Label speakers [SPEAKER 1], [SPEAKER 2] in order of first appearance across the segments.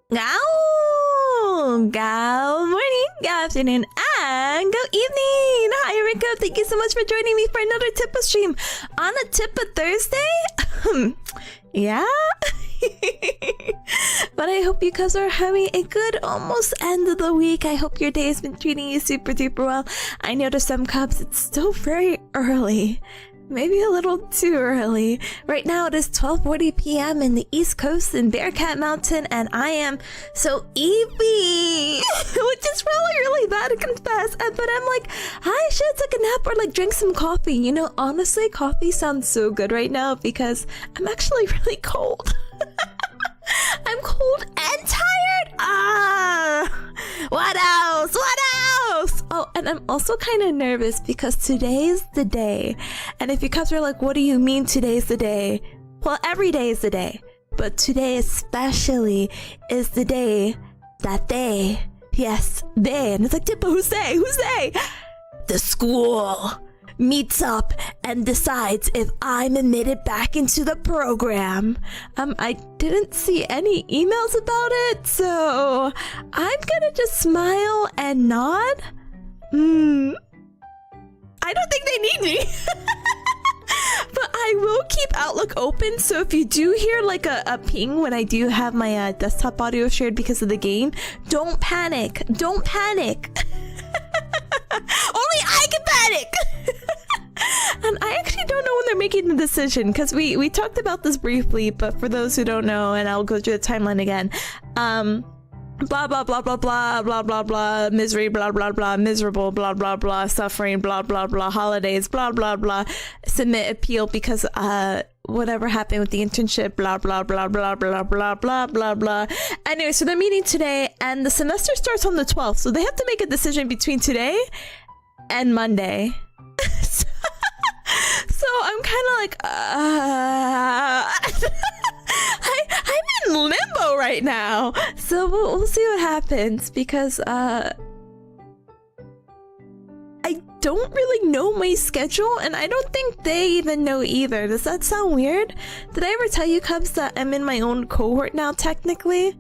[SPEAKER 1] Good morning, good afternoon, and good evening. Hi, Rico. Thank you so much for joining me for another Tippa stream on a Tippa Thursday. Yeah. But I hope you guys are having a good almost end of the week. I hope your day has been treating you super duper well. I know to some cubs it's still very early. Maybe a little too early. Right now it is 12:40 p.m. in the East Coast in Bearcat Mountain, and I am so eepy, which is really bad to confess. But I'm like, I should take a nap or like drink some coffee. You know, honestly, coffee sounds so good right now because I'm actually really cold. I'm cold and tired. What else? Oh, and I'm also kind of nervous because today's the day. And if you guys are like, what do you mean today's the day? Well, every day is the day. But today especially is the day that they, yes, they, and it's like, Tippa, who's they? Who's they? The school meets up and decides if I'm admitted back into the program. I didn't see any emails about it, so I'm gonna just smile and nod. I don't think they need me. But I will keep Outlook open, so if you do hear like a ping when I do have my desktop audio shared because of the game, don't panic. Don't panic. Only I can panic. And I actually don't know when they're making the decision, because we talked about this briefly, but for those who don't know, and I'll go through the timeline again, blah blah blah blah blah blah blah blah, misery blah blah blah, miserable blah blah blah, suffering blah blah blah, holidays blah blah blah, submit appeal because whatever happened with the internship blah blah blah blah blah blah blah blah blah. Anyway, so they're meeting today and the semester starts on the 12th, so they have to make a decision between today and Monday. So I'm kind of like, I'm in limbo right now. So we'll see what happens because I don't really know my schedule, and I don't think they even know either. Does that sound weird? Did I ever tell you, Cubs, that I'm in my own cohort now, technically?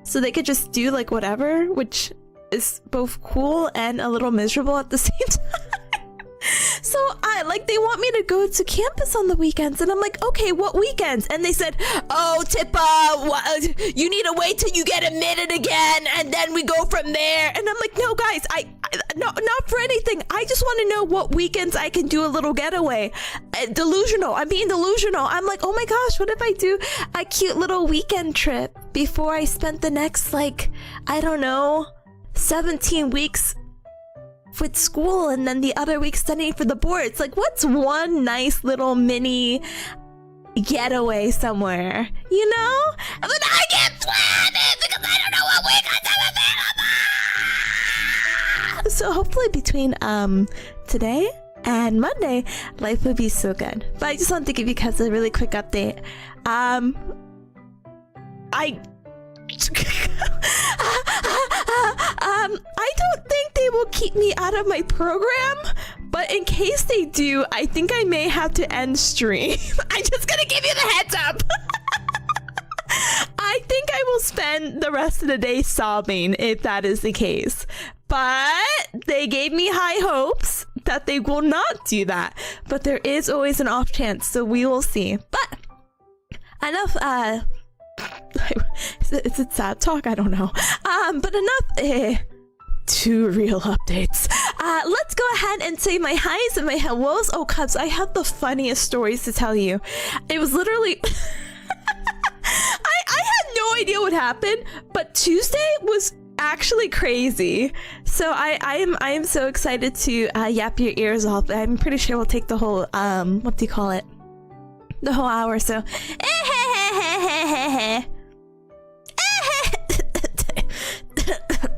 [SPEAKER 1] So they could just do like whatever, which is both cool and a little miserable at the same time. So they want me to go to campus on the weekends, and I'm like, okay, what weekends? And they said, oh, Tippa, you need to wait till you get admitted again, and then we go from there. And I'm like, no, guys, no, not for anything. I just want to know what weekends I can do a little getaway. Delusional. I'm being delusional. I'm like, oh my gosh, what if I do a cute little weekend trip before I spent the next, like, I don't know, 17 weeks with school and then the other week studying for the boards? Like, what's one nice little mini getaway somewhere, you know? But I can't plan it because I don't know what weekends I'm available. So hopefully between today and Monday, life would be so good. But I just wanted to give you guys a really quick update. I don't think they will keep me out of my program, but in case they do, I think I may have to end stream. I'm just gonna give you the heads up. I think I will spend the rest of the day sobbing if that is the case. But they gave me high hopes that they will not do that. But there is always an off chance, so we will see. But enough, is it sad talk? I don't know. But enough, two real updates. Let's go ahead and say my highs and my hellos. Oh, Cubs, I have the funniest stories to tell you. It was literally... I had no idea what happened, but Tuesday was actually crazy. So I am so excited to yap your ears off. I'm pretty sure we'll take the whole, what do you call it? The whole hour, so...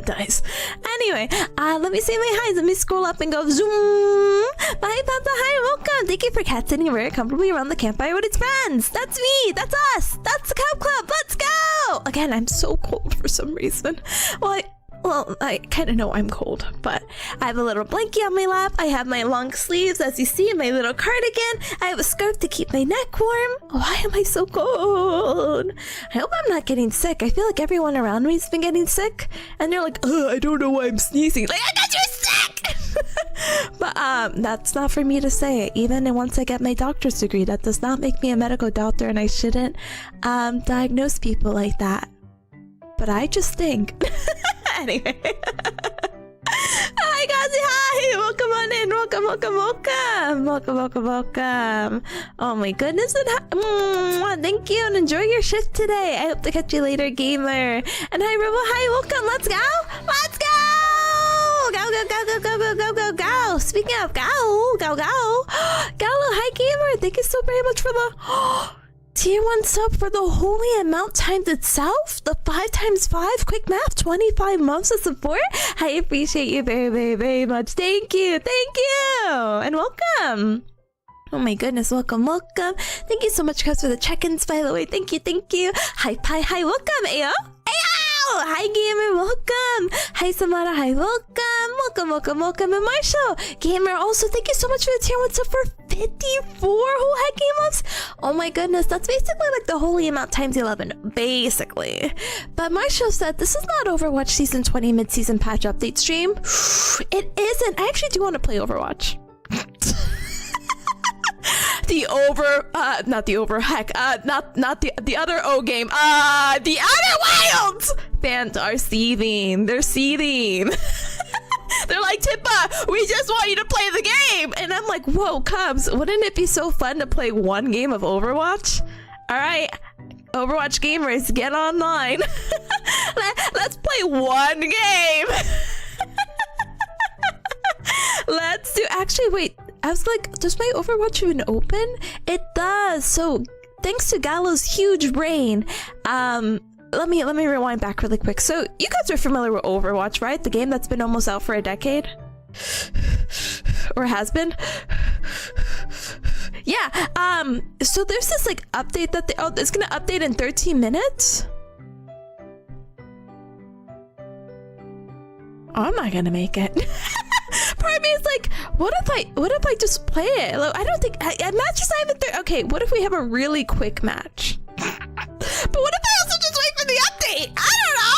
[SPEAKER 1] Nice. Anyway, let me say my highs. Let me scroll up and go zoom. Bye, Papa. Hi, welcome. Thank you for cat sitting very comfortably around the campfire with its friends. That's me. That's us. That's the Cub Club. Let's go. Again, I'm so cold for some reason. Well, Well, I kind of know I'm cold, but I have a little blankie on my lap. I have my long sleeves, as you see, my little cardigan. I have a scarf to keep my neck warm. Why am I so cold? I hope I'm not getting sick. I feel like everyone around me has been getting sick, and they're like, I don't know why I'm sneezing. Like, I thought you were sick! But that's not for me to say. Even once I get my doctor's degree, that does not make me a medical doctor, and I shouldn't diagnose people like that. But I just think. Anyway. Hi, Gazi. Hi. Welcome on in. Welcome, welcome, welcome. Welcome, welcome, welcome. Oh my goodness. Thank you and enjoy your shift today. I hope to catch you later, gamer. And hi, Rebel. Hi, welcome. Let's go. Let's go. Go, go, go, go, go, go, go, go, go. Speaking of go, go, go. Gallo, hi, gamer. Thank you so very much for the... Tier 1 sub for the holy amount times itself? The 5 times 5? Quick math, 25 months of support? I appreciate you very, very, very much. Thank you, thank you! And welcome! Oh my goodness, welcome, welcome. Thank you so much, guys, for the check-ins, by the way. Thank you, thank you. Hi, Pi, hi, welcome, Ayo! Ayo! Hi, gamer, welcome! Hi, Samara, hi, welcome! Welcome, welcome, welcome, and Marshall! Gamer, also, thank you so much for the tier 1 sub for 54 whole heck game months. Oh my goodness, that's basically like the holy amount times 11, basically. But Marshall said this is not Overwatch Season 20 mid-season patch update stream. It isn't. I actually do want to play Overwatch. Not the other O game. The Outer Wilds! Fans are seething. They're seething. They're like, Tippa, we just want you to play the game. And I'm like, whoa, Cubs, wouldn't it be so fun to play one game of Overwatch? All right, Overwatch gamers, get online. Let's play one game. Let's do, actually, wait, I was like, does my Overwatch even open? It does. So thanks to Gallo's huge brain, let me rewind back really quick. So you guys are familiar with Overwatch, right? The game that's been almost out for a decade? Or has been? Yeah, so there's this like update that it's gonna update in 13 minutes? Oh, I'm not gonna make it. Part of me is like, what if I just play it? Like, I don't think matches I haven't. Okay, what if we have a really quick match? But what if I also just wait for the update? I don't know.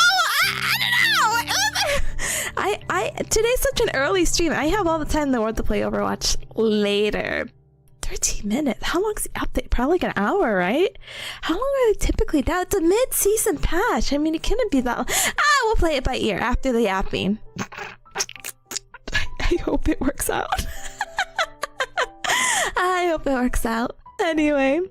[SPEAKER 1] Today's such an early stream. I have all the time in the world to play Overwatch later. 13 minutes. How long's the update? Probably like an hour, right? How long are they typically down? It's a mid-season patch. I mean, it couldn't be that long. We'll play it by ear after the yapping. I hope it works out. I hope it works out. Anyway.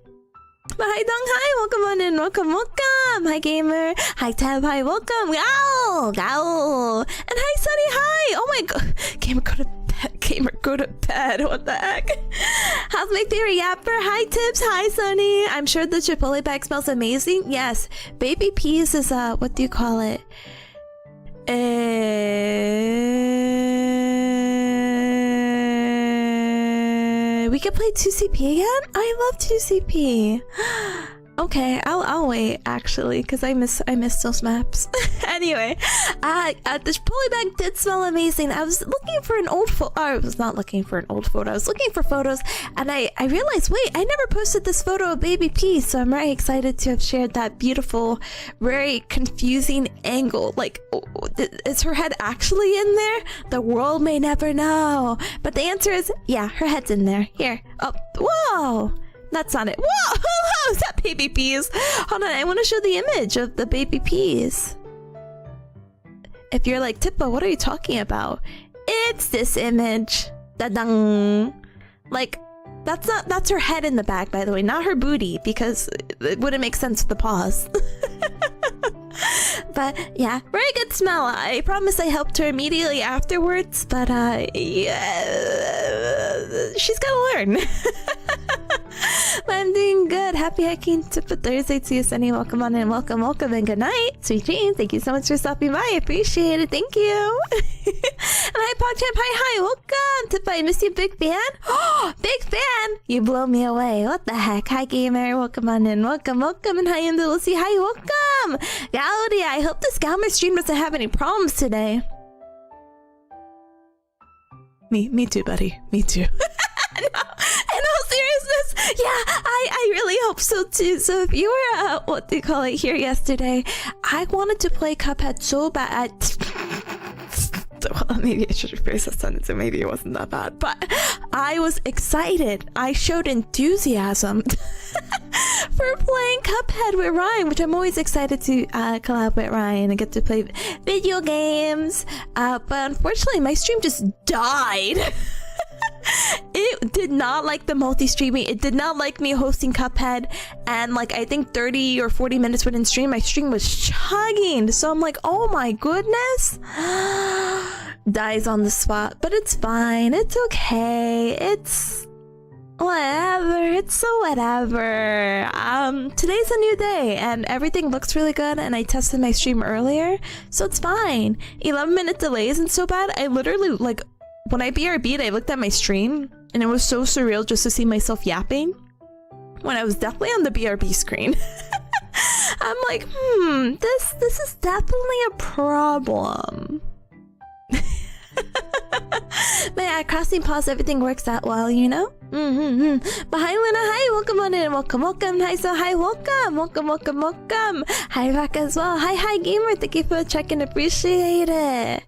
[SPEAKER 1] But hi Dong, hi, welcome on in, welcome, welcome. Hi gamer, hi Tab, hi, welcome. Gao, gao. And hi Sunny, hi. Oh my god, gamer go to bed, gamer go to bed. What the heck? How's my favorite yapper? Hi Tips, hi Sunny. I'm sure the Chipotle bag smells amazing. Yes, baby peas is what do you call it? We could play 2CP again? I love 2CP. Okay, I'll wait actually, because I miss those maps. Anyway, the Chipotle bag did smell amazing. I was looking for an old photo. I was not looking for an old photo. I was looking for photos, and I realized, wait, I never posted this photo of baby P, so I'm very excited to have shared that beautiful, very confusing angle. Like, is her head actually in there? The world may never know. But the answer is, yeah, her head's in there. Here. Oh, whoa! That's not it. Whoa! Is that baby peas? Hold on, I want to show the image of the baby peas. If you're like, Tippa, what are you talking about? It's this image. Da-dang. Like, that's her head in the bag, by the way, not her booty, because it wouldn't make sense with the paws. But yeah, very good smell. I promise I helped her immediately afterwards, but yeah, she's gotta learn. I'm doing good. Happy hiking tip of Thursday to you, Sunny. Welcome on in. Welcome, and good night. Sweet dreams. Thank you so much for stopping by. I appreciate it. Thank you. And hi, PogChamp. Hi. Welcome. Tip, I miss you, big fan. Oh, big fan. You blow me away. What the heck? Hi, gamer. Welcome on in. Welcome. And hi, Lucy. Hi, welcome. Gaudy, I hope this Galmer stream doesn't have any problems today. Me too, buddy. Me too. No, in all seriousness, yeah, I really hope so too. So if you were, what do you call it, here yesterday, I wanted to play Cuphead so bad. Well, maybe I should rephrase that sentence, and maybe it wasn't that bad, but I was excited. I showed enthusiasm for playing Cuphead with Ryan, which I'm always excited to collab with Ryan and get to play video games. But unfortunately, my stream just died. It did not like the multi-streaming. It did not like me hosting Cuphead. And like, I think 30 or 40 minutes within stream, my stream was chugging. So I'm like, oh my goodness. Dies on the spot. But it's fine. It's okay. It's whatever. It's so whatever. Today's a new day and everything looks really good. And I tested my stream earlier. So it's fine. 11-minute delay isn't so bad. I literally like... When I BRB'd, I looked at my stream, and it was so surreal just to see myself yapping when I was definitely on the BRB screen. I'm like, this is definitely a problem. But yeah, crossing paws, everything works out well, you know? But hi, Luna, hi, welcome on in, welcome. Hi, so hi, welcome. Hi, Rock as well. Hi, gamer, thank you for checking, appreciate it.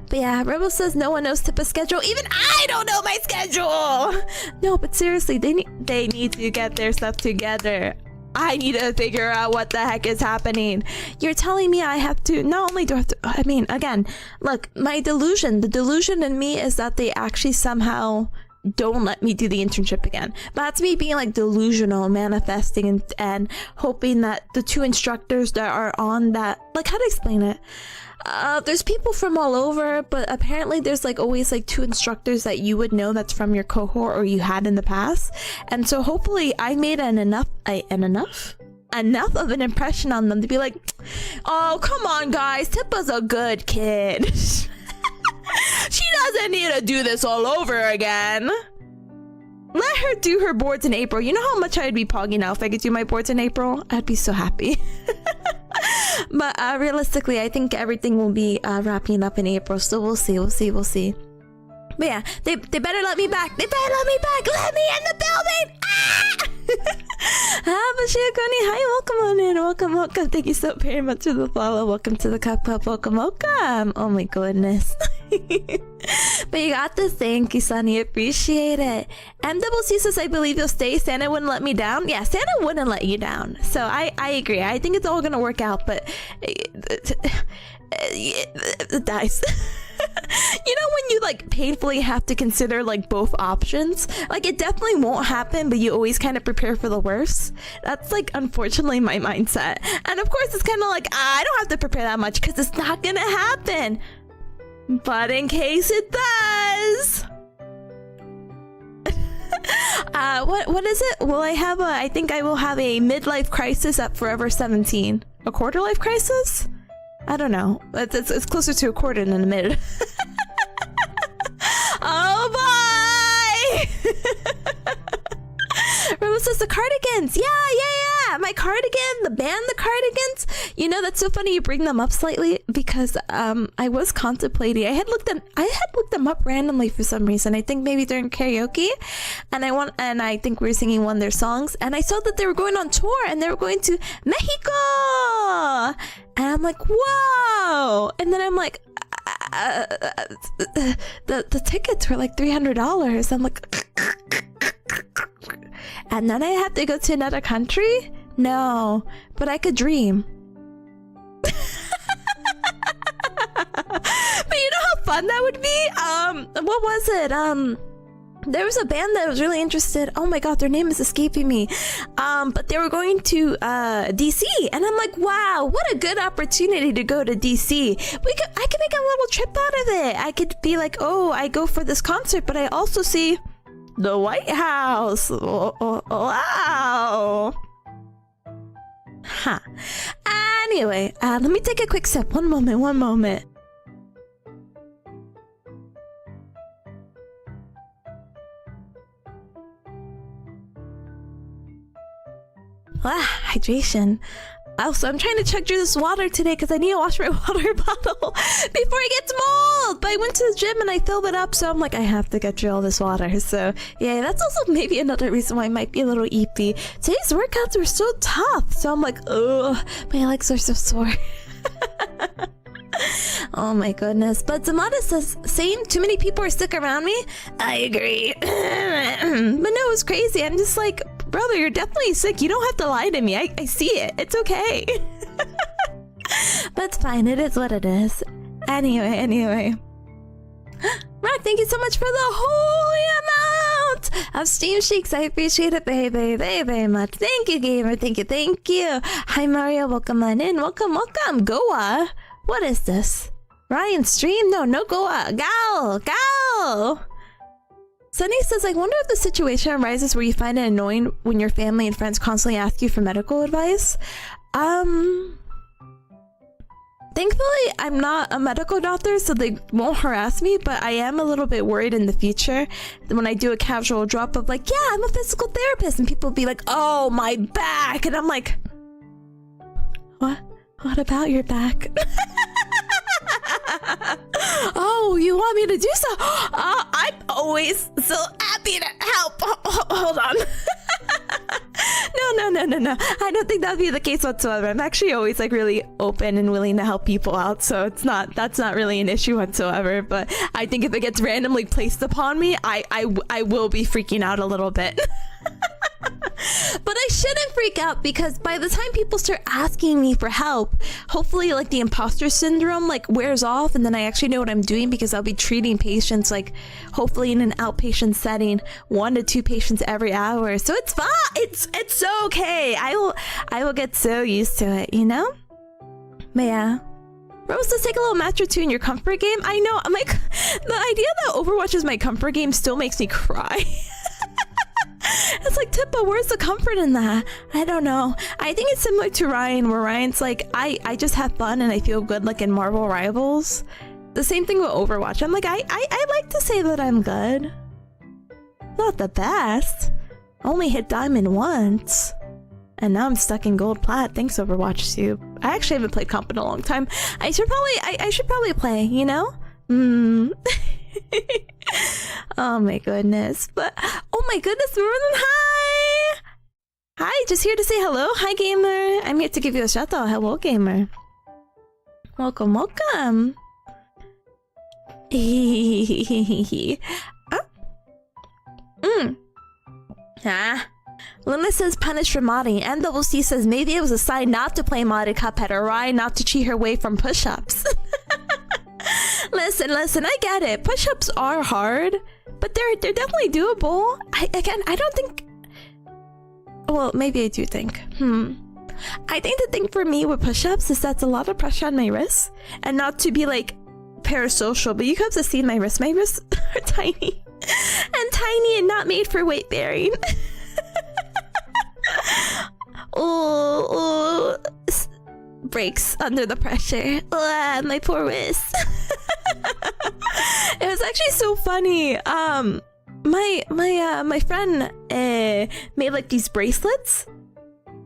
[SPEAKER 1] But yeah, Rebel says no one knows Tippa's schedule. Even I don't know my schedule! No, but seriously, they need to get their stuff together. I need to figure out what the heck is happening. You're telling me I have to... Not only do I have to... I mean, again, look, the delusion in me is that they actually somehow don't let me do the internship again. But that's me being like delusional, manifesting and hoping that the two instructors that are on that... Like, how to explain it? There's people from all over, but apparently there's like always like two instructors that you would know that's from your cohort or you had in the past. And so hopefully I made enough of an impression on them to be like, oh, come on guys, Tippa's a good kid. She doesn't need to do this all over again. Let her do her boards in April. You know how much I'd be pogging out if I could do my boards in April? I'd be so happy. But realistically, I think everything will be wrapping up in April. So we'll see. But yeah, they better let me back. Let me in the building. Bashir Koni, hi, welcome on in. Welcome. Thank you so very much for the follow. Welcome to the Cup Club. Welcome. Oh my goodness. But you got this. Thank you, Sunny. Appreciate it. MCC says, I believe you'll stay. Santa wouldn't let me down. Yeah, Santa wouldn't let you down. So I agree. I think it's all gonna work out, but it dies. You know when you like painfully have to consider like both options? Like it definitely won't happen, but you always kind of prepare for the worst. That's like unfortunately my mindset. And of course it's kind of like I don't have to prepare that much because it's not gonna happen. But in case it does, what is it? Will I have I think I will have a midlife crisis at Forever 17. A quarter life crisis? I don't know. It's closer to a quarter than a mid. Oh boy! Rose says the cardigans. Yeah. My cardigan, the band, the cardigans. You know, that's so funny you bring them up slightly because I was contemplating. I had looked them up randomly for some reason. I think maybe during karaoke, and I think we were singing one of their songs, and I saw that they were going on tour and they were going to Mexico, and I'm like, whoa! And then I'm like, the tickets were like $300. I'm like, and then I have to go to another country? No, but I could dream. But you know how fun that would be? What was it? There was a band that was really interested. Oh my god, their name is escaping me. But they were going to DC, and I'm like, wow, what a good opportunity to go to DC. I could make a little trip out of it. I could be like, oh, I go for this concert, but I also see The White House. Wow. Huh. Anyway, let me take a quick sip. One moment. Hydration. Also, I'm trying to chug through this water today because I need to wash my water bottle before it gets mold. But I went to the gym and I filled it up, so I'm like, I have to get through all this water. So yeah, that's also maybe another reason why I might be a little eepy. Today's workouts were so tough, so I'm like, ugh, my legs are so sore. Oh my goodness. But Zamada says, saying too many people are sick around me? I agree. But no, it was crazy. I'm just like, brother, you're definitely sick. You don't have to lie to me. I see it. It's okay. That's fine. It is what it is. Anyway. Rock, thank you so much for the holy amount of Steam Shakes. I appreciate it very much. Thank you, gamer. Thank you. Hi, Mario. Welcome on in. Welcome. Goa. What is this? Ryan stream? No Goa. Gal. Sunny says, I wonder if the situation arises where you find it annoying when your family and friends constantly ask you for medical advice. Thankfully, I'm not a medical doctor, so they won't harass me, but I am a little bit worried in the future when I do a casual drop of like, yeah, I'm a physical therapist, and people be like, oh, my back, and I'm like, what about your back? Oh, you want me to do so? I'm always so happy to help. Hold on. No. I don't think that would be the case whatsoever. I'm actually always like really open and willing to help people out, so that's not really an issue whatsoever. But I think if it gets randomly placed upon me, I will be freaking out a little bit. But I shouldn't freak out because by the time people start asking me for help, hopefully like the imposter syndrome like wears off, and then I actually know what I'm doing because I'll be treating patients like hopefully in an outpatient setting, 1 to 2 patients every hour. So it's fine. It's so okay. I will get so used to it, you know? But yeah. Rose, let's take a little match or two in your comfort game. I know, I'm like, the idea that Overwatch is my comfort game still makes me cry. It's like, Tippa, where's the comfort in that? I don't know. I think it's similar to Ryan, where Ryan's like, I just have fun and I feel good like in Marvel Rivals. The same thing with Overwatch. I'm like, I like to say that I'm good. Not the best. Only hit diamond once. And now I'm stuck in gold plat. Thanks, Overwatch too. I actually haven't played comp in a long time. I should probably play, you know? Oh my goodness. But oh my goodness, Merlin, hi, just here to say hello. Hi, gamer. I'm here to give you a shout out. Hello, gamer. Welcome. Luna says punish for modding, and Double C says maybe it was a sign not to play modded Cuphead, or Ryan not to cheat her way from push-ups. Listen, I get it. Push-ups are hard, but they're definitely doable. I don't think... Well, maybe I do think. I think the thing for me with push-ups is that's a lot of pressure on my wrists, and not to be like parasocial, but you guys have seen my wrists. My wrists are tiny and not made for weight bearing. Oh, breaks under the pressure. My poor wrist. It was actually so funny. My friend made like these bracelets,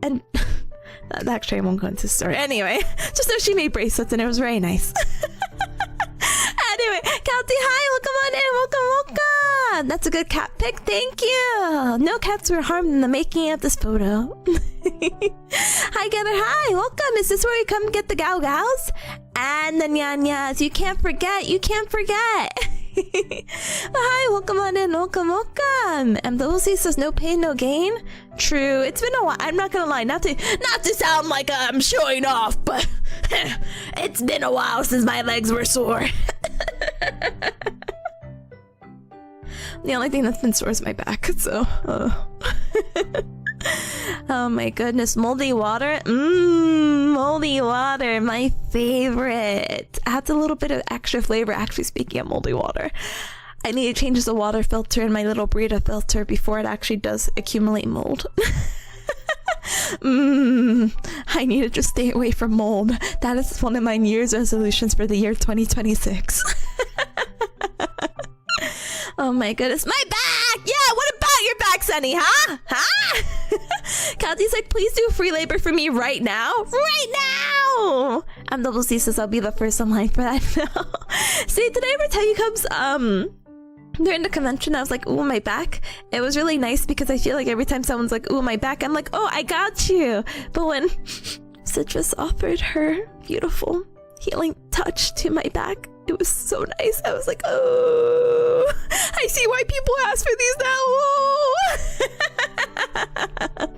[SPEAKER 1] and actually I won't go into the story. Anyway, just know she made bracelets and it was very nice. Anyway, County, hi, welcome on in, welcome. That's a good cat pic, thank you. No cats were harmed in the making of this photo. Hi, Gather, hi, welcome. Is this where you come get the gals? And the nyanyas, you can't forget. Hi, welcome on in, welcome. MWC says no pain, no gain. True, it's been a while. I'm not gonna lie, not to sound like I'm showing off, but it's been a while since my legs were sore. The only thing that's been sore is my back, so... Oh my goodness, moldy water? Moldy water, my favorite. Adds a little bit of extra flavor. Actually, speaking of moldy water, I need to change the water filter in my little Brita filter before it actually does accumulate mold. I need to just stay away from mold. That is one of my New Year's resolutions for the year 2026. Oh my goodness, my back! Yeah, what about your back, Sunny, huh? Kathy's like, please do free labor for me right now. Right now! Double C says I'll be the first online for that now. See, did I ever tell you, Cubs, during the convention, I was like, ooh, my back. It was really nice because I feel like every time someone's like, ooh, my back, I'm like, oh, I got you. But when Citrus offered her beautiful healing touch to my back, it was so nice. I was like, oh, I see why people ask for these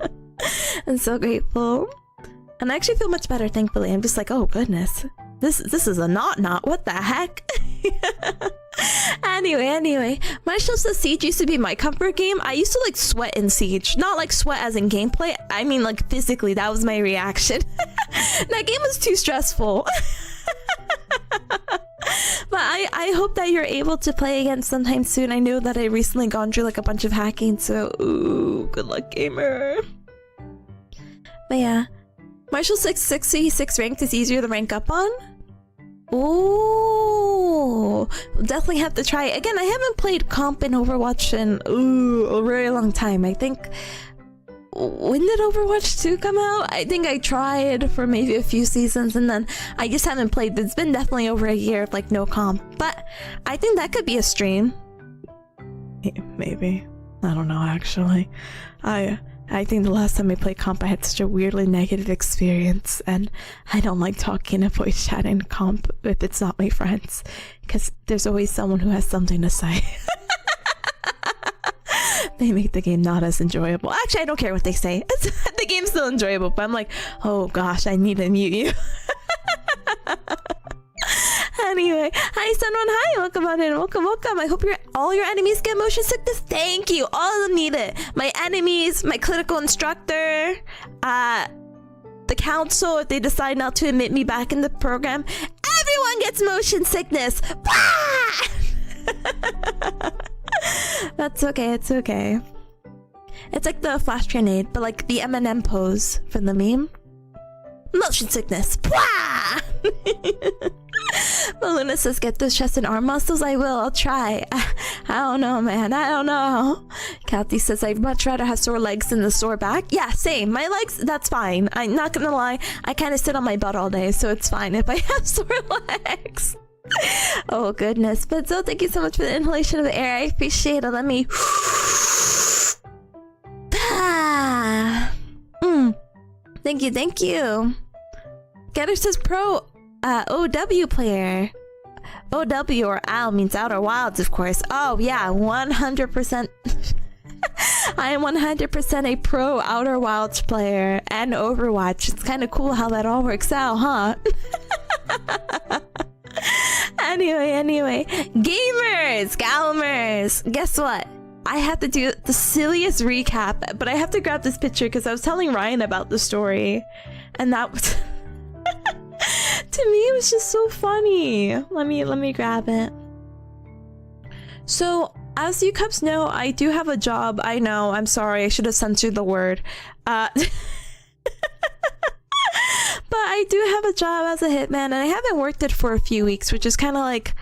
[SPEAKER 1] now. I'm so grateful. And I actually feel much better, thankfully. I'm just like, oh, goodness. This is a not. What the heck? Anyway, Marshall says Siege used to be my comfort game. I used to like sweat in Siege. Not like sweat as in gameplay. I mean like physically, that was my reaction. That game was too stressful. But I hope that you're able to play again sometime soon. I know that I recently gone through like a bunch of hacking, so ooh, good luck, gamer. But yeah, Marshall 666 ranked is easier to rank up on. Ooh, definitely have to try it. Again, I haven't played comp in Overwatch in a very long time. I think, when did Overwatch 2 come out? I think I tried for maybe a few seasons and then I just haven't played. It's been definitely over a year of like no comp, but I think that could be a stream. Maybe. I don't know, actually. I think the last time I played comp, I had such a weirdly negative experience, and I don't like talking and voice chatting comp if it's not my friends, because there's always someone who has something to say. They make the game not as enjoyable. Actually, I don't care what they say. The game's still enjoyable, but I'm like, oh gosh, I need to mute you. Anyway, hi Sunone, hi, welcome on in, welcome. I hope all your enemies get motion sickness. Thank you, all of them need it. My enemies, my clinical instructor, the council, if they decide not to admit me back in the program, everyone gets motion sickness. That's okay, it's okay. It's like the flash grenade, but like the M&M pose from the meme. Motion sickness. Luna says, get those chest and arm muscles. I will, I'll try. I don't know, man, I don't know. Kathy says, I'd much rather have sore legs than the sore back. Yeah, same. My legs, that's fine. I'm not gonna lie, I kind of sit on my butt all day, so it's fine if I have sore legs. Oh goodness. But so thank you so much for the inhalation of the air. I appreciate it. Let me Thank you. Getter says pro OW player. OW or OW means Outer Wilds, of course. Oh yeah, 100%. I am 100% a pro Outer Wilds player and Overwatch. It's kind of cool how that all works out, huh? Anyway, gamers, Galmers, guess what? I have to do the silliest recap, but I have to grab this picture because I was telling Ryan about the story, and that was to me it was just so funny. Let me grab it. So, as you cubs know, I do have a job. I know, I'm sorry, I should have censored the word. But I do have a job as a hitman, and I haven't worked it for a few weeks, which is kind of like,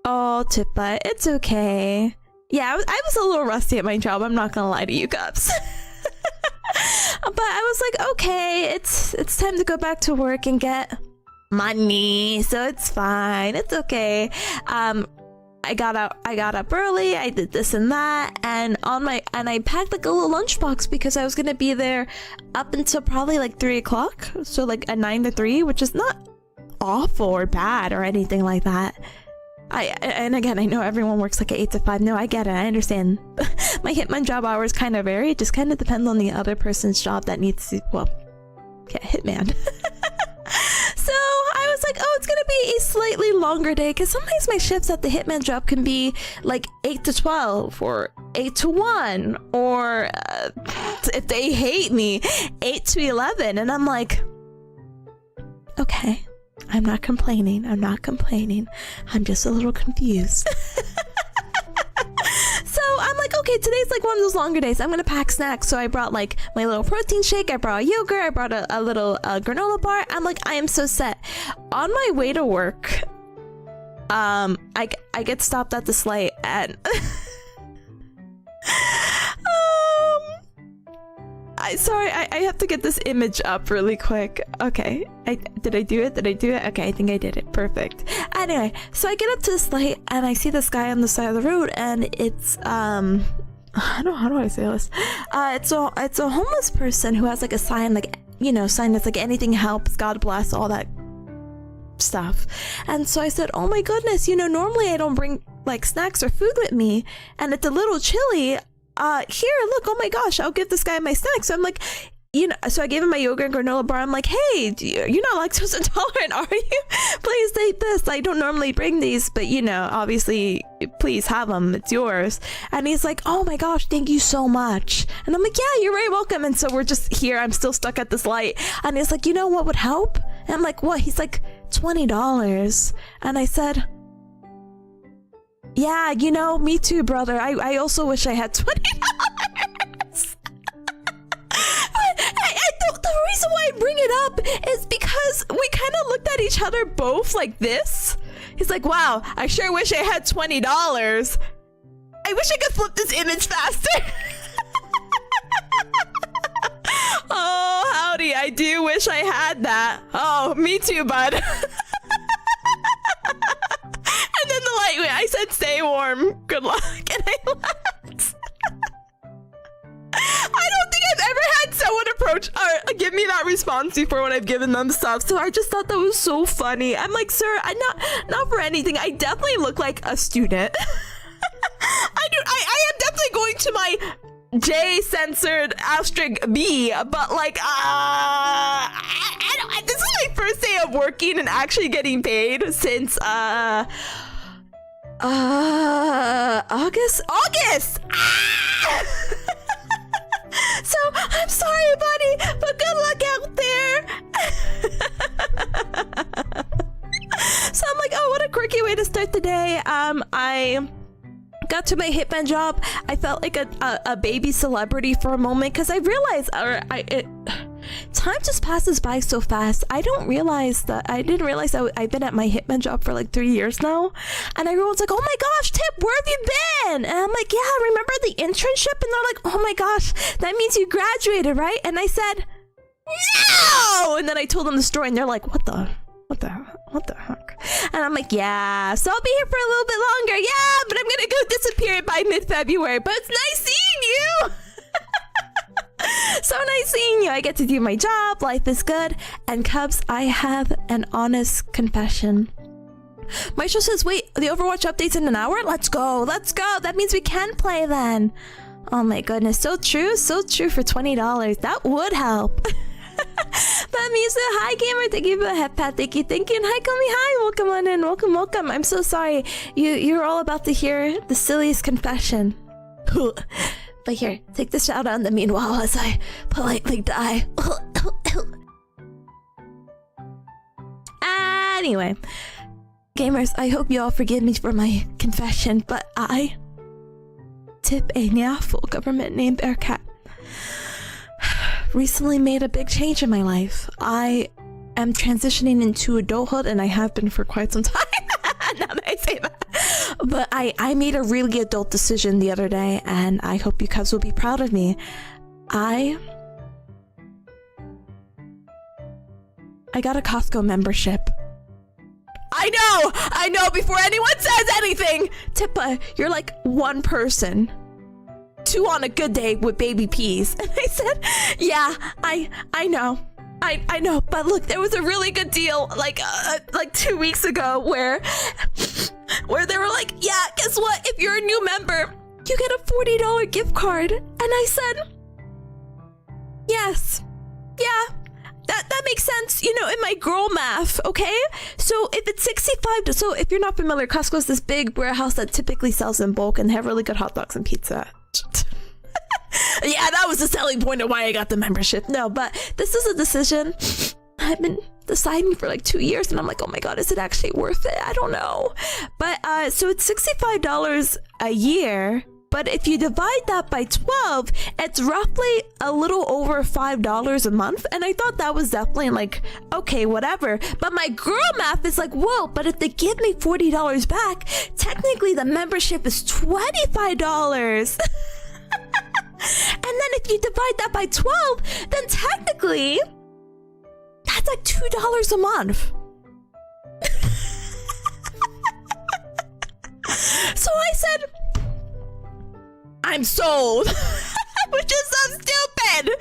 [SPEAKER 1] oh, Tippa, it's okay. Yeah, I was a little rusty at my job, I'm not gonna lie to you cubs. But I was like, okay, it's time to go back to work and get money, so it's fine, it's okay. I got up early, I did this and that, and I packed like a little lunchbox because I was gonna be there up until probably like 3 o'clock, so like a 9 to 3, which is not awful or bad or anything like that. And again, I know everyone works like an 8 to 5. No, I get it, I understand. My hitman job hours kind of vary. It just kind of depends on the other person's job that needs to, well, get hitman. So I was like, oh, it's gonna be a slightly longer day, because sometimes my shifts at the hitman job can be like 8 to 12 or 8 to 1, or if they hate me, 8 to 11. And I'm like, okay, I'm not complaining. I'm just a little confused. okay, today's like one of those longer days. I'm gonna pack snacks. So I brought like my little protein shake. I brought a yogurt. I brought a little granola bar. I'm like, I am so set. On my way to work, I get stopped at this light and I have to get this image up really quick. Okay, did I do it? Okay, I think I did it. Perfect. Anyway, so I get up to this light and I see this guy on the side of the road, and it's I don't know, how do I say this? It's a homeless person who has like a sign, like, you know, sign that's like anything helps, God bless, all that stuff. And so I said, oh my goodness, you know, normally I don't bring like snacks or food with me, and it's a little chilly. Here, look, oh my gosh, I'll give this guy my snacks. So I'm like, you know, so I gave him my yogurt and granola bar. I'm like, hey, you're not lactose intolerant, are you? Please take this. I don't normally bring these, but you know, obviously, please have them. It's yours. And he's like, oh my gosh, thank you so much. And I'm like, yeah, you're very welcome. And so we're just here. I'm still stuck at this light. And he's like, you know what would help? And I'm like, what? He's like, $20. And I said, yeah, you know, me too, brother. I also wish I had $20. The reason why I bring it up is because we kind of looked at each other both like this. He's like, wow, I sure wish I had $20. I wish I could flip this image faster. Oh, howdy, I do wish I had that. Oh, me too, bud. And then the light, I said, stay warm. Good luck. And I left. I don't think I've ever had someone approach or give me that response before when I've given them stuff. So I just thought that was so funny. I'm like, sir, I'm not for anything. I definitely look like a student. I am definitely going to my J censored asterisk B, but like, I don't, this is my first day of working and actually getting paid since, August? Ah! So, I'm sorry, buddy, but good luck out there. So I'm like, oh, what a quirky way to start the day. I got to my Hitman job. I felt like a baby celebrity for a moment because I realized, time just passes by so fast. I didn't realize that I've been at my Hitman job for like 3 years now, and everyone's like, oh my gosh, Tip, where have you been? And I'm like, yeah, remember the internship? And they're like, oh my gosh, that means you graduated, right? And I said, no! And then I told them the story, and they're like, what the heck? And I'm like, yeah, so I'll be here for a little bit longer. Yeah, but I'm gonna go disappear by mid-February, but it's nice seeing you. So nice seeing you. I get to do my job. Life is good. And Cubs, I have an honest confession. Maestro says, wait, the Overwatch update's in an hour? Let's go. That means we can play then. Oh my goodness, so true for $20. That would help. But Musa, hi gamer, thank you for the head pat, thank you, and hi Kami, hi, welcome on in, welcome. I'm so sorry, you're all about to hear the silliest confession. But here, take the shout out in the meanwhile as I politely die. Anyway, gamers, I hope you all forgive me for my confession, but I, Tipanya, full government name Bearcat, recently made a big change in my life. I am transitioning into adulthood, and I have been for quite some time. Now that I say that. But I made a really adult decision the other day, and I hope you guys will be proud of me. I got a Costco membership. I know, before anyone says anything! Tippa, you're like one person. Two on a good day with baby peas. And I said, yeah, I know. I know, but look, there was a really good deal like 2 weeks ago where they were like, yeah, guess what? If you're a new member, you get a $40 gift card. And I said, yes, yeah, that makes sense, you know, in my girl math, okay? So if it's 65, so if you're not familiar, Costco's this big warehouse that typically sells in bulk and they have really good hot dogs and pizza. Yeah, that was the selling point of why I got the membership. No, but this is a decision I've been deciding for like 2 years, and I'm like, oh my god, is it actually worth it? I don't know. But so it's $65 a year, But if you divide that by 12, it's roughly a little over $5 a month. And I thought that was definitely like, okay, whatever. But my girl math is like, whoa, but if they give me $40 back, technically the membership is $25. And then if you divide that by 12, then technically that's like $2 a month. So I said, I'm sold. Which is so stupid.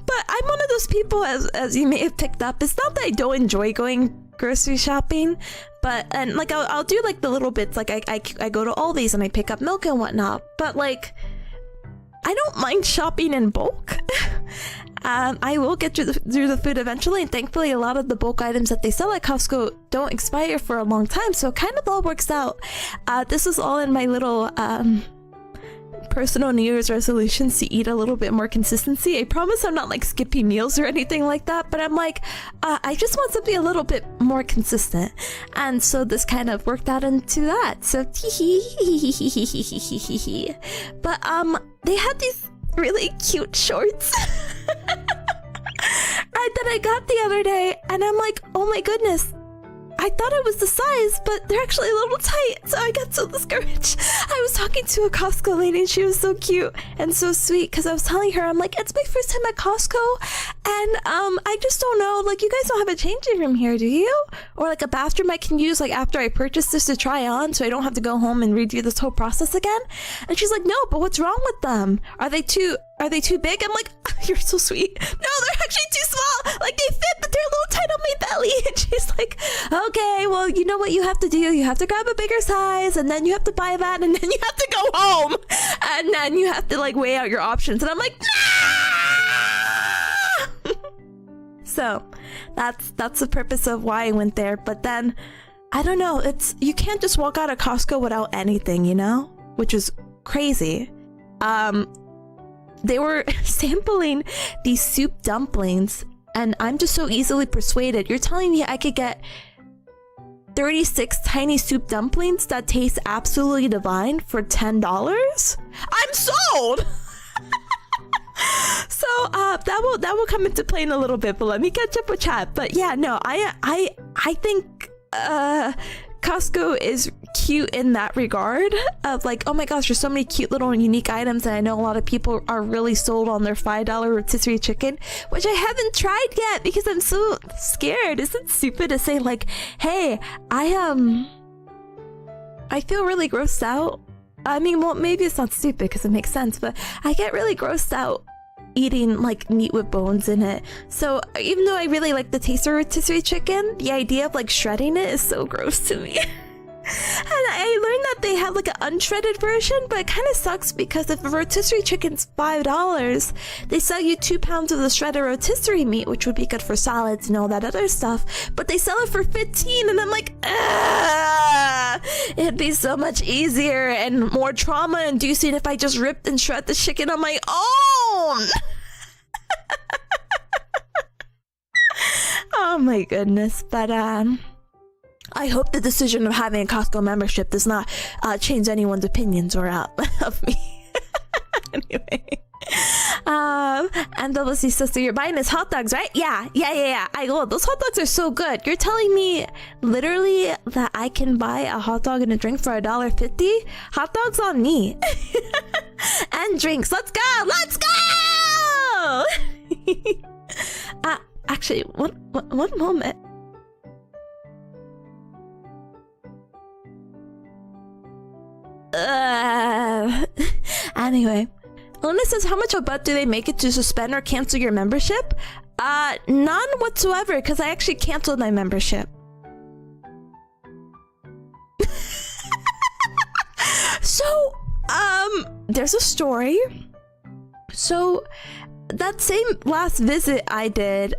[SPEAKER 1] But I'm one of those people, as you may have picked up, it's not that I don't enjoy going grocery shopping, but and like I'll do like the little bits, like I go to Aldi's and I pick up milk and whatnot, but like I don't mind shopping in bulk. I will get through the food eventually, and thankfully a lot of the bulk items that they sell at Costco don't expire for a long time, so it kind of all works out. This is all in my little personal New Year's resolutions to eat a little bit more consistency. I promise I'm not like skipping meals or anything like that, but I'm like, I just want something a little bit more consistent. And so this kind of worked out into that. So but they had these really cute shorts that I got the other day, and I'm like, oh my goodness, I thought it was the size, but they're actually a little tight, so I got so discouraged. I was talking to a Costco lady, and she was so cute and so sweet, because I was telling her, I'm like, it's my first time at Costco, and I just don't know, like, you guys don't have a changing room here, do you? Or like a bathroom I can use like after I purchase this to try on, so I don't have to go home and redo this whole process again? And she's like, no, but what's wrong with them? Are they too big? I'm like, you're so sweet. No, they're actually too small. Like, they fit, but they're a little tight on my belly. And she's like, okay, well, you know what you have to do? You have to grab a bigger size, and then you have to buy that, and then you have to go home, and then you have to like weigh out your options. And I'm like, nah! So that's the purpose of why I went there. But then I don't know, you can't just walk out of Costco without anything, you know, which is crazy. They were sampling these soup dumplings, and I'm just so easily persuaded. You're telling me I could get 36 tiny soup dumplings that taste absolutely divine for $10? I'm sold! So that will come into play in a little bit, but let me catch up with chat. But yeah, no, I think Costco is cute in that regard of like, oh my gosh, there's so many cute little unique items, and I know a lot of people are really sold on their $5 rotisserie chicken, which I haven't tried yet because I'm so scared. Is it stupid to say like, hey, I feel really grossed out? I mean, well, maybe it's not stupid because it makes sense, but I get really grossed out eating like meat with bones in it. So even though I really like the taste of rotisserie chicken, the idea of like shredding it is so gross to me. And I learned that they have like an unshredded version, but it kind of sucks because if a rotisserie chicken's $5, they sell you 2 pounds of the shredded rotisserie meat, which would be good for salads and all that other stuff, but they sell it for 15, and I'm like, it'd be so much easier and more trauma inducing if I just ripped and shred the chicken on my own. Oh my goodness. But I hope the decision of having a Costco membership does not change anyone's opinions or of me. Anyway. And WC says, so you're buying his hot dogs, right? Yeah. Those hot dogs are so good. You're telling me literally that I can buy a hot dog and a drink for $1.50? Hot dogs on me. And drinks. Let's go! Actually, one moment. Anyway, Luna says, how much of a butt do they make it to suspend or cancel your membership? None whatsoever, because I actually canceled my membership. So, there's a story. So, that same last visit I did,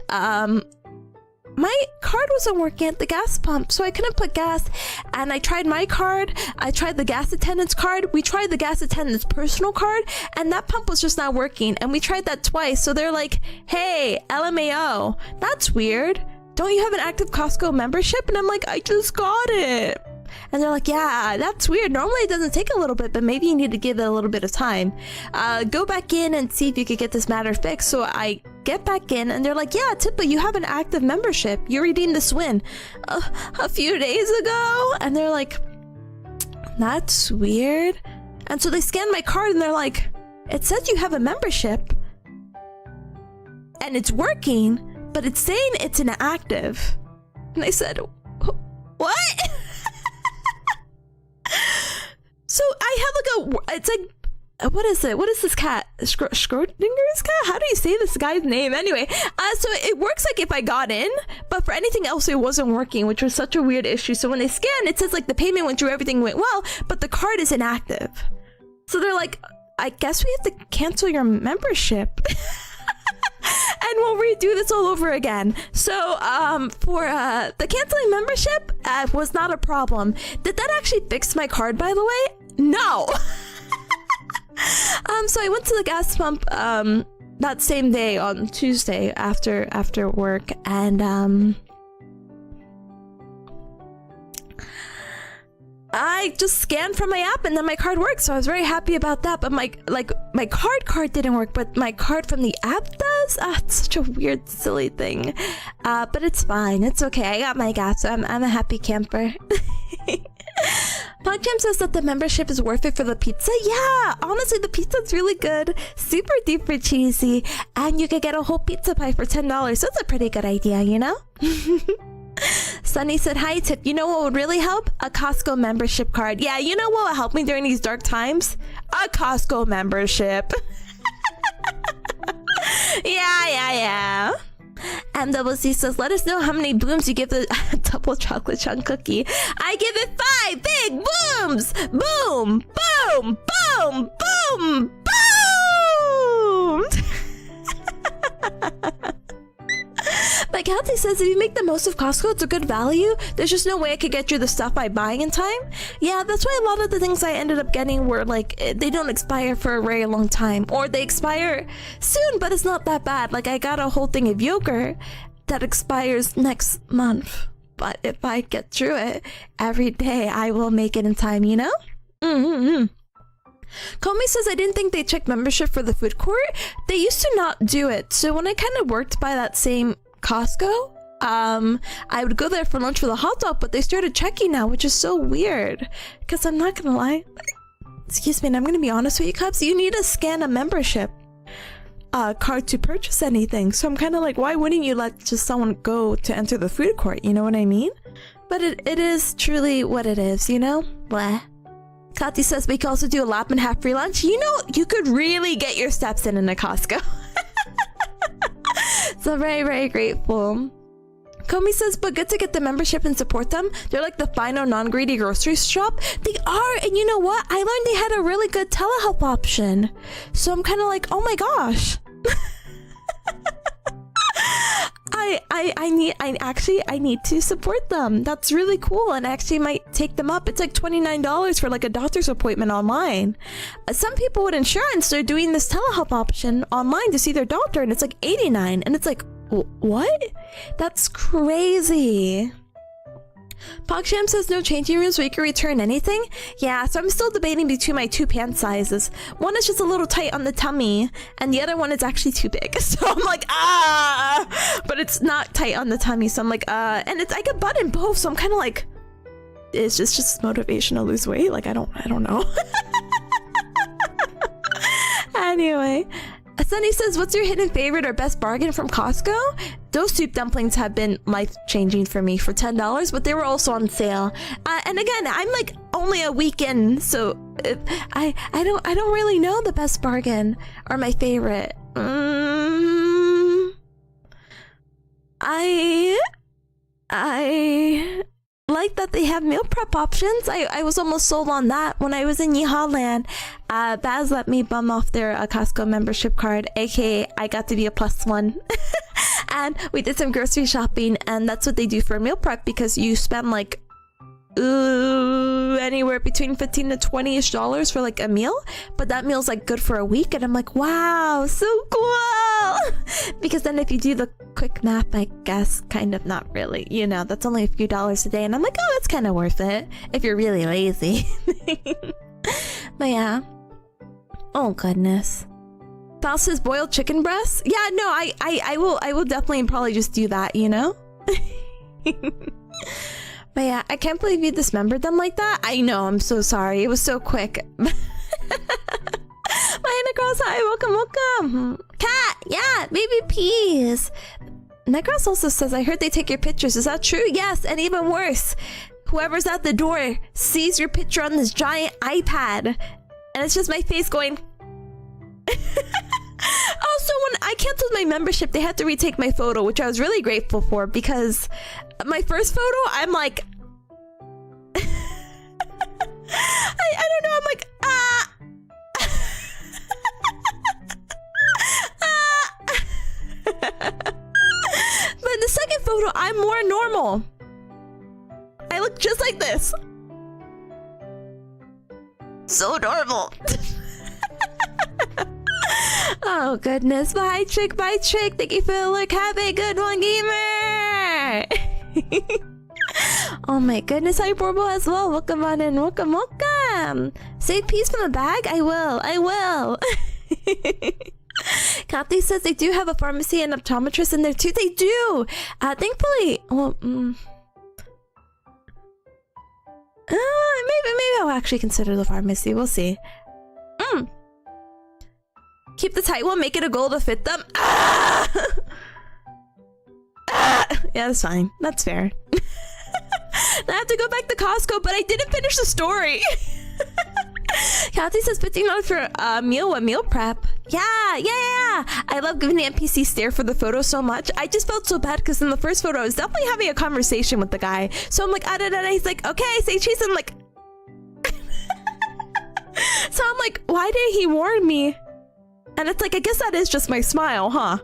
[SPEAKER 1] my card wasn't working at the gas pump, so I couldn't put gas, and I tried my card, I tried the gas attendant's card, we tried the gas attendant's personal card, and that pump was just not working, and we tried that twice. So they're like, hey, LMAO, that's weird, don't you have an active Costco membership? And I'm like, I just got it. And they're like, yeah, that's weird. Normally it doesn't take a little bit, but maybe you need to give it a little bit of time. Go back in and see if you could get this matter fixed. So I get back in and they're like, yeah, Tippa, you have an active membership. You redeemed this win a few days ago. And they're like, that's weird. And so they scan my card and they're like, it says you have a membership and it's working, but it's saying it's inactive. And I said, what? So I have like it's like, what is it? What is this cat? Schrodinger's cat? How do you say this guy's name? Anyway, so it works like if I got in, but for anything else it wasn't working, which was such a weird issue. So when they scan, it says like the payment went through, everything went well, but the card is inactive. So they're like, I guess we have to cancel your membership. And we'll redo this all over again. So for the canceling membership was not a problem. Did that actually fix my card, by the way? No. So I went to the gas pump that same day on Tuesday after work, and I just scanned from my app and then my card worked, so I was very happy about that. But my card didn't work, but my card from the app does. It's such a weird, silly thing. But it's fine. It's okay. I got my gas, so I'm a happy camper. PogChamp says that the membership is worth it for the pizza. Yeah, honestly, the pizza's really good, super duper cheesy, and you could get a whole pizza pie for $10. So it's a pretty good idea, you know? Sunny said, hi, Tip. You know what would really help? A Costco membership card. Yeah, you know what will help me during these dark times? A Costco membership. Yeah. MWC says, let us know how many booms you give the double chocolate chunk cookie. I give it 5 big booms! Boom! Boom! Boom! Boom! Boom! But Kathy says, if you make the most of Costco, it's a good value. There's just no way I could get you the stuff by buying in time. Yeah, that's why a lot of the things I ended up getting were like, they don't expire for a very long time, or they expire soon, but it's not that bad. Like, I got a whole thing of yogurt that expires next month, but if I get through it every day, I will make it in time, you know? Komi says, I didn't think they checked membership for the food court. They used to not do it. So when I kind of worked by that same Costco, I would go there for lunch for the hot dog, but they started checking now, which is so weird. Because I'm not gonna lie, excuse me, and I'm gonna be honest with you, Cubs, you need to scan a membership card to purchase anything. So I'm kind of like, why wouldn't you let just someone go to enter the food court? You know what I mean? But it is truly what it is, you know? Blah. Kati says, we can also do a lap and half free lunch. You know, you could really get your steps in a Costco. So very, very grateful. Komi says, but good to get the membership and support them. They're like the final non-greedy grocery shop. They are, and you know what? I learned they had a really good telehealth option. So I'm kind of like, oh my gosh. I need to support them. That's really cool, and I actually might take them up. It's like $29 for like a doctor's appointment online. Some people with insurance, they're doing this telehealth option online to see their doctor, and it's like $89, and it's like, what? That's crazy. PogChamp says no changing rooms where you can return anything. Yeah, so I'm still debating between my 2 pant sizes. One is just a little tight on the tummy, and the other one is actually too big. So I'm like, but it's not tight on the tummy. So I'm like, and I can button both. So I'm kind of like, is this just motivation to lose weight? Like, I don't know. Anyway. Sunny says, what's your hidden favorite or best bargain from Costco? Those soup dumplings have been life-changing for me for $10, but they were also on sale. And again, I'm like only a week in, so I don't really know the best bargain or my favorite. I like that they have meal prep options. I was almost sold on that when I was in Yeehaw Land. Baz let me bum off their Costco membership card, aka I got to be a +1. And we did some grocery shopping, and that's what they do for meal prep, because you spend like anywhere between $15 to $20-ish for like a meal, but that meal's like good for a week. And I'm like, wow, so cool. Because then if you do the quick math, I guess, kind of, not really. You know, that's only a few dollars a day, and I'm like, oh, that's kind of worth it if you're really lazy. But yeah. Oh goodness. Val says boiled chicken breasts. Yeah, no, I will definitely probably just do that, you know. But yeah, I can't believe you dismembered them like that. I know, I'm so sorry. It was so quick. My Necros, hi, welcome. Cat, yeah, baby peas. Necros also says, I heard they take your pictures. Is that true? Yes, and even worse, whoever's at the door sees your picture on this giant iPad, and it's just my face going. Also, when I canceled my membership, they had to retake my photo, which I was really grateful for, because my first photo, I'm like, I don't know, I'm like, But in the second photo, I'm more normal. I look just like this. So normal. Oh goodness, bye Chick. Thank you for the look. Have a good one, gamer. Oh my goodness, hi Borbo as well. Welcome on in, welcome. Save peas from the bag? I will. Kathy says they do have a pharmacy and optometrist in there too. They do. Thankfully, well, maybe I'll actually consider the pharmacy. We'll see. Keep the tight one, make it a goal to fit them. Yeah, that's fine. That's fair. I have to go back to Costco, but I didn't finish the story. Kathy says $15 for meal prep. Yeah. I love giving the NPC stare for the photo so much. I just felt so bad because in the first photo, I was definitely having a conversation with the guy. So I'm like, he's like, okay, say cheese. I'm like, so I'm like, why did he warn me? And it's like, I guess that is just my smile, huh?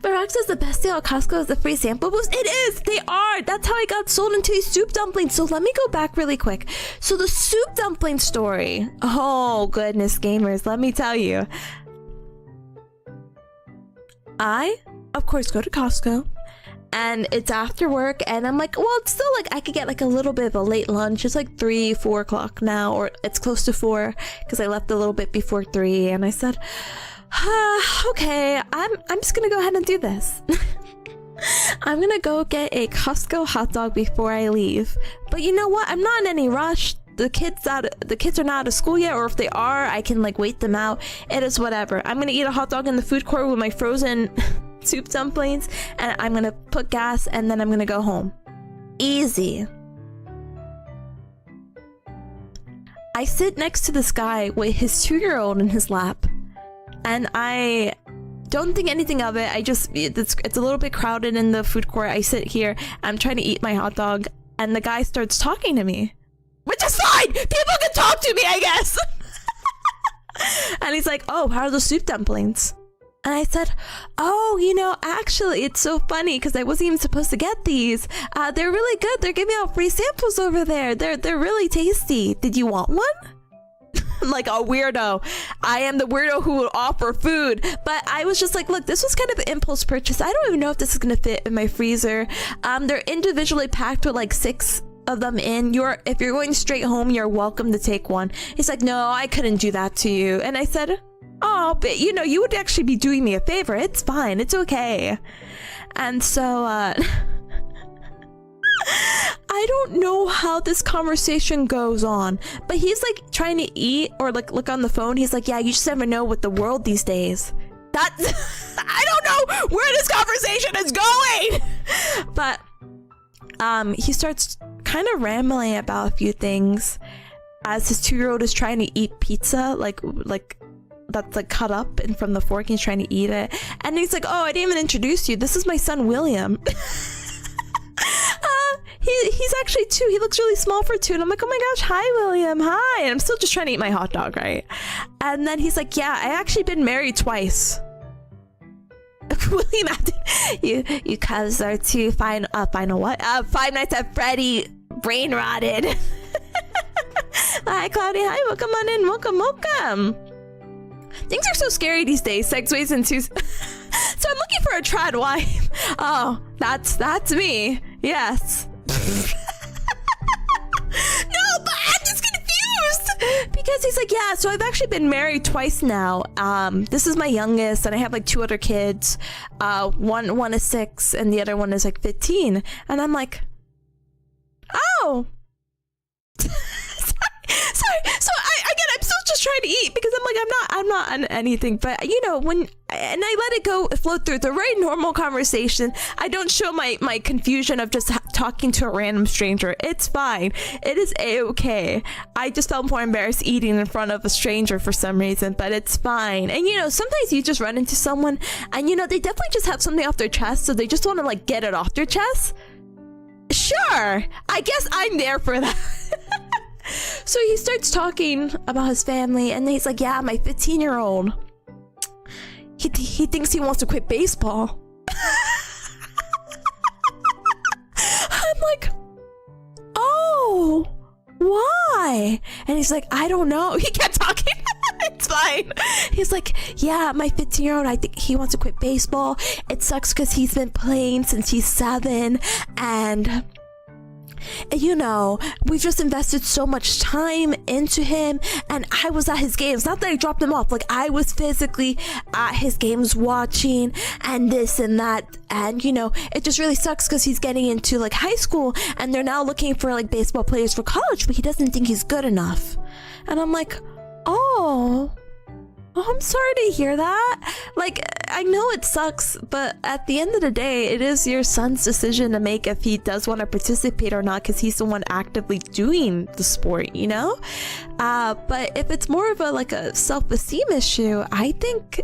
[SPEAKER 1] Barack says the best deal at Costco is the free sample boost. It is! They are! That's how I got sold into these soup dumplings. So let me go back really quick. So the soup dumpling story. Oh, goodness, gamers. Let me tell you. I, of course, go to Costco. And it's after work. And I'm like, well, it's still like, I could get like a little bit of a late lunch. It's like 3-4 o'clock now. Or it's close to 4. Because I left a little bit before 3. And I said... okay, I'm just gonna go ahead and do this. I'm gonna go get a Costco hot dog before I leave. But you know what? I'm not in any rush. The kids are not out of school yet, or if they are, I can like wait them out. It is whatever. I'm gonna eat a hot dog in the food court with my frozen soup dumplings, and I'm gonna put gas, and then I'm gonna go home. Easy. I sit next to this guy with his 2-year-old in his lap. And I don't think anything of it. It's a little bit crowded in the food court. I sit here, I'm trying to eat my hot dog, and the guy starts talking to me. Which is fine! People can talk to me, I guess! And he's like, oh, how are the soup dumplings? And I said, oh, you know, actually, it's so funny because I wasn't even supposed to get these. They're really good. They're giving out free samples over there. They're really tasty. Did you want one? Like a weirdo. I am the weirdo who will offer food. But I was just like, look, this was kind of an impulse purchase. I don't even know if this is gonna fit in my freezer. They're individually packed with like 6 of them in. If you're going straight home, you're welcome to take one. He's like, no, I couldn't do that to you. And I said, oh, but you know, you would actually be doing me a favor. It's fine. It's okay. And so I don't know how this conversation goes on, but he's like trying to eat or like look on the phone. He's like, yeah, you just never know with the world these days. That's I don't know where this conversation is going. But he starts kind of rambling about a few things as his 2-year-old is trying to eat pizza, like that's like cut up and from the fork. He's trying to eat it, and he's like, oh, I didn't even introduce you. This is my son William. He's actually 2. He looks really small for 2. And I'm like, oh my gosh, hi, William. Hi. And I'm still just trying to eat my hot dog, right? And then he's like, yeah, I actually been married twice. William, you cuz are too final what? Five Nights at Freddy brain rotted. Hi, Claudia. Hi, welcome on in. Welcome. Things are so scary these days. Segues into. So I'm looking for a trad wife. Oh, that's me. Yes. No, but I'm just confused because he's like, yeah. So I've actually been married twice now. This is my youngest, and I have like 2 other kids. One is 6, and the other one is like 15. And I'm like, oh. Sorry. So I'm still just trying to eat because I'm like, I'm not on anything. But you know, and I let it go, float through the very normal conversation. I don't show my confusion of just talking to a random stranger. It's fine. It is a-okay. I just felt more embarrassed eating in front of a stranger for some reason, but it's fine. And you know, sometimes you just run into someone and you know, they definitely just have something off their chest, so they just want to like get it off their chest. Sure, I guess I'm there for that. So he starts talking about his family, and he's like, yeah, my 15-year-old, he thinks he wants to quit baseball. I'm like, oh, why? And he's like, I don't know. He kept talking. It's fine. He's like, yeah, my 15-year-old, I think he wants to quit baseball. It sucks because he's been playing since he's 7, and you know, we've just invested so much time into him, and I was at his games. Not that I dropped him off, like I was physically at his games watching and this and that, and you know, it just really sucks because he's getting into like high school and they're now looking for like baseball players for college, but he doesn't think he's good enough. And I'm like, oh, I'm sorry to hear that. Like, I know it sucks, but at the end of the day, it is your son's decision to make if he does want to participate or not, because he's the one actively doing the sport, you know? But if it's more of a like a self-esteem issue, I think,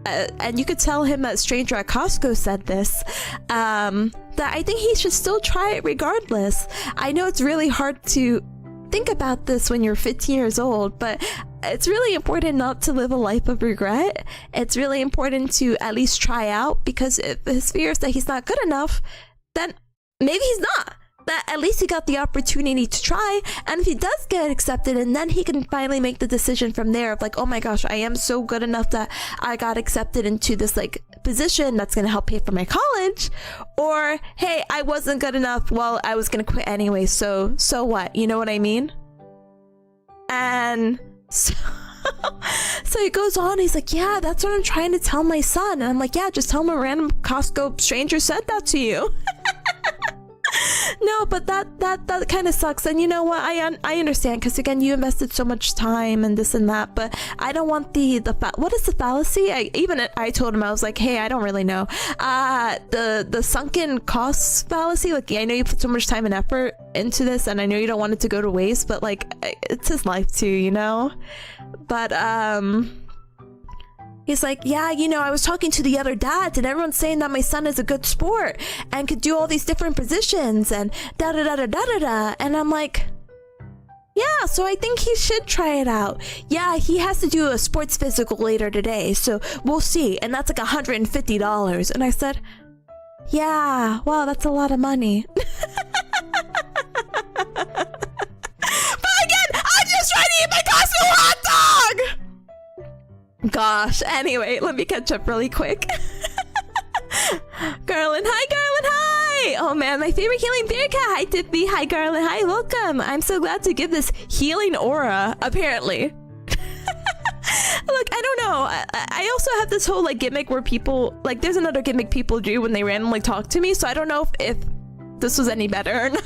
[SPEAKER 1] and you could tell him that stranger at Costco said this, that I think he should still try it regardless. I know it's really hard to think about this when you're 15 years old, but it's really important not to live a life of regret. It's really important to at least try out, because if his fear is that he's not good enough, then maybe he's not. That at least he got the opportunity to try, and if he does get accepted, and then he can finally make the decision from there of like, oh my gosh, I am so good enough that I got accepted into this like position that's gonna help pay for my college, or hey, I wasn't good enough, well, I was gonna quit anyway, so what, you know what I mean? And so he goes on, he's like, yeah, that's what I'm trying to tell my son. And I'm like, yeah, just tell him a random Costco stranger said that to you. No, but that kind of sucks. And you know what, I understand, because again, you invested so much time and this and that, but I don't want the what is the fallacy? I told him, I was like, hey, I don't really know, the sunken costs fallacy. Like, I know you put so much time and effort into this, and I know you don't want it to go to waste, but like, it's his life too, you know? But he's like, yeah, you know, I was talking to the other dads, and everyone's saying that my son is a good sport and could do all these different positions and da da da da da da da. And I'm like, yeah, so I think he should try it out. Yeah, he has to do a sports physical later today, so we'll see. And that's like $150. And I said, yeah, wow, that's a lot of money. But again, I'm just trying to eat my Costco hot dog! Gosh, anyway, let me catch up really quick. Garland, hi, Garland, hi! Oh man, my favorite healing bear cat. Hi, Tippy. Hi, Garland. Hi, welcome. I'm so glad to give this healing aura, apparently. Look, I don't know. I also have this whole like gimmick where people, like, there's another gimmick people do when they randomly talk to me, so I don't know if this was any better or not.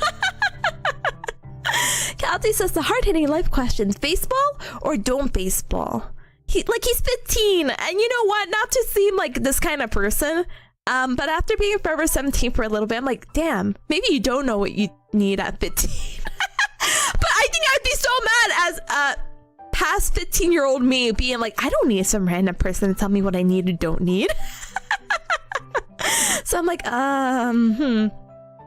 [SPEAKER 1] Kalti says the hard-hitting life questions: baseball or don't baseball? He's 15, and you know what, not to seem like this kind of person, but after being Forever 17 for a little bit, I'm like, damn, maybe you don't know what you need at 15. But I think I'd be so mad as a past 15-year-old me being like, I don't need some random person to tell me what I need and don't need. So I'm like,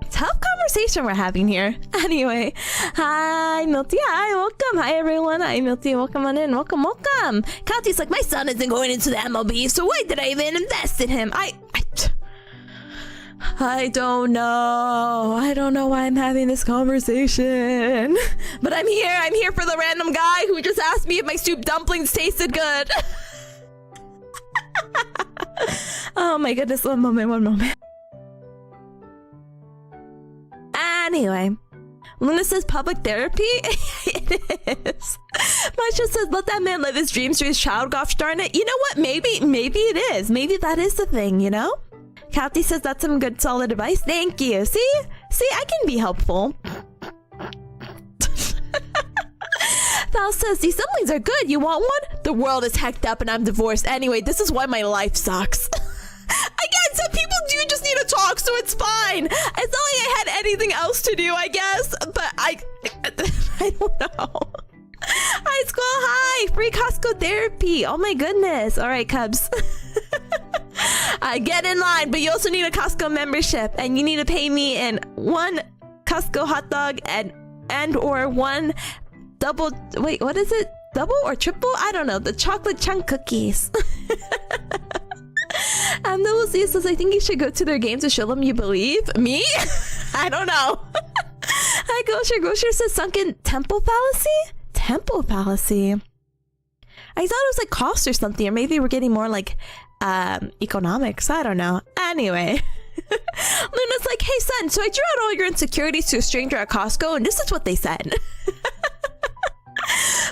[SPEAKER 1] tough conversation we're having here. Anyway, hi Milty, hi, welcome, hi everyone, hi Milty, welcome on in, welcome. Kati's like, my son isn't going into the MLB, so why did I even invest in him? I don't know why I'm having this conversation, but I'm here for the random guy who just asked me if my soup dumplings tasted good. Oh my goodness, one moment. Anyway, Luna says public therapy? It is. Masha says, let that man live his dreams through his child, gosh darn it. You know what? Maybe it is. Maybe that is the thing, you know? Kathy says that's some good solid advice. Thank you. See, I can be helpful. Val says, these siblings are good. You want one? The world is hecked up and I'm divorced. Anyway, this is why my life sucks. Again, some people do just need to talk, so it's fine. It's not like I had anything else to do, I guess. But I don't know. Hi, Squall. Hi. Free Costco therapy. Oh my goodness. All right, Cubs. Get in line, but you also need a Costco membership. And you need to pay me in one Costco hot dog and or one double... Wait, what is it? Double or triple? I don't know. The chocolate chunk cookies. Lucy says, I think you should go to their games to show them you believe. Me? I don't know. Hi, Gosher. Gosher says sunken temple fallacy? Temple fallacy? I thought it was like cost or something, or maybe we're getting more like economics. I don't know. Anyway. Luna's like, hey son, so I drew out all your insecurities to a stranger at Costco, and this is what they said.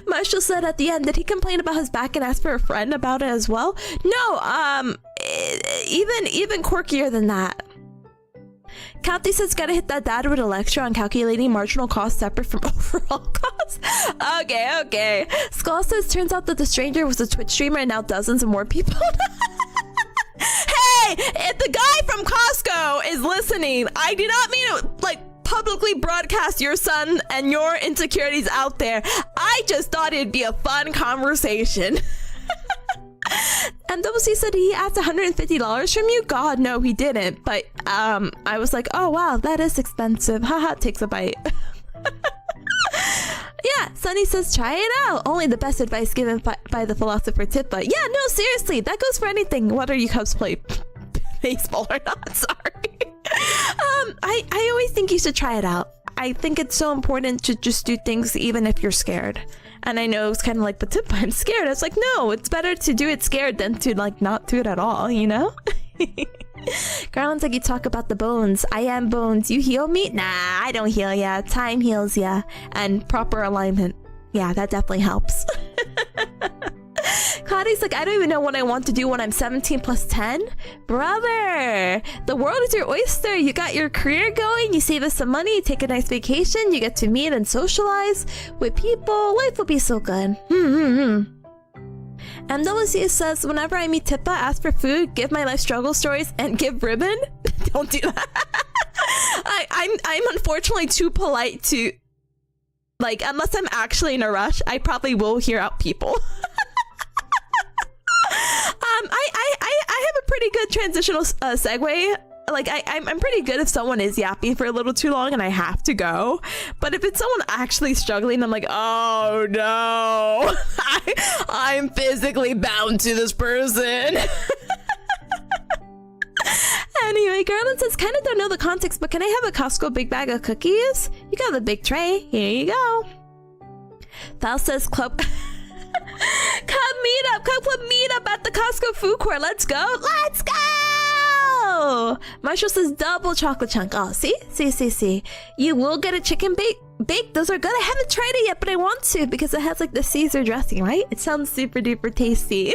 [SPEAKER 1] Marshall said at the end, did he complain about his back and ask for a friend about it as well? No, even quirkier than that. Kathy says, gotta hit that data with a lecture on calculating marginal cost separate from overall cost. Okay. Skull says, turns out that the stranger was a Twitch streamer and now dozens of more people. Hey, if the guy from Costco is listening, I do not mean to, like, publicly broadcast your son and your insecurities out there. I just thought it'd be a fun conversation. MWC said he asked $150 from you? God, no, he didn't. But I was like, oh wow, that is expensive. Haha, takes a bite. Yeah, Sunny says try it out. Only the best advice given by the philosopher Tippa. Yeah, no, seriously, that goes for anything. Whether you Cubs play baseball or not, sorry. I always think you should try it out. I think it's so important to just do things even if you're scared. And I know it's kind of like, but Tippa, I'm scared. I was like, no, it's better to do it scared than to like not do it at all, you know? Garland's like, you talk about the bones. I am bones. You heal me? Nah, I don't heal ya. Time heals ya. And proper alignment. Yeah, that definitely helps. Claudia's like, I don't even know what I want to do when I'm 17 plus 10. Brother, the world is your oyster. You got your career going. You save us some money. Take a nice vacation. You get to meet and socialize with people. Life will be so good. MWC says, whenever I meet Tippa, ask for food, give my life struggle stories, and give ribbon. Don't do that. I'm unfortunately too polite to, like, unless I'm actually in a rush, I probably will hear out people. I have a pretty good transitional segue. Like, I'm pretty good if someone is yapping for a little too long and I have to go. But if it's someone actually struggling, I'm like, oh no, I'm physically bound to this person. Anyway, Garland says, kind of don't know the context, but can I have a Costco big bag of cookies? You got the big tray. Here you go. Val says, club meetup at the Costco food court. Let's go. Marshall says double chocolate chunk. Oh, see. You will get a chicken bake. Those are good. I haven't tried it yet, but I want to because it has like the Caesar dressing, right? It sounds super duper tasty.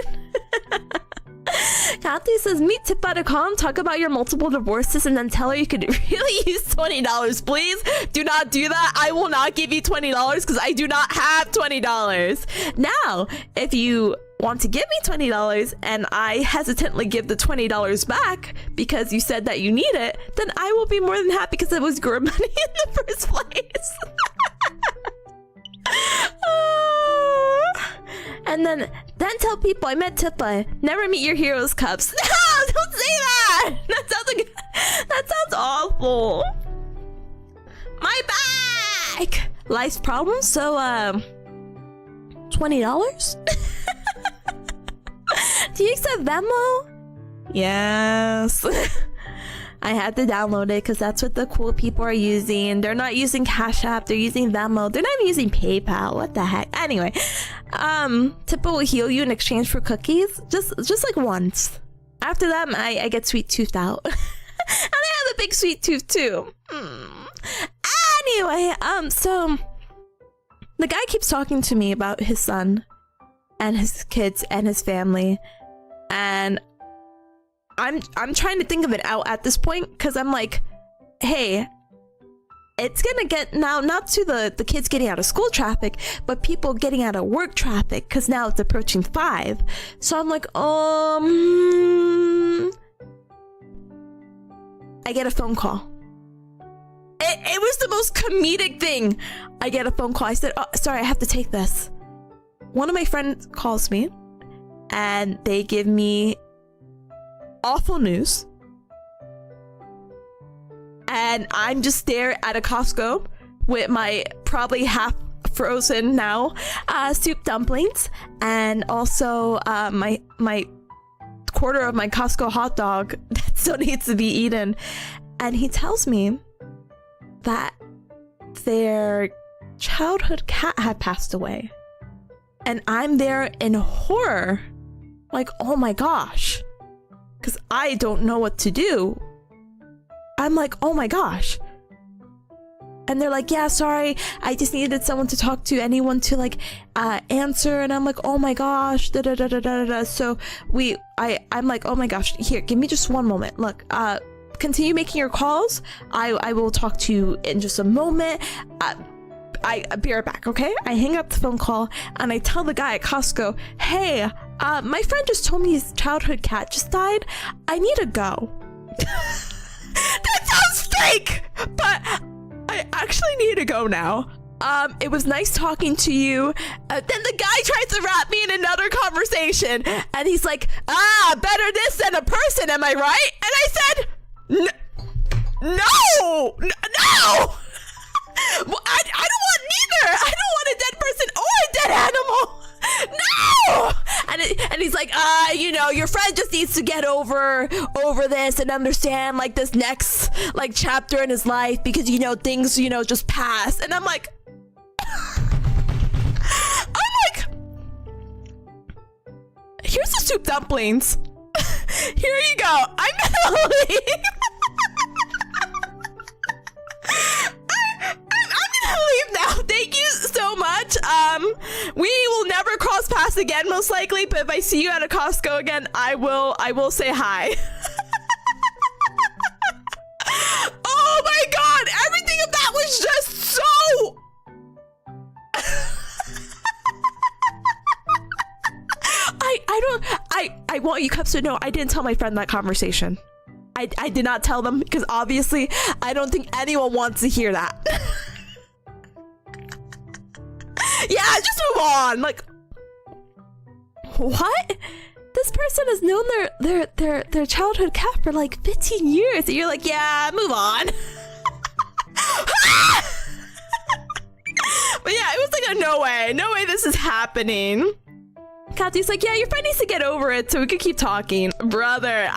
[SPEAKER 1] Kathy says, meet Tippa to call him, talk about your multiple divorces, and then tell her you could really use $20. Please do not do that. I will not give you $20 because I do not have $20. Now, if you want to give me $20 and I hesitantly give the $20 back because you said that you need it, then I will be more than happy because it was your money in the first place. And then tell people I met Tippa. Never meet your heroes, Cups. No, don't say that. That sounds awful. My back. Life's problems. So $20. Do you accept Venmo? Yes. I had to download it because that's what the cool people are using. They're not using Cash App. They're using Venmo. They're not even using PayPal. What the heck? Anyway, Tippa will heal you in exchange for cookies. Just like once. After that, I get sweet toothed out. And I have a big sweet tooth too. Anyway, so the guy keeps talking to me about his son and his kids and his family, and I'm trying to think of it out at this point, because I'm like, hey, it's gonna get now not to the kids getting out of school traffic, but people getting out of work traffic, because now it's approaching 5. So I'm like, I get a phone call. It was the most comedic thing. I get a phone call. I said, oh, sorry, I have to take this. One of my friends calls me and they give me awful news. And I'm just there at a Costco with my probably half frozen now soup dumplings, and also my quarter of my Costco hot dog that still needs to be eaten. And he tells me that their childhood cat had passed away. And I'm there in horror, like, oh my gosh, because I don't know what to do. I'm like, oh my gosh. And they're like, yeah, sorry, I just needed someone to talk to, anyone to like answer. And I'm like, oh my gosh, da da da da da da. So I'm like, oh my gosh, here, give me just one moment. Look, continue making your calls. I will talk to you in just a moment. I'll be right back, okay? I hang up the phone call and I tell the guy at Costco, hey, my friend just told me his childhood cat just died. I need to go. That sounds fake, but I actually need to go now. It was nice talking to you. Then the guy tries to wrap me in another conversation, and he's like, better this than a person, am I right? And I said, no! Well, I don't want neither. I don't want a dead person or a dead animal. No! And he's like, your friend just needs to get over this and understand like this next like chapter in his life, because things just pass. And I'm like, here's the soup dumplings. Here you go. I'm gonna leave. I'm gonna leave now. Thank you so much. We will never cross paths again, most likely, but if I see you at a Costco again, I will say hi. Oh my god, everything of that was just so I want you Cups to know I didn't tell my friend that conversation. I did not tell them, because obviously I don't think anyone wants to hear that. Yeah, just move on. Like, what? This person has known their childhood cat for like 15 years, and you're like, yeah, move on. But yeah, it was like a no way this is happening. Kathy's like, yeah, your friend needs to get over it so we could keep talking. Brother,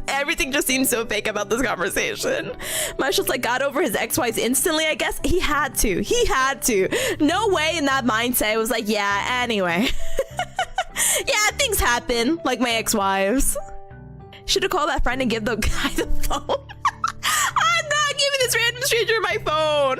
[SPEAKER 1] everything just seems so fake about this conversation. Marshall's like, got over his ex-wives instantly, I guess. He had to. No way in that mindset. It was like, yeah, anyway. Yeah, things happen, like my ex-wives. Should have called that friend and give the guy the phone. I'm not giving this random stranger my phone.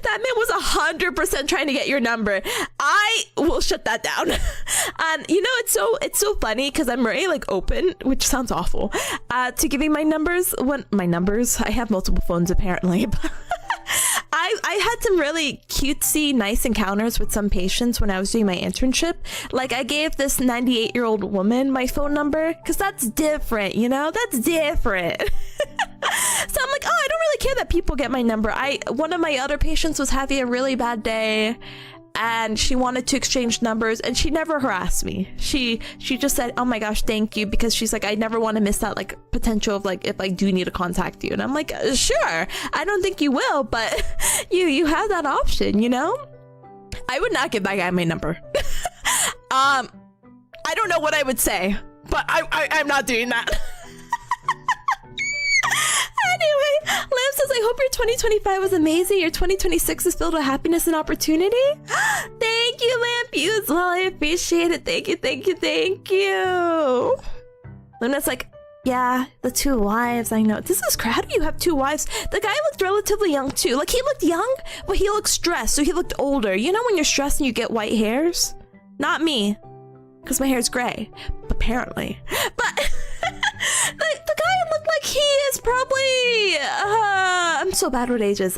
[SPEAKER 1] That man was 100% trying to get your number. I will shut that down. And it's so funny, because I'm very like open, which sounds awful, to giving my numbers. I have multiple phones apparently. I had some really cutesy, nice encounters with some patients when I was doing my internship. Like, I gave this 98-year-old woman my phone number, because that's different, That's different. So I'm like, oh, I don't really care that people get my number. One of my other patients was having a really bad day, and she wanted to exchange numbers, and she never harassed me. She just said, oh my gosh, thank you, because she's like, I never want to miss that like potential of like if I do need to contact you. And I'm like, sure, I don't think you will, but you have that option, I would not give that guy my number. I don't know what I would say, but I'm not doing that. Anyway, Lam says, I hope your 2025 was amazing. Your 2026 is filled with happiness and opportunity. Thank you, Lamp. You as well. I appreciate it. Thank you, thank you, thank you. Luna's like, yeah, the 2 wives. I know. This is crap. How do you have 2 wives? The guy looked relatively young too. Like, he looked young, but he looked stressed, so he looked older. You know when you're stressed and you get white hairs? Not me, because my hair's gray, apparently. But the guy looked like he is probably, I'm so bad with ages,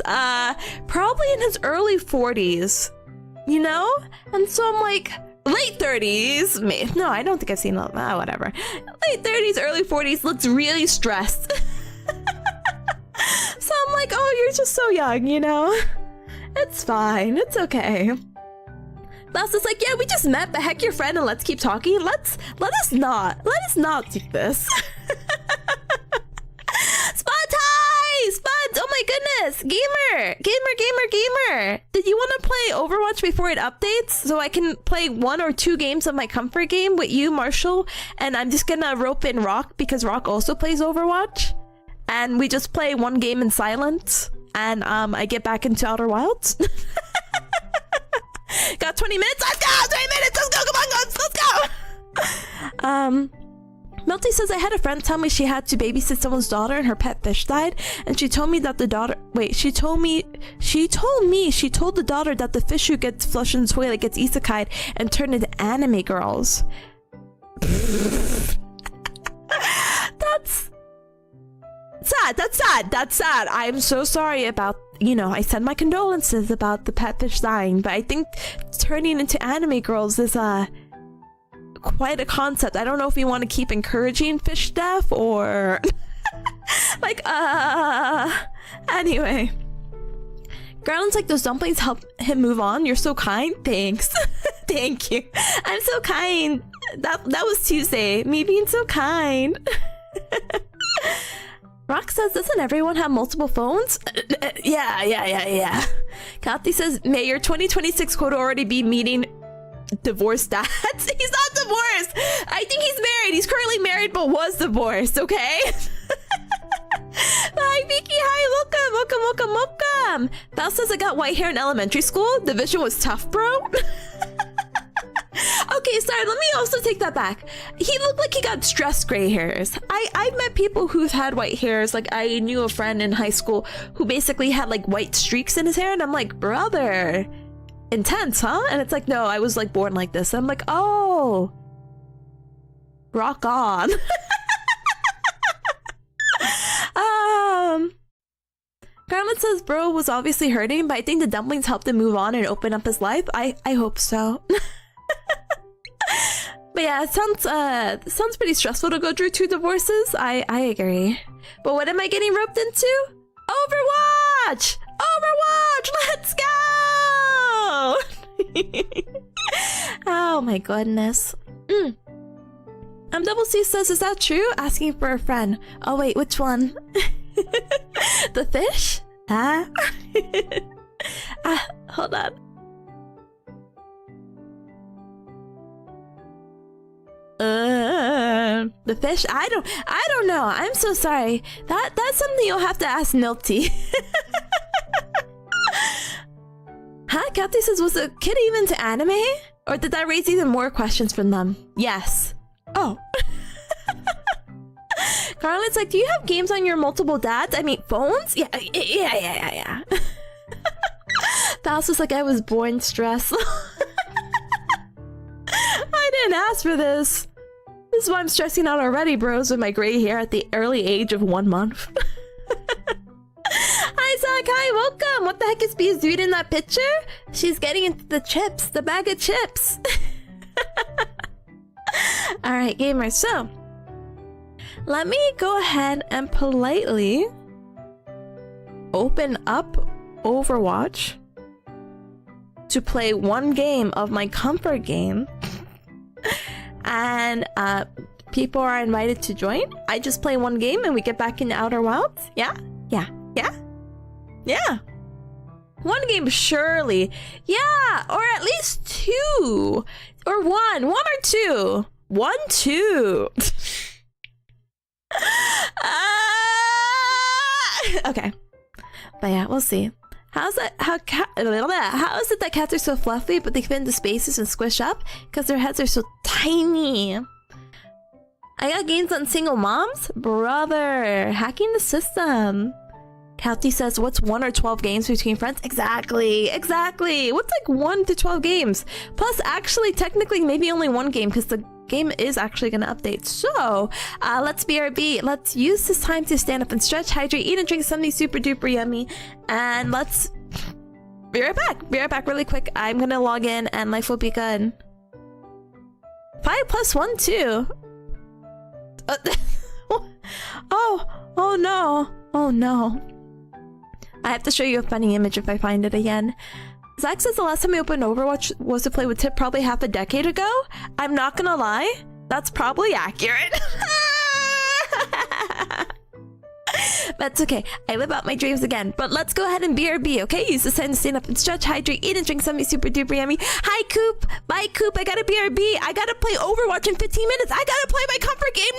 [SPEAKER 1] probably in his early 40s, you know? And so I'm like, late 30s, no, I don't think I've seen that, whatever. Late 30s, early 40s, looks really stressed. So I'm like, oh, you're just so young, you know? It's fine, it's okay. Mouse is like, yeah, we just met, but heck your friend and let's keep talking. Let us not do this. Spot tie! Spot! Oh my goodness! Gamer! Did you want to play Overwatch before it updates? So I can play 1 or 2 games of my comfort game with you, Marshall, and I'm just gonna rope in Rock because Rock also plays Overwatch. And we just play 1 game in silence, and I get back into Outer Wilds. Got 20 minutes? Let's go! 20 minutes! Let's go! Come on, guys! Let's go! Melty says, I had a friend tell me she had to babysit someone's daughter and her pet fish died. And she told me that the daughter... Wait, she told the daughter that the fish who gets flushed in the toilet gets isekai'd and turned into anime girls. That's sad. I'm so sorry about, you know, I send my condolences about the pet fish dying, but I think turning into anime girls is quite a concept. I don't know if we want to keep encouraging fish death or like anyway. Garland's like, those dumplings help him move on. You're so kind. Thanks. Thank you. I'm so kind. That was Tuesday. Me being so kind. Rock says, doesn't everyone have multiple phones? Yeah. Kathy says, may your 2026 quota already be meeting divorced dads? He's not divorced. I think he's married. He's currently married, but was divorced, okay? Hi, Vicky. Hi, welcome. Val says, I got white hair in elementary school. The vision was tough, bro. Okay, sorry, let me also take that back. He looked like he got stressed gray hairs. I've met people who've had white hairs. Like, I knew a friend in high school who basically had like white streaks in his hair, and I'm like, brother, intense, huh? And it's like, no, I was like born like this. I'm like, oh, rock on. Garland says, bro was obviously hurting, but I think the dumplings helped him move on and open up his life. I hope so. But yeah, it sounds pretty stressful to go through 2 divorces. I agree. But what am I getting roped into? Overwatch! Let's go! Oh my goodness. Double C says, is that true? Asking for a friend. Oh wait, which one? The fish? Hold on. The fish? I don't know. I'm so sorry. That's something you'll have to ask Milty. Huh? Kathy says, was the kid even into anime? Or did that raise even more questions from them? Yes. Oh. Garland's like, do you have games on your multiple dads? I mean, phones? Yeah. Faust was like, I was born stressed. I didn't ask for this. This is why I'm stressing out already, bros, with my gray hair at the early age of 1 month. Hi, Zach. Hi, welcome. What the heck is Bee's doing in that picture? She's getting into the chips, the bag of chips. Alright, gamers, so let me go ahead and politely open up Overwatch to play 1 game of my comfort game. And people are invited to join. I just play 1 game and we get back into Outer Wilds. Yeah. 1 game surely. Yeah, or at least 2 or 1 or 2. 1, 2. Okay, but yeah, we'll see. How is it that cats are so fluffy, but they fit into spaces and squish up? Because their heads are so tiny. I got games on single moms? Brother, hacking the system. Kathy says, what's 1 or 12 games between friends? Exactly. What's like 1 to 12 games? Plus, actually, technically, maybe only 1 game because the game is actually going to update. So, let's BRB. Let's use this time to stand up and stretch, hydrate, eat and drink something super duper yummy. And let's be right back. Be right back really quick. I'm going to log in and life will be good. 5 + 1, 2. Oh no. I have to show you a funny image if I find it again. Zach says the last time we opened Overwatch was to play with Tip probably half a decade ago. I'm not gonna lie, that's probably accurate. That's okay, I live out my dreams again. But let's go ahead and BRB, okay? Use this time to stand up and stretch, hydrate, eat and drink something super duper yummy. Hi Coop! Bye Coop, I gotta BRB. I gotta play Overwatch in 15 minutes. I gotta play my comfort game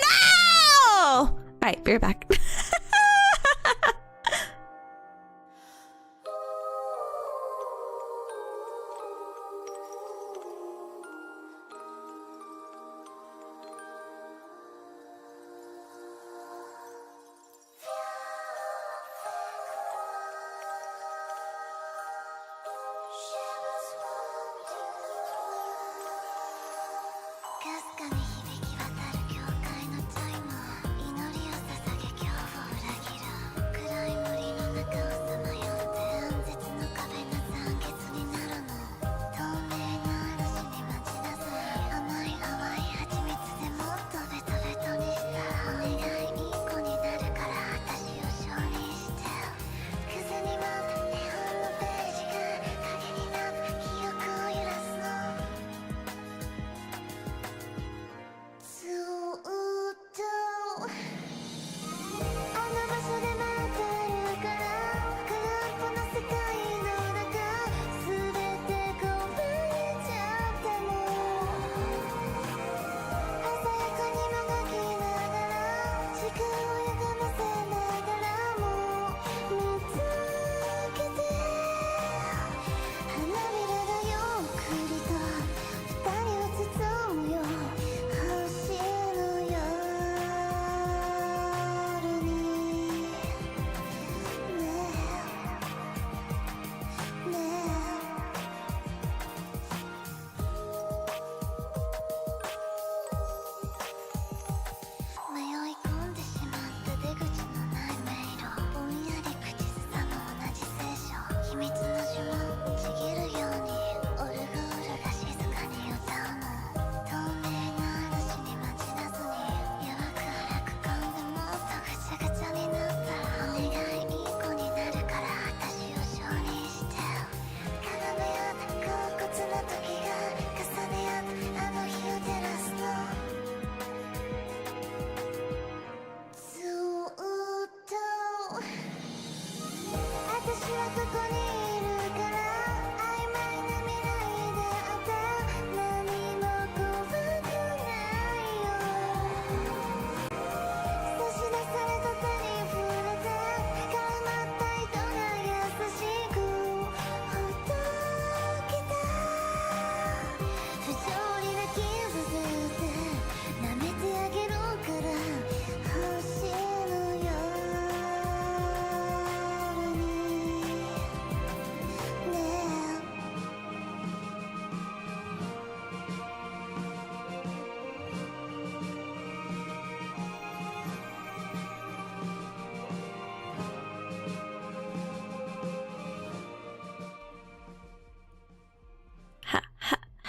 [SPEAKER 1] now! Alright, be right back.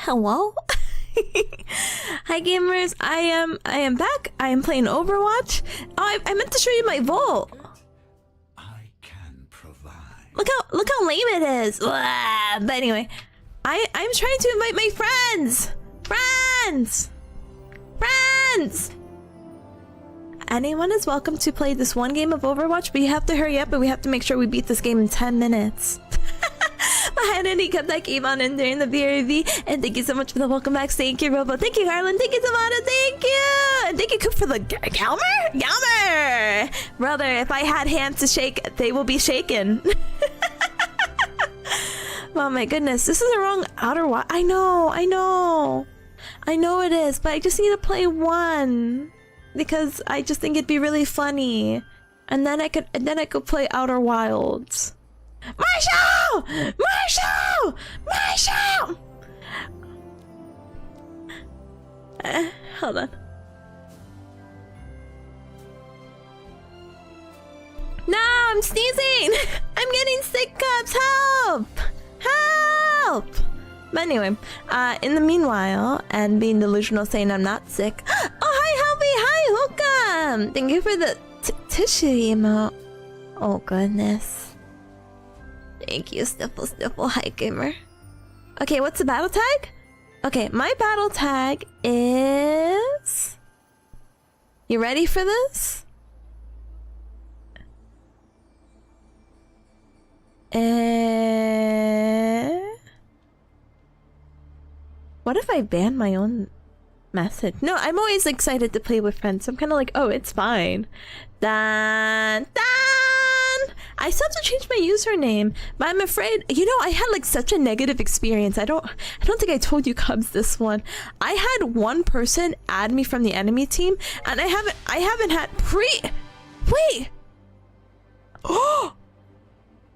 [SPEAKER 1] Hello? Hi gamers, I am back. I am playing Overwatch. Oh, I meant to show you my vault.
[SPEAKER 2] I can provide.
[SPEAKER 1] Look how lame it is. Blah. But anyway, I'm trying to invite my friends. Anyone is welcome to play this one game of Overwatch, but you have to hurry up and we have to make sure we beat this game in 10 minutes. I didn't cut that game on in during the BRV, and thank you so much for the welcome back. Thank you, Robo. Thank you, Garland. Thank you, Savannah. Thank you. And thank you, Coop, for the Galmer. Brother, if I had hands to shake, they will be shaken. Oh my goodness, this is the wrong outer wild. I know it is, but I just need to play one because I just think it'd be really funny, and then I could play Outer Wilds. Marshall! Marshall! Marshall! Hold on. No, I'm sneezing! I'm getting sick, Cubs! Help! Help! But anyway, in the meanwhile, and being delusional saying I'm not sick. Oh, hi, Helpy! Hi, welcome! Thank you for the tissue emote. Oh, goodness. Thank you, Sniffle Sniffle. Hi, gamer. Okay, what's the battle tag? Okay, my battle tag is... You ready for this? What if I ban my own message? No, I'm always excited to play with friends. So I'm kind of like, oh, it's fine. Dun, dun! I still have to change my username, but I'm afraid, you know, I had like such a negative experience. I don't think I told you, Cubs, this one. I had one person add me from the enemy team, and I haven't had wait.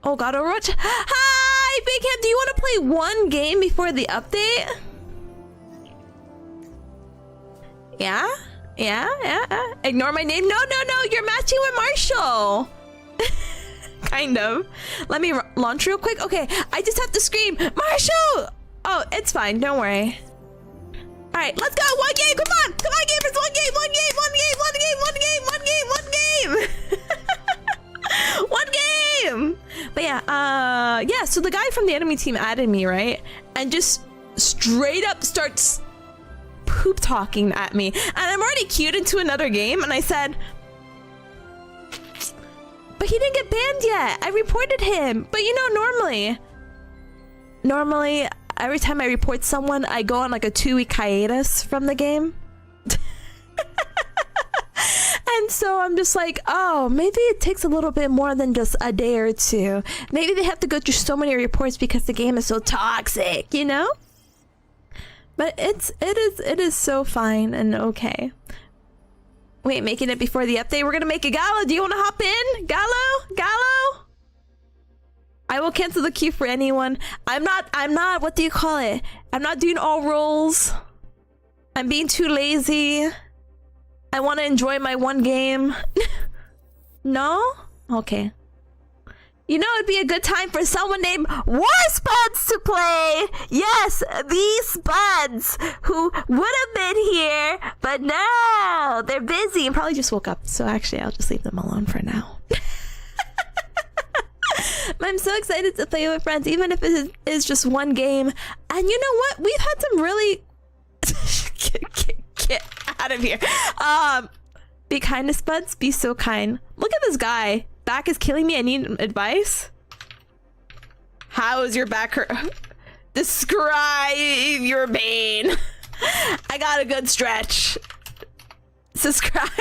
[SPEAKER 1] Oh god, Overwatch. Hi, Big Ham, do you want to play one game before the update? Yeah? Ignore my name? No, you're matching with Marshall. Kind of. Let me launch real quick. Okay, I just have to scream, Marshall! Oh, it's fine, don't worry. Alright, let's go! One game, come on! Come on, gamers! One game! One game! But yeah, so the guy from the enemy team added me, right? And just straight up starts poop talking at me. And I'm already queued into another game, and I said, but he didn't get banned yet. I reported him. But you know, normally, every time I report someone, I go on like a 2-week hiatus from the game. And so I'm just like, oh, maybe it takes a little bit more than just a day or two. Maybe they have to go through so many reports because the game is so toxic, you know? But it is so fine and okay. Wait, making it before the update? We're gonna make a Gallo. Do you want to hop in? Gallo? I will cancel the queue for anyone. I'm not, what do you call it? I'm not doing all roles. I'm being too lazy. I want to enjoy my one game. No? Okay. You know, it'd be a good time for someone named Warspuds to play. Yes, these buds who would have been here, but no, they're busy and probably just woke up. So actually, I'll just leave them alone for now. But I'm so excited to play with friends, even if it is just one game. And you know what? We've had some really... Get out of here. Be kindness, buds. Be so kind. Look at this guy. Back is killing me. I need advice. How is your back hurt? Describe your pain. I got a good stretch. Subscribe. Last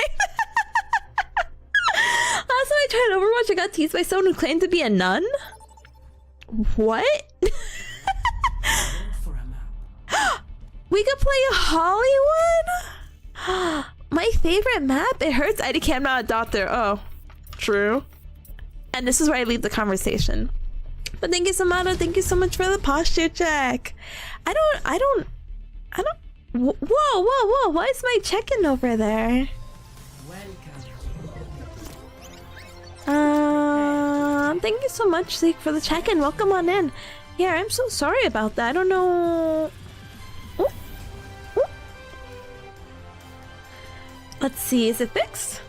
[SPEAKER 1] time I tried Overwatch, I got teased by someone who claimed to be a nun. What? We could play Hollywood? My favorite map? It hurts. IDK, I'm not a doctor. Oh, true. And this is where I leave the conversation. But thank you, Samana. Thank you so much for the posture check. I don't. Whoa. Why is my check-in over there? Thank you so much, Zeke, for the check-in. Welcome on in. Yeah, I'm so sorry about that. I don't know. Let's see, is it fixed?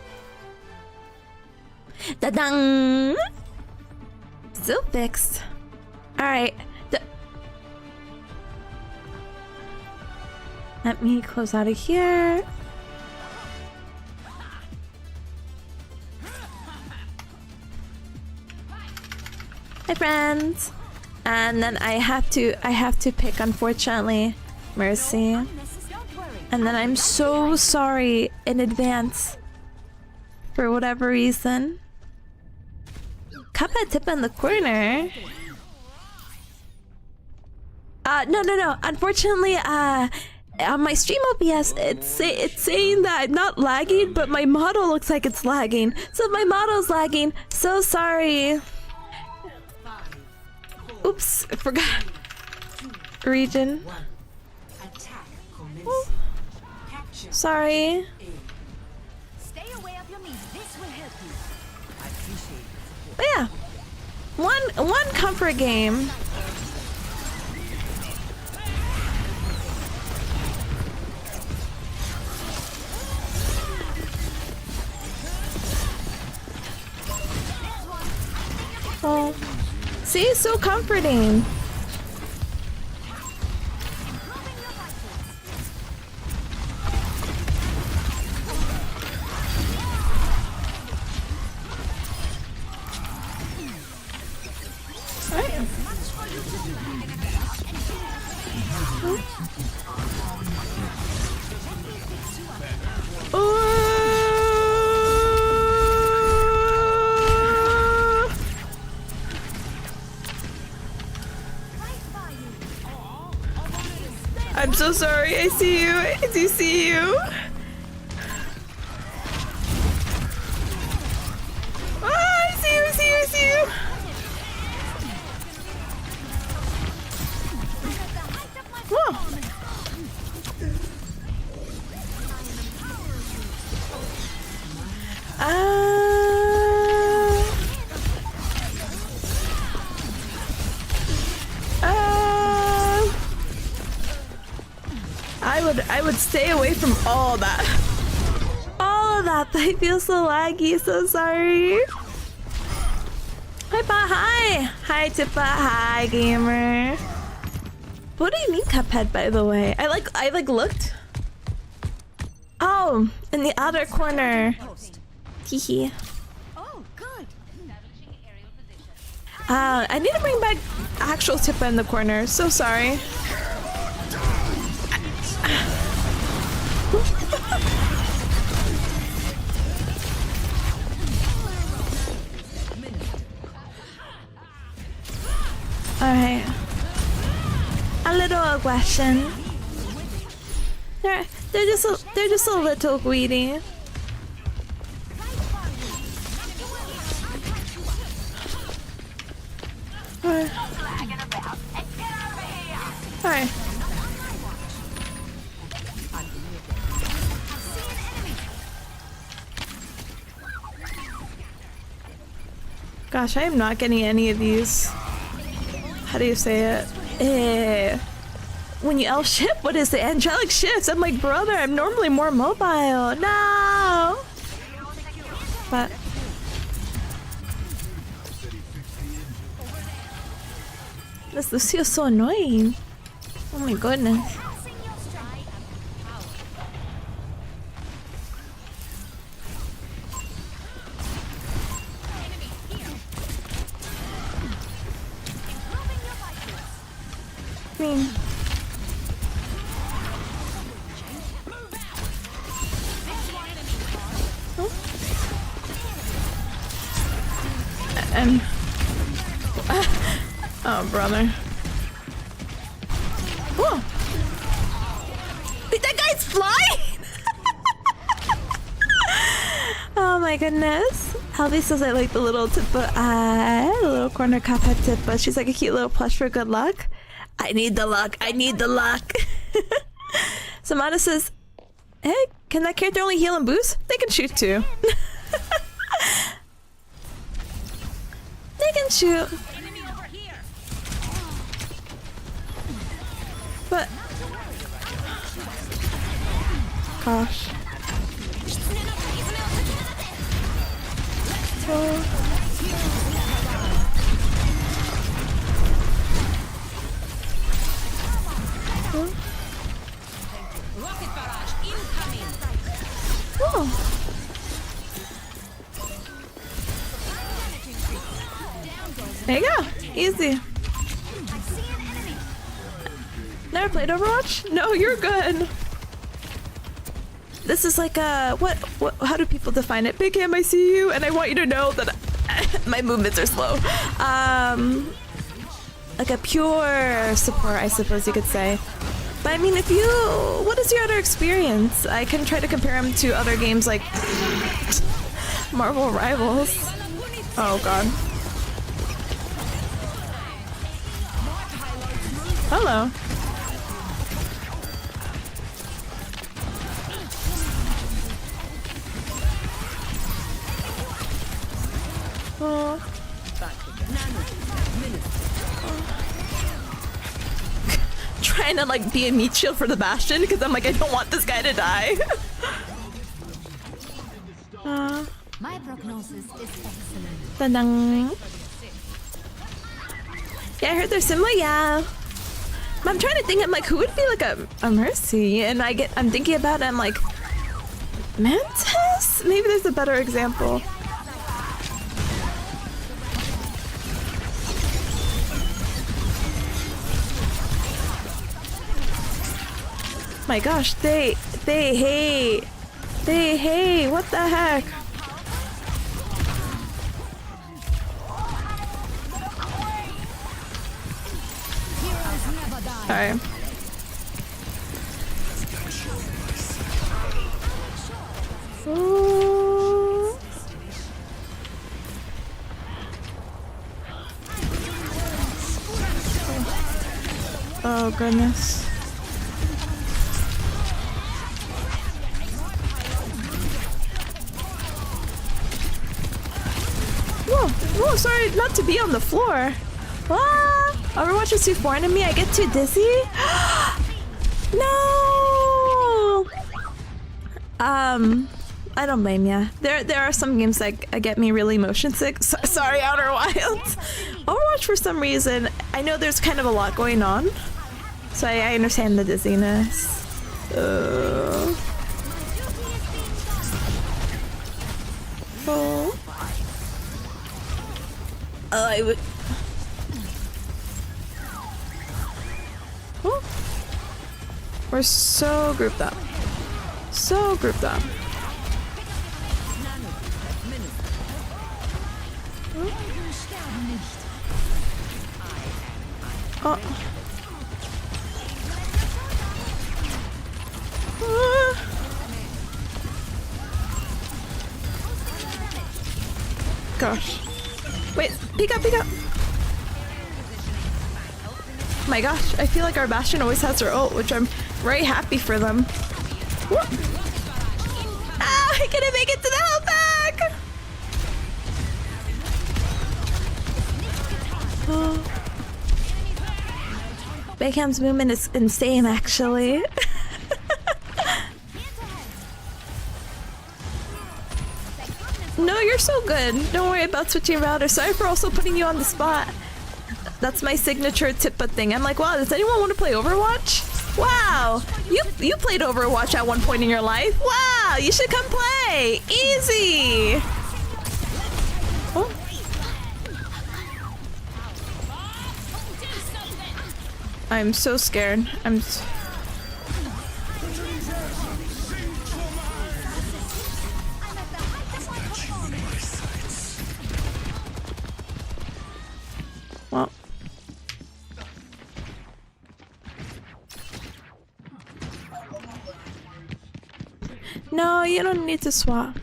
[SPEAKER 1] Da-dang! Still fixed. Alright. Let me close out of here. Hi, friends. And then I have to pick, unfortunately, Mercy. And then I'm so sorry in advance for whatever reason. Cuphead tip in the corner. No. Unfortunately, on my stream OBS, it's saying that I'm not lagging, but my model looks like it's lagging. So my model's lagging. So sorry. Oops, I forgot. Region. Oh, sorry. But yeah, one comfort game. Oh, see, it's so comforting. Right. I'm so sorry. I see you. I do see you. I see you. I see you. I see you. Whoa. I would stay away from all that. All of that. I feel so laggy. So sorry. Hi, Pa. Hi. Hi, Tipa. Hi, gamer. What do you mean, Cuphead? By the way, I looked. Oh, in the outer corner. Teehee.
[SPEAKER 3] Oh, good.
[SPEAKER 1] I need to bring back actual Tipa in the corner. So sorry. Alright. A little aggression. They're just a little greedy. Alright. Gosh, I am not getting any of these. How do you say it? When you elf shift, what is it? Angelic shifts. I'm like, brother, I'm normally more mobile. No! But... this Lucio is so annoying. Oh my goodness. I mean... oh, brother. Whoa! Wait, that guy's flying! Oh my goodness. Halby says I like the little Tipa, the little corner Cuphead Tipa. She's like a cute little plush for good luck. I need the luck. I need the luck. Samana says, hey, can that character only heal and boost? They can shoot too. They can shoot. But... gosh. Oh. Oh. There you go. Easy. Never played Overwatch? No, you're good. This is like a what how do people define it? Big Cam, I see you, and I want you to know that my movements are slow. like a pure support, I suppose you could say. But I mean, what is your other experience? I can try to compare him to other games like Marvel Rivals. Oh god. Hello. Oh. Trying to like be a meat shield for the Bastion because I'm like, I don't want this guy to die.
[SPEAKER 3] My prognosis is excellent.
[SPEAKER 1] Ta-dang. Yeah, I heard they're similar, yeah. I'm trying to think, I'm like, who would be like a Mercy? And I'm thinking about it, I'm like, Mantis? Maybe there's a better example. My gosh, they hate, what the heck? Alright. Oh goodness. Whoa, sorry not to be on the floor. Ah, Overwatch is too foreign to me. I get too dizzy. No. I don't blame ya. There are some games that get me really motion sick. Sorry, Outer Wilds. Overwatch for some reason. I know there's kind of a lot going on, so I understand the dizziness. Oh. I would. Oh. We're so grouped up. So grouped up. Oh. Gosh. Wait, peek up, peek up. My gosh, I feel like our Bastion always has their ult, which I'm very happy for them. Whoop. Ah, I couldn't make it to the health pack! Oh. Beckham's movement is insane, actually. No, you're so good. Don't worry about switching routers. Sorry for also putting you on the spot. That's my signature Tippa thing. I'm like, wow, does anyone want to play Overwatch? Wow, you played Overwatch at one point in your life. Wow, you should come play. Easy. Oh. I'm so scared. Well. No, you don't need to swap.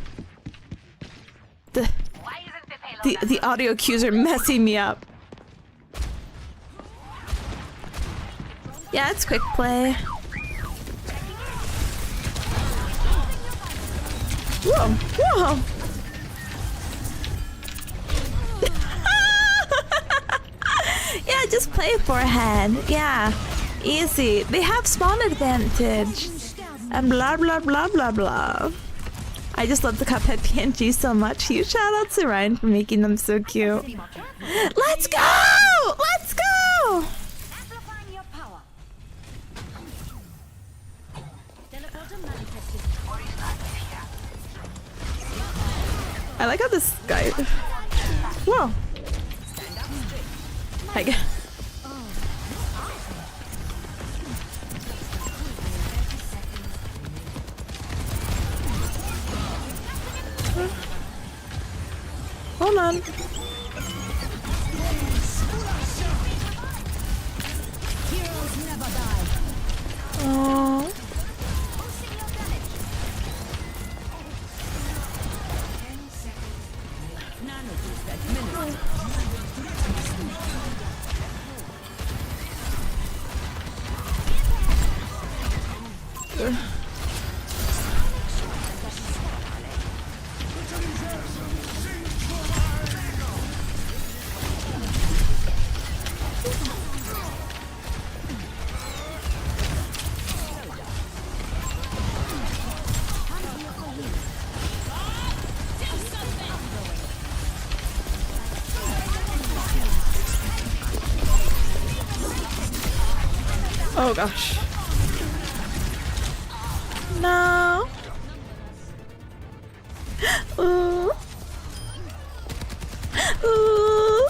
[SPEAKER 1] The audio cues are messing me up. Yeah, it's quick play. Whoa, whoa. Yeah, just play forehead. Yeah, easy. They have spawn advantage. And blah blah blah blah blah. I just love the Cuphead PNG so much. Huge shout out to Ryan for making them so cute. Let's go! Let's go! I like how this guy. Whoa. I get. Hold on. Oh gosh. No. Ooh. Ooh.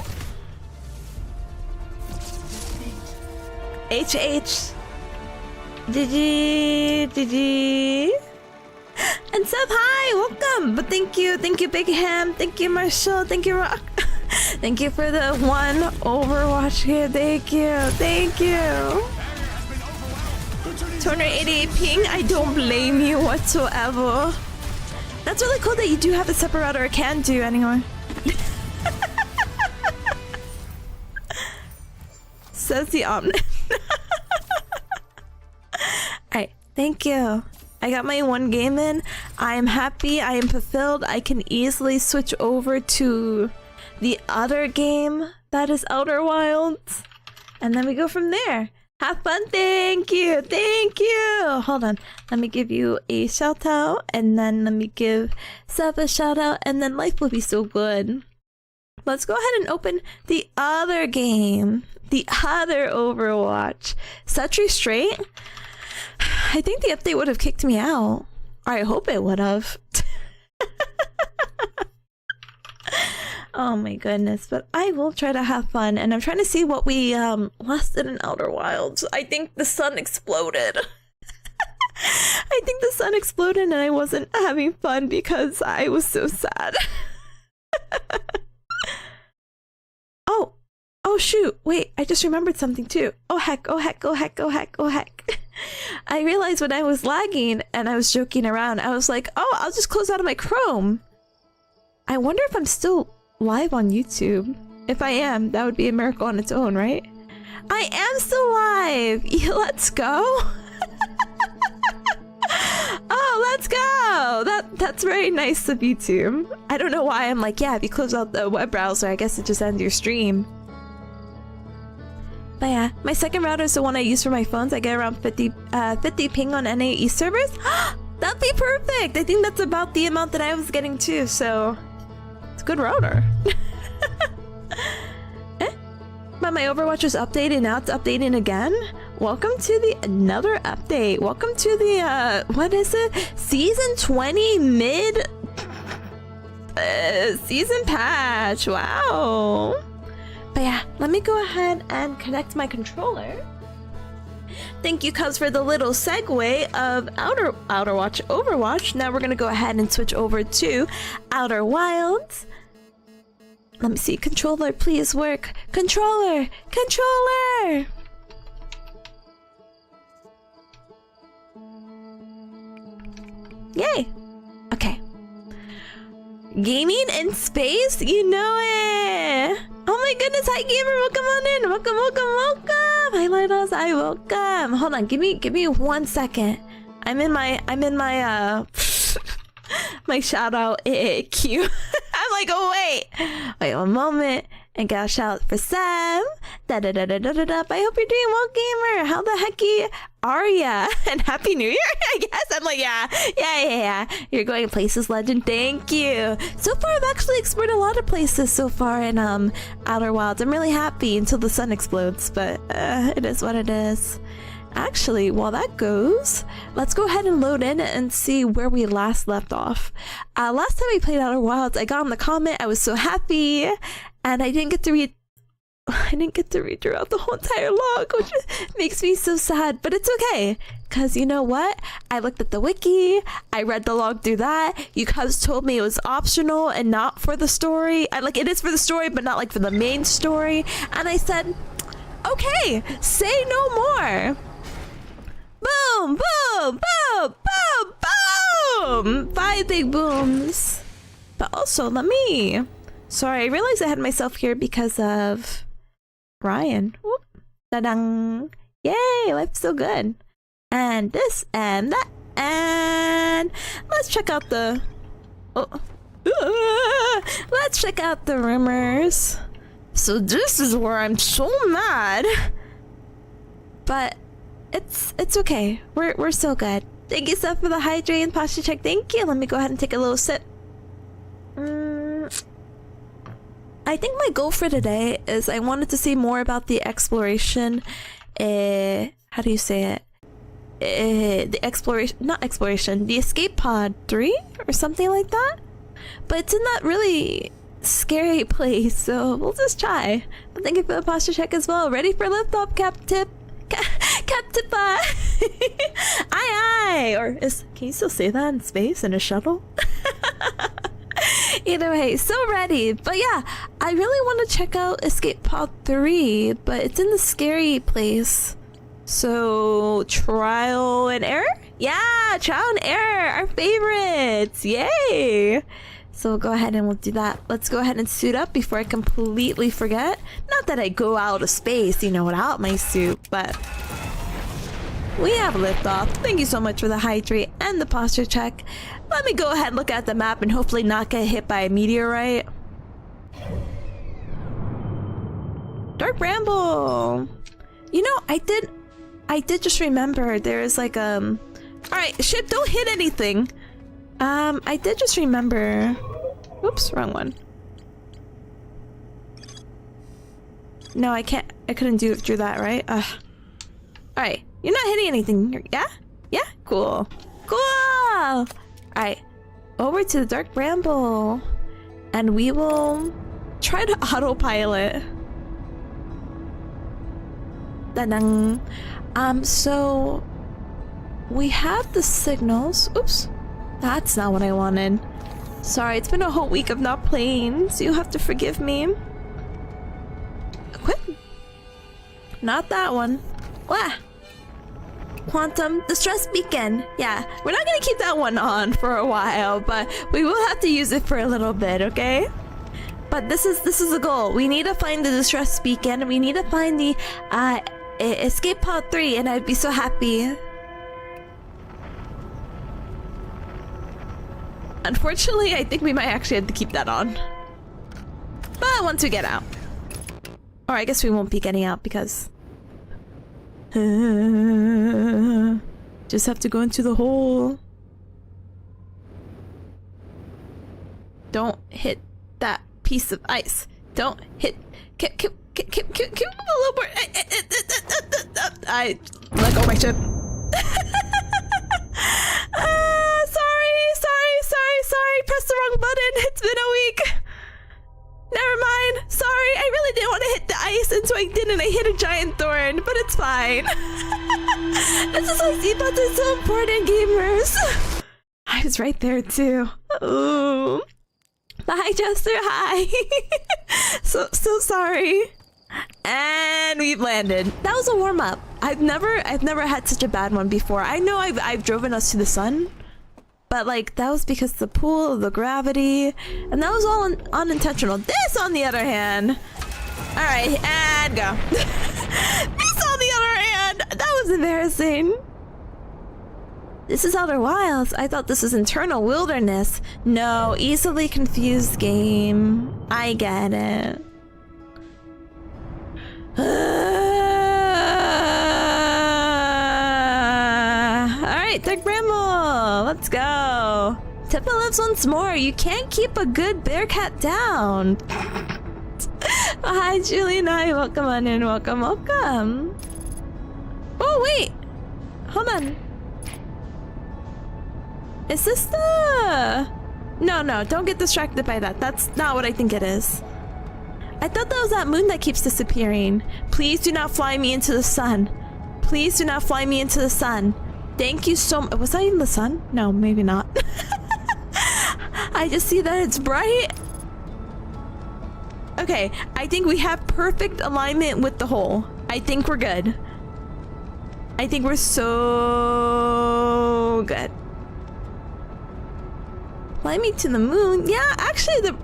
[SPEAKER 1] HH. GG. And Seb, hi, welcome. But thank you, Big Ham. Thank you, Marshall. Thank you, Rock. Thank you for the one Overwatch here. Thank you. 288 ping. I don't blame you whatsoever. That's really cool that you do have a separate router. Or can do anyway. Says the Omni. Alright, thank you. I got my one game in. I am happy. I am fulfilled. I can easily switch over to the other game that is Outer Wilds. And then we go from there. Have fun. Thank you. Hold on. Let me give you a shout out. And then let me give Seb a shout out. And then life will be so good. Let's go ahead and open the other game. The other Overwatch. Sentry Straight. I think the update would have kicked me out. Or I hope it would have. Oh my goodness, but I will try to have fun, and I'm trying to see what we lost in Outer Wilds. I think the sun exploded. I think the sun exploded and I wasn't having fun because I was so sad. Oh shoot, wait, I just remembered something too. Oh heck. I realized when I was lagging and I was joking around, I was like, oh, I'll just close out of my Chrome. I wonder if I'm still live on YouTube. If I am, that would be a miracle on its own, right? I am still live. Yeah, let's go. Oh, let's go. That's very nice of you too. I don't know why I'm like, yeah, if you close out the web browser, I guess it just ends your stream. But yeah, my second router is the one I use for my phones. I get around 50 ping on NA East servers. That'd be perfect. I think that's about the amount that I was getting too, so it's a good router. But my Overwatch was updated, now it's updating again. Welcome to another update. Welcome to the what is it? Season 20 mid season patch. Wow. But yeah, let me go ahead and connect my controller. Thank you, Cuz, for the little segue of Overwatch. Now we're gonna go ahead and switch over to Outer Wilds. Let me see. Controller, please work. Controller! Yay! Okay. Gaming in space? You know it! Oh my goodness, hi gamer, welcome on in. Welcome. Hi Lighthouse, hi, welcome. Hold on, give me 1 second. I'm in my my shout out queue. I'm like, oh wait 1 moment, and got a shout out for Sam. I hope you're doing well, gamer. How the hecky are ya? And happy new year, I guess. I'm like, yeah. You're going places, legend. Thank you. So far, I've actually explored a lot of places so far in Outer Wilds. I'm really happy until the sun explodes, but it is what it is. Actually, while that goes, let's go ahead and load in and see where we last left off. Last time we played Outer Wilds, I got on the comment. I was so happy, and I didn't get to read throughout the whole entire log, which makes me so sad. But it's okay, because you know what? I looked at the wiki, I read the log through that. You guys told me it was optional and not for the story. It is for the story, but not like for the main story. And I said, okay, say no more. Boom, boom, boom, boom, boom! 5 big booms. But also, sorry, I realized I had myself here because of Ryan. Whoop. Ta-dang. Yay, life's so good. and this and that, and let's check out the let's check out the rumors. So this is where I'm so mad, but it's okay. We're so good. Thank you, Seth, for the hydrate and posture check. Thank you. Let me go ahead and take a little sip. I think my goal for today is I wanted to see more about the exploration. How do you say it? The exploration, not exploration, the escape pod 3 or something like that. But it's in that really scary place, so we'll just try. But thank you for the posture check as well. Ready for liftoff, Cap Tipa. Aye. Or can you still say that in space in a shuttle? Either way, so ready. But yeah, I really want to check out Escape Pod 3, but it's in the scary place. So trial and error? Yeah, trial and error, our favorites. Yay! So we'll go ahead and we'll do that. Let's go ahead and suit up before I completely forget. Not that I go out of space, you know, without my suit, but we have liftoff. Thank you so much for the hydrate and the posture check. Let me go ahead and look at the map and hopefully not get hit by a meteorite. Dark Bramble. You know, I did just remember there is like alright, shit, don't hit anything. I did just remember. Oops, wrong one. No, I couldn't do that, right? Alright, you're not hitting anything, yeah? Yeah? Cool. Cool! Alright, over to the Dark Bramble. And we will try to autopilot. Da-dang. So we have the signals. Oops. That's not what I wanted. Sorry, it's been a whole week of not playing, so you have to forgive me. Equip? Not that one. Wah! Quantum distress beacon. Yeah, we're not gonna keep that one on for a while, but we will have to use it for a little bit, okay? But this is the goal. We need to find the distress beacon. We need to find the escape pod 3, and I'd be so happy. Unfortunately, I think we might actually have to keep that on. But once we get out. Or I guess we won't be getting out because just have to go into the hole. Don't hit that piece of ice. Don't hit. Keep a little more. I let go of my ship. Sorry. Pressed the wrong button. It's been a week. Never mind. Sorry, I really didn't want to hit the ice, and so I didn't. I hit a giant thorn, but it's fine. This is why seatbelts are so important, gamers. I was right there too. Ooh. Bye, Jester. Hi. so sorry. And we've landed. That was a warm up. I've never had such a bad one before. I know I've driven us to the sun, but like that was because the pool, the gravity, and that was all unintentional. This, on the other hand, all right, and go. This, on the other hand, that was embarrassing. This is Outer Wilds. I thought this was Internal Wilderness. No, easily confused game. I get it. Alright, Dark Bramble, let's go. Tippa lives once more. You can't keep a good bear cat down. Hi, Julian. Hi, welcome on in. Welcome. Oh, wait. Hold on. Is this the... No, don't get distracted by that. That's not what I think it is. I thought that was that moon that keeps disappearing. Please do not fly me into the sun. Please do not fly me into the sun. Thank you so much. Was that even the sun? No, maybe not. I just see that it's bright. Okay, I think we have perfect alignment with the hole. I think we're good. I think we're so good. Fly me to the moon. Yeah, actually the...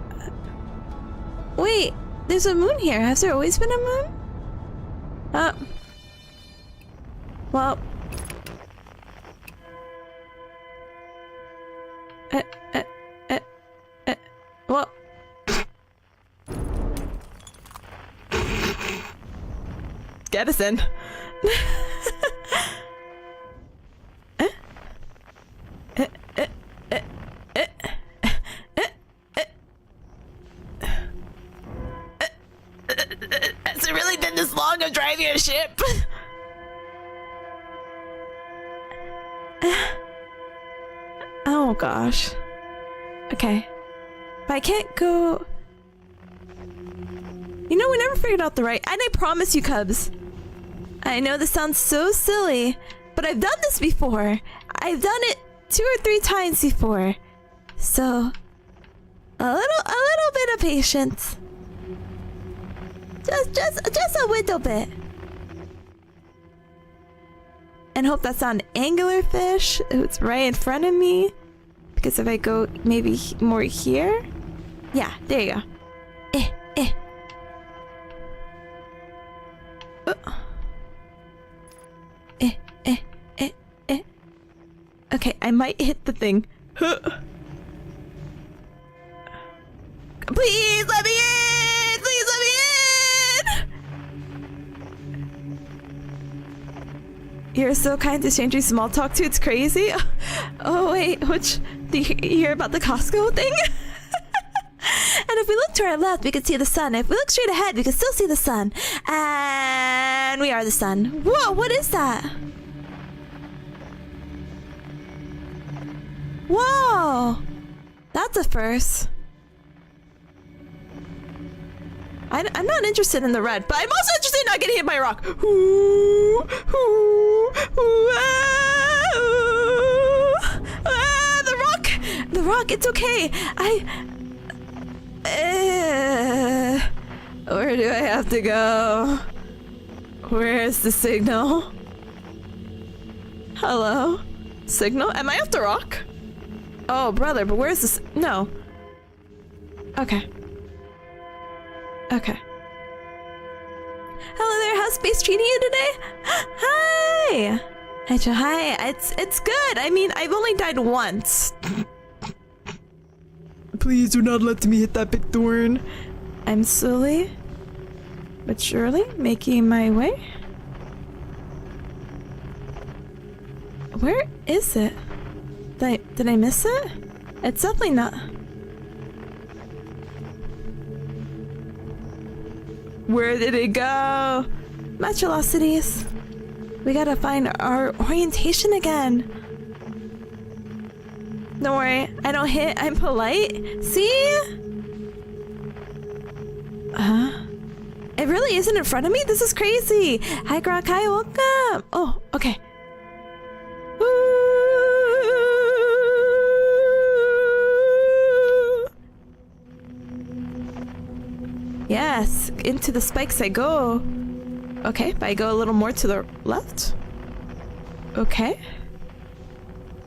[SPEAKER 1] Wait, there's a moon here. Has there always been a moon? Well, get us in. Has it really been this long of driving a ship? Oh gosh. Okay. But I can't go... You know, we never figured out the right... And I promise you, Cubs. I know this sounds so silly, but I've done this before. I've done it 2 or 3 times before. So... A little bit of patience. Just a little bit. And hope that's not an angular fish. It's right in front of me. Because if I go maybe more here. Yeah, there you go. Okay, I might hit the thing. Please let me in! Please let me in! You're so kind to changing small talk to. It's crazy. Oh wait, which... Do you hear about the Costco thing? And if we look to our left, we can see the sun. If we look straight ahead, we can still see the sun. And we are the sun. Whoa, what is that? Whoa! That's a first. I'm not interested in the red, but I'm also interested in not getting hit by a rock. Ooh, ooh, ooh, the rock, it's okay. Where do I have to go? Where's the signal? Hello? Signal? Am I off the rock? Oh, brother, but where's this? No. Okay. Okay. Hello there, how's space treating you today? Hi! Hi, it's good. I mean, I've only died once. Please do not let me hit that big thorn. I'm slowly, but surely making my way. Where is it? Did I miss it? It's definitely not. Where did it go? Matulosities. We gotta find our orientation again. Don't worry, I don't hit, I'm polite. See? It really isn't in front of me? This is crazy. Hi, Grok, hi, welcome. Oh, okay. Yes, into the spikes I go. Okay, but I go a little more to the left. Okay.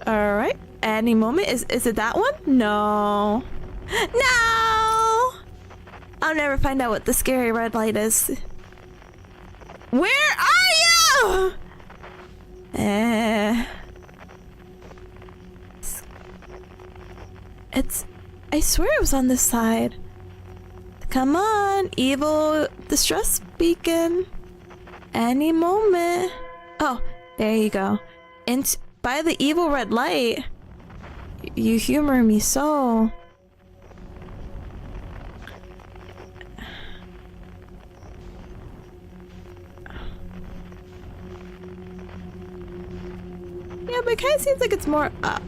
[SPEAKER 1] Alright. Any moment. Is it that one? No. No! I'll never find out what the scary red light is. Where are you? It's... I swear it was on this side. Come on, evil distress beacon. Any moment. Oh, there you go. By the evil red light. You humor me so. Yeah, but it kind of seems like it's more up.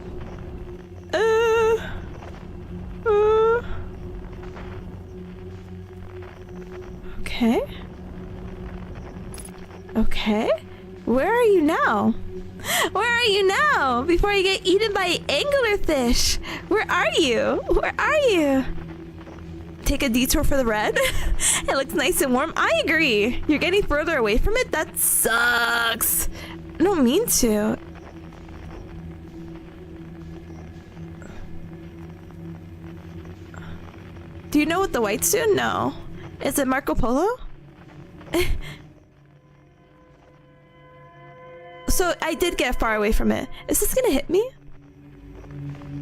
[SPEAKER 1] Okay. Okay. Where are you now? Where are you now? Before you get eaten by anglerfish. Where are you? Where are you? Take a detour for the red. It looks nice and warm. I agree. You're getting further away from it? That sucks. I don't mean to. Do you know what the whites do? No. Is it Marco Polo? So I did get far away from it. Is this gonna hit me?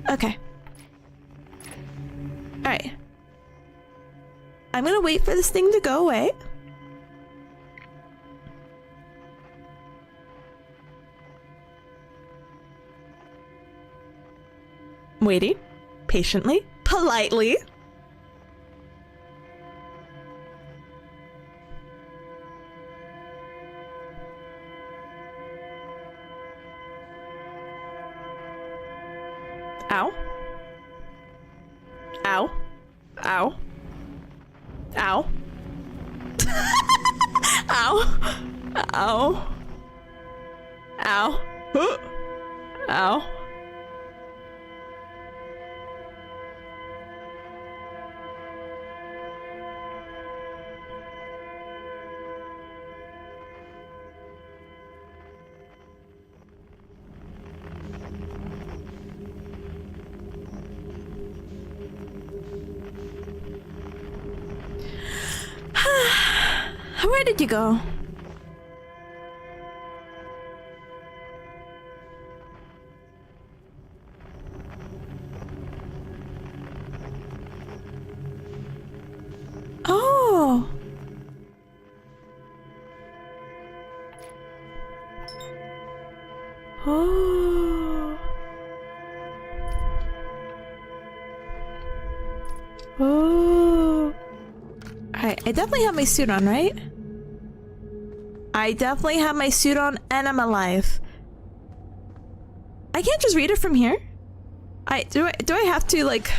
[SPEAKER 1] Okay. Alright. I'm gonna wait for this thing to go away. Waiting. Patiently. Politely. Ow. Ow. Ow. Ow. Ow. Ow. Ow. Ow. Where did you go? Oh. Oh. Oh. Alright, I definitely have my suit on, right? I definitely have my suit on and I'm alive. I can't just read it from here. Do I have to like?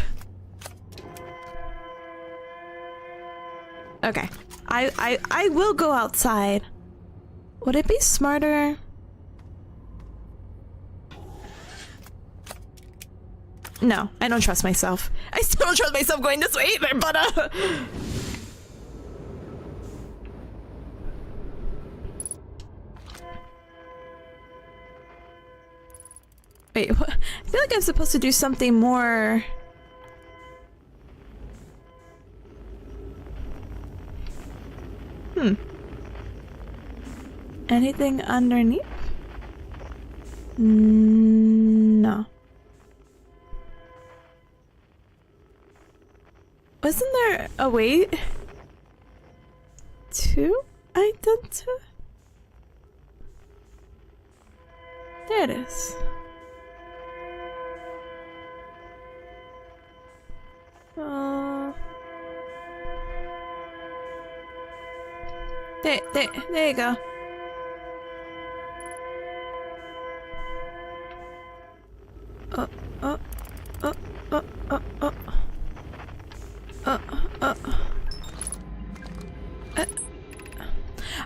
[SPEAKER 1] Okay. I will go outside. Would it be smarter? No, I don't trust myself. I still don't trust myself going this way either, but wait, what? I feel like I'm supposed to do something more. Anything underneath? No. Wasn't there a way to identify? There it is. There you go.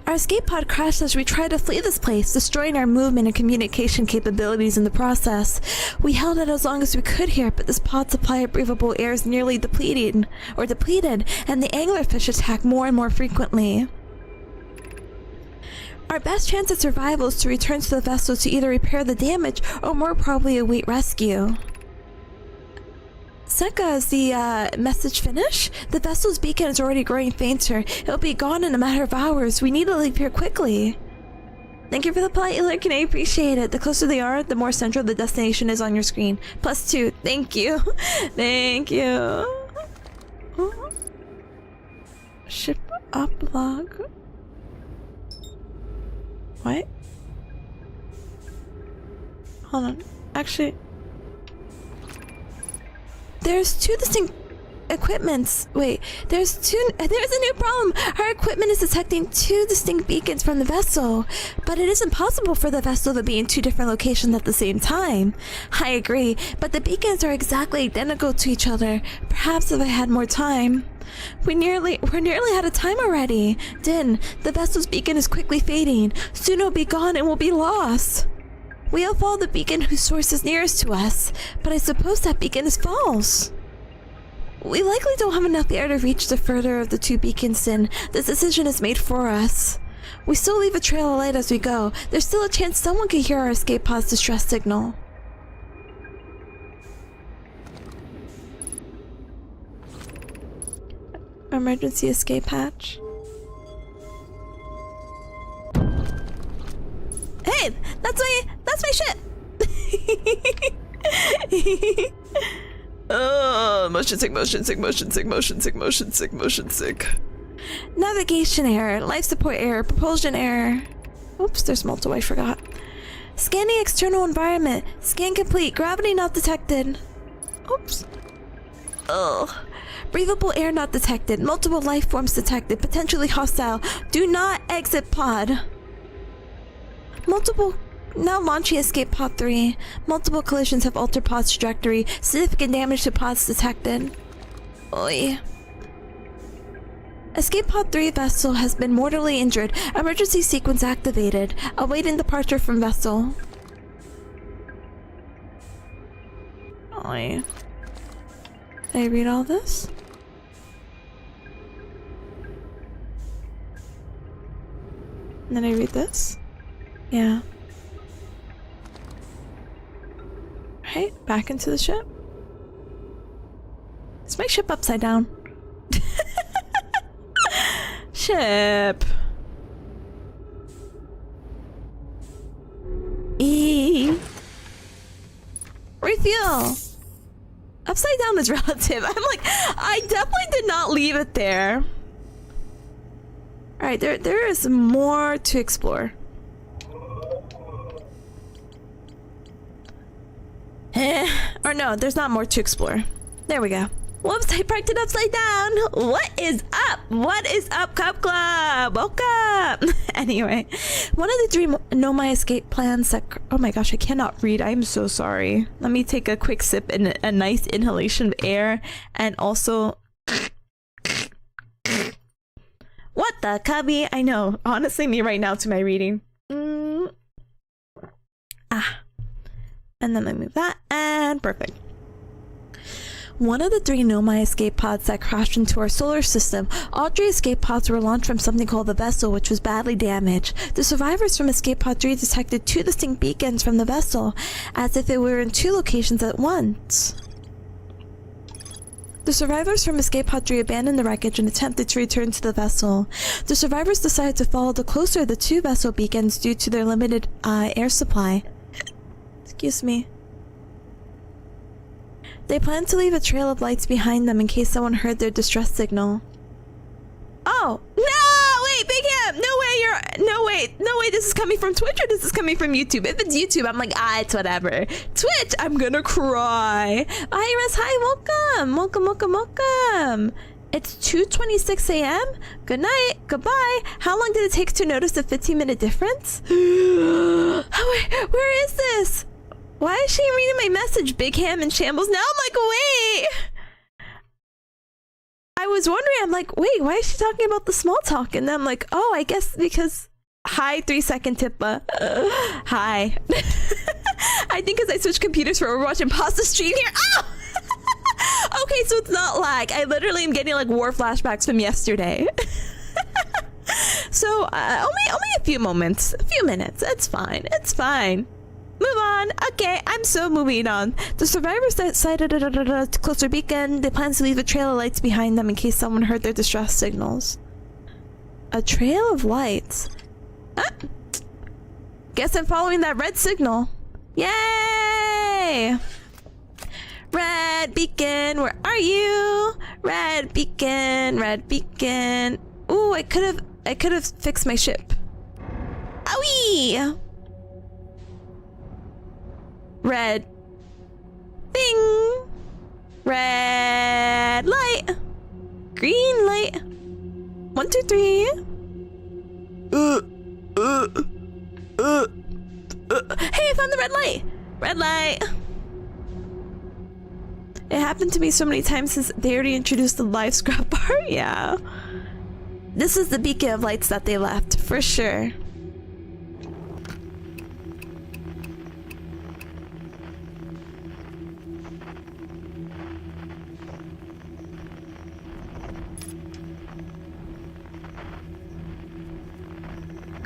[SPEAKER 1] Our escape pod crashed as we tried to flee this place, destroying our movement and communication capabilities in the process. We held it as long as we could here, but this pod supply of breathable air is nearly depleted, and the anglerfish attack more and more frequently. Our best chance at survival is to return to the vessel to either repair the damage or more probably await rescue. Senka, is the message finished? The vessel's beacon is already growing fainter. It'll be gone in a matter of hours. We need to leave here quickly. Thank you for the polite alert, I appreciate it. The closer they are, the more central the destination is on your screen. +2. Thank you. Thank you. Oh. Ship up log. What? Hold on. Actually, there's two distinct equipments. Wait, there's a new problem. Our equipment is detecting two distinct beacons from the vessel, but it isn't possible for the vessel to be in two different locations at the same time. I agree, but the beacons are exactly identical to each other. Perhaps if I had more time. We're nearly out of time already. Din, the vessel's beacon is quickly fading. Soon it'll be gone and we'll be lost. We'll follow the beacon whose source is nearest to us, but I suppose that beacon is false. We likely don't have enough air to reach the further of the two beacons, Din. This decision is made for us. We still leave a trail of light as we go. There's still a chance someone could hear our escape pod's distress signal. Emergency escape hatch. Hey, that's my shit. Motion sick. Navigation error, life support error, propulsion error. Oops, there's multiple, I forgot. Scanning external environment. Scan complete, gravity not detected. Oops. Ugh. Breathable air not detected. Multiple life forms detected. Potentially hostile. Do not exit pod. Multiple... Now launching escape pod 3. Multiple collisions have altered pod's trajectory. Significant damage to pods detected. Oi. Escape pod 3 vessel has been mortally injured. Emergency sequence activated. Awaiting departure from vessel. Oi. Did I read all this? And then I read this? Yeah. Right, back into the ship. Is my ship upside down? Ship. Refuel. Upside down is relative. I'm like, I definitely did not leave it there. Alright, there is more to explore. Or no, there's not more to explore. There we go. Whoops, I parked it upside down. What is up? What is up, Cup Club? Welcome. Anyway, one of the 3 Know My Escape plans that... Oh my gosh, I cannot read. I'm so sorry. Let me take a quick sip and a nice inhalation of air. And also... What the cubby? I know. Honestly, me right now to my reading. And then I move that. And perfect. One of the 3 Know My Escape pods that crashed into our solar system. All 3 escape pods were launched from something called the vessel, which was badly damaged. The survivors from escape pod 3 detected 2 distinct beacons from the vessel, as if it were in 2 locations at once. The survivors from escape pod 3 abandoned the wreckage and attempted to return to the vessel. The survivors decided to follow the closer of the 2 vessel beacons due to their limited air supply. Excuse me. They planned to leave a trail of lights behind them in case someone heard their distress signal. Oh! No! Wait, Big M! No way you're... No way, this is coming from Twitch or this is coming from YouTube? If it's YouTube, I'm like, it's whatever. Twitch, I'm gonna cry. Iris, hi, welcome. It's 2:26 a.m. Good night. Goodbye. How long did it take to notice the 15-minute difference? Where is this? Why is she reading my message, Big Ham and Shambles? Now I'm like, wait! I was wondering, I'm like, wait, why is she talking about the small talk? And then I'm like, oh, I guess because... Hi, 3-second Tippa. Hi. I think because I switched computers for Overwatch and paused the stream here. Oh! Okay, so it's not lag. I literally am getting like war flashbacks from yesterday. So, only a few moments. A few minutes. It's fine. Move on. Okay, I'm so moving on. The survivors decided a closer beacon. They plan to leave a trail of lights behind them in case someone heard their distress signals. A trail of lights? Huh? Guess I'm following that red signal. Yay! Red beacon, where are you? Red beacon. Ooh, I could have fixed my ship. Owie! Red. Bing! Red light. Green light. 1, 2, 3. Hey, I found the red light. Red light. It happened to me so many times since they already introduced the live scrap bar. Yeah. This is the beacon of lights that they left, for sure.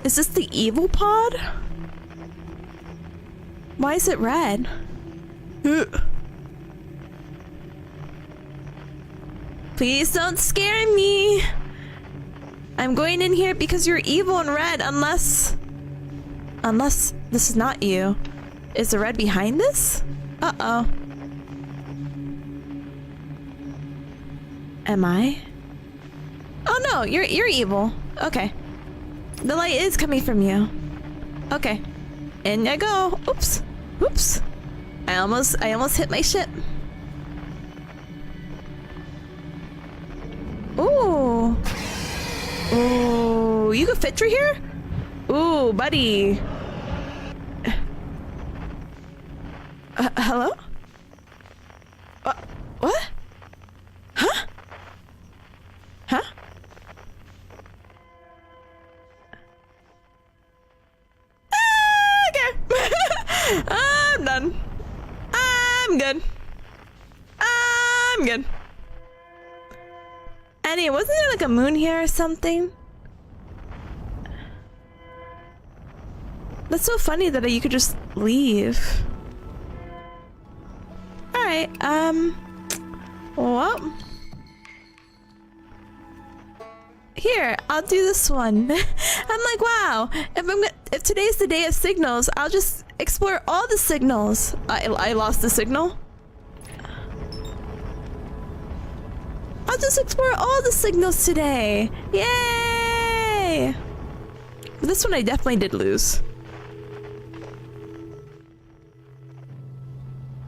[SPEAKER 1] Is this the evil pod? Why is it red? Please don't scare me. I'm going in here because you're evil and red, unless this is not you. Is the red behind this? Uh-oh. Am I? Oh no, you're evil. Okay. The light is coming from you. Okay. In I go. Oops. I almost hit my ship. Ooh, you could fit through here? Ooh, buddy. Hello? What? Huh? Huh? Okay. I'm done. I'm good. I'm good. Annie, wasn't there like a moon here or something? That's so funny that you could just leave. Alright, well. Here, I'll do this one. I'm like, wow, if today's the day of signals, I'll just explore all the signals. I lost the signal. I'll just explore all the signals today. Yay! This one I definitely did lose.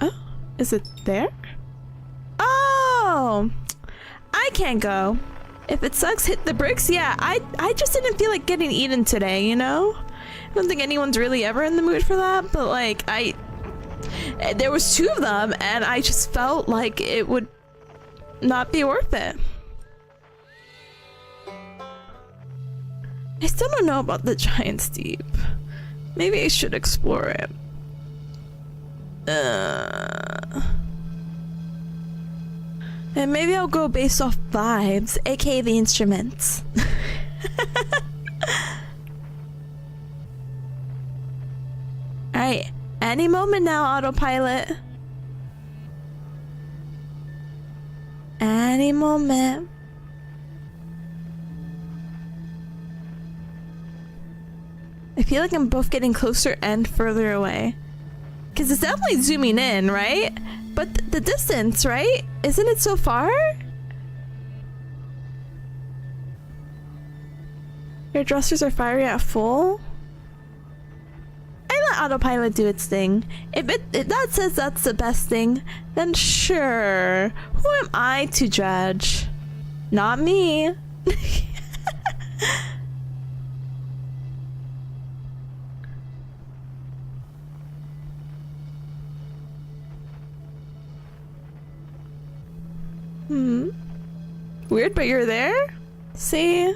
[SPEAKER 1] Oh, is it there? Oh, I can't go. If it sucks, hit the bricks. Yeah, I just didn't feel like getting eaten today, you know? I don't think anyone's really ever in the mood for that, but like there was 2 of them and I just felt like it would not be worth it. I still don't know about the Giant's Deep. Maybe I should explore it. And maybe I'll go based off vibes, aka the instruments. Alright, any moment now, autopilot. Any moment. I feel like I'm both getting closer and further away. Because it's definitely zooming in, right? But the distance, right? Isn't it so far? Your thrusters are firing at full? I let autopilot do its thing. If that says that's the best thing, then sure. Who am I to judge? Not me. Weird, but you're there? See?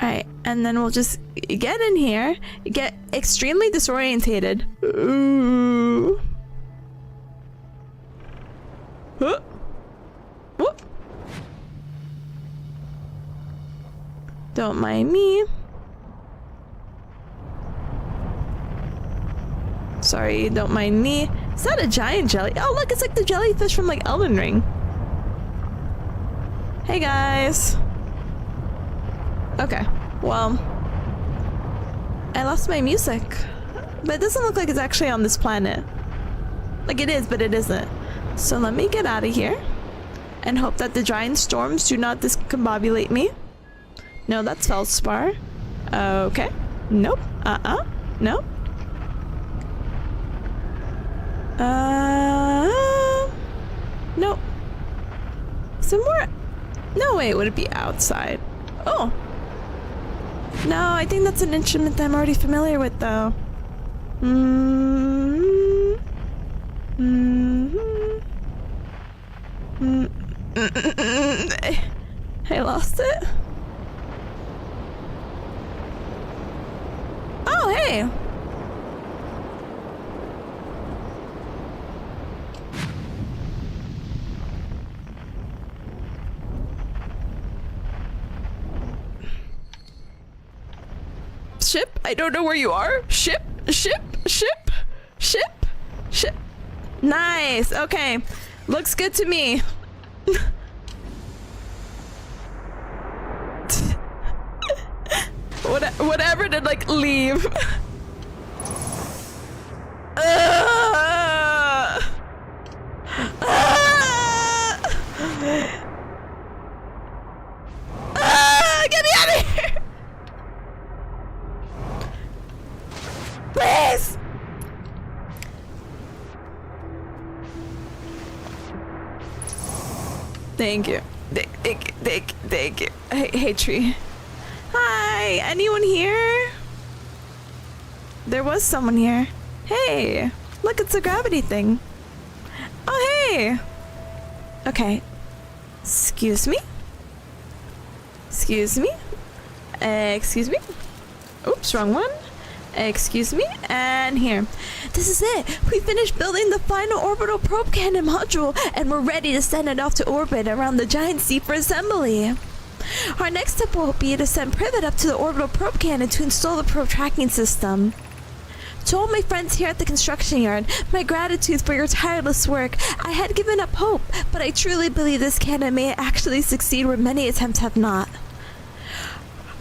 [SPEAKER 1] Alright, and then we'll just get in here, get extremely disorientated. Ooh. Whoop. Whoop. Don't mind me. Sorry, don't mind me. Is that a giant jelly? Oh look, it's like the jellyfish from like Elden Ring. Hey guys. Okay, well, I lost my music, but it doesn't look like it's actually on this planet. Like it is, but it isn't. So let me get out of here and hope that the giant storms do not discombobulate me. No, that's feldspar. Okay. Nope. Nope. Nope. Some more. No, wait, would it be outside? Oh. No, I think that's an instrument that I'm already familiar with, though. I lost it. Oh, hey. Ship? I don't know where you are. Ship? Nice. Okay. Looks good to me. Whatever to like leave. Get me out of here! Please! Thank you. Thank you. Hey, tree. Hi! Hi, anyone here? There was someone here. Hey, look, it's a gravity thing. Oh, hey. Okay. Excuse me? Excuse me? Excuse me? Oops, wrong one. Excuse me? And here. This is it. We finished building the final orbital probe cannon module, and we're ready to send it off to orbit around the giant sea for assembly. Our next step will be to send Privet up to the orbital probe cannon to install the probe tracking system. To all my friends here at the construction yard, my gratitude for your tireless work. I had given up hope, but I truly believe this cannon may actually succeed where many attempts have not.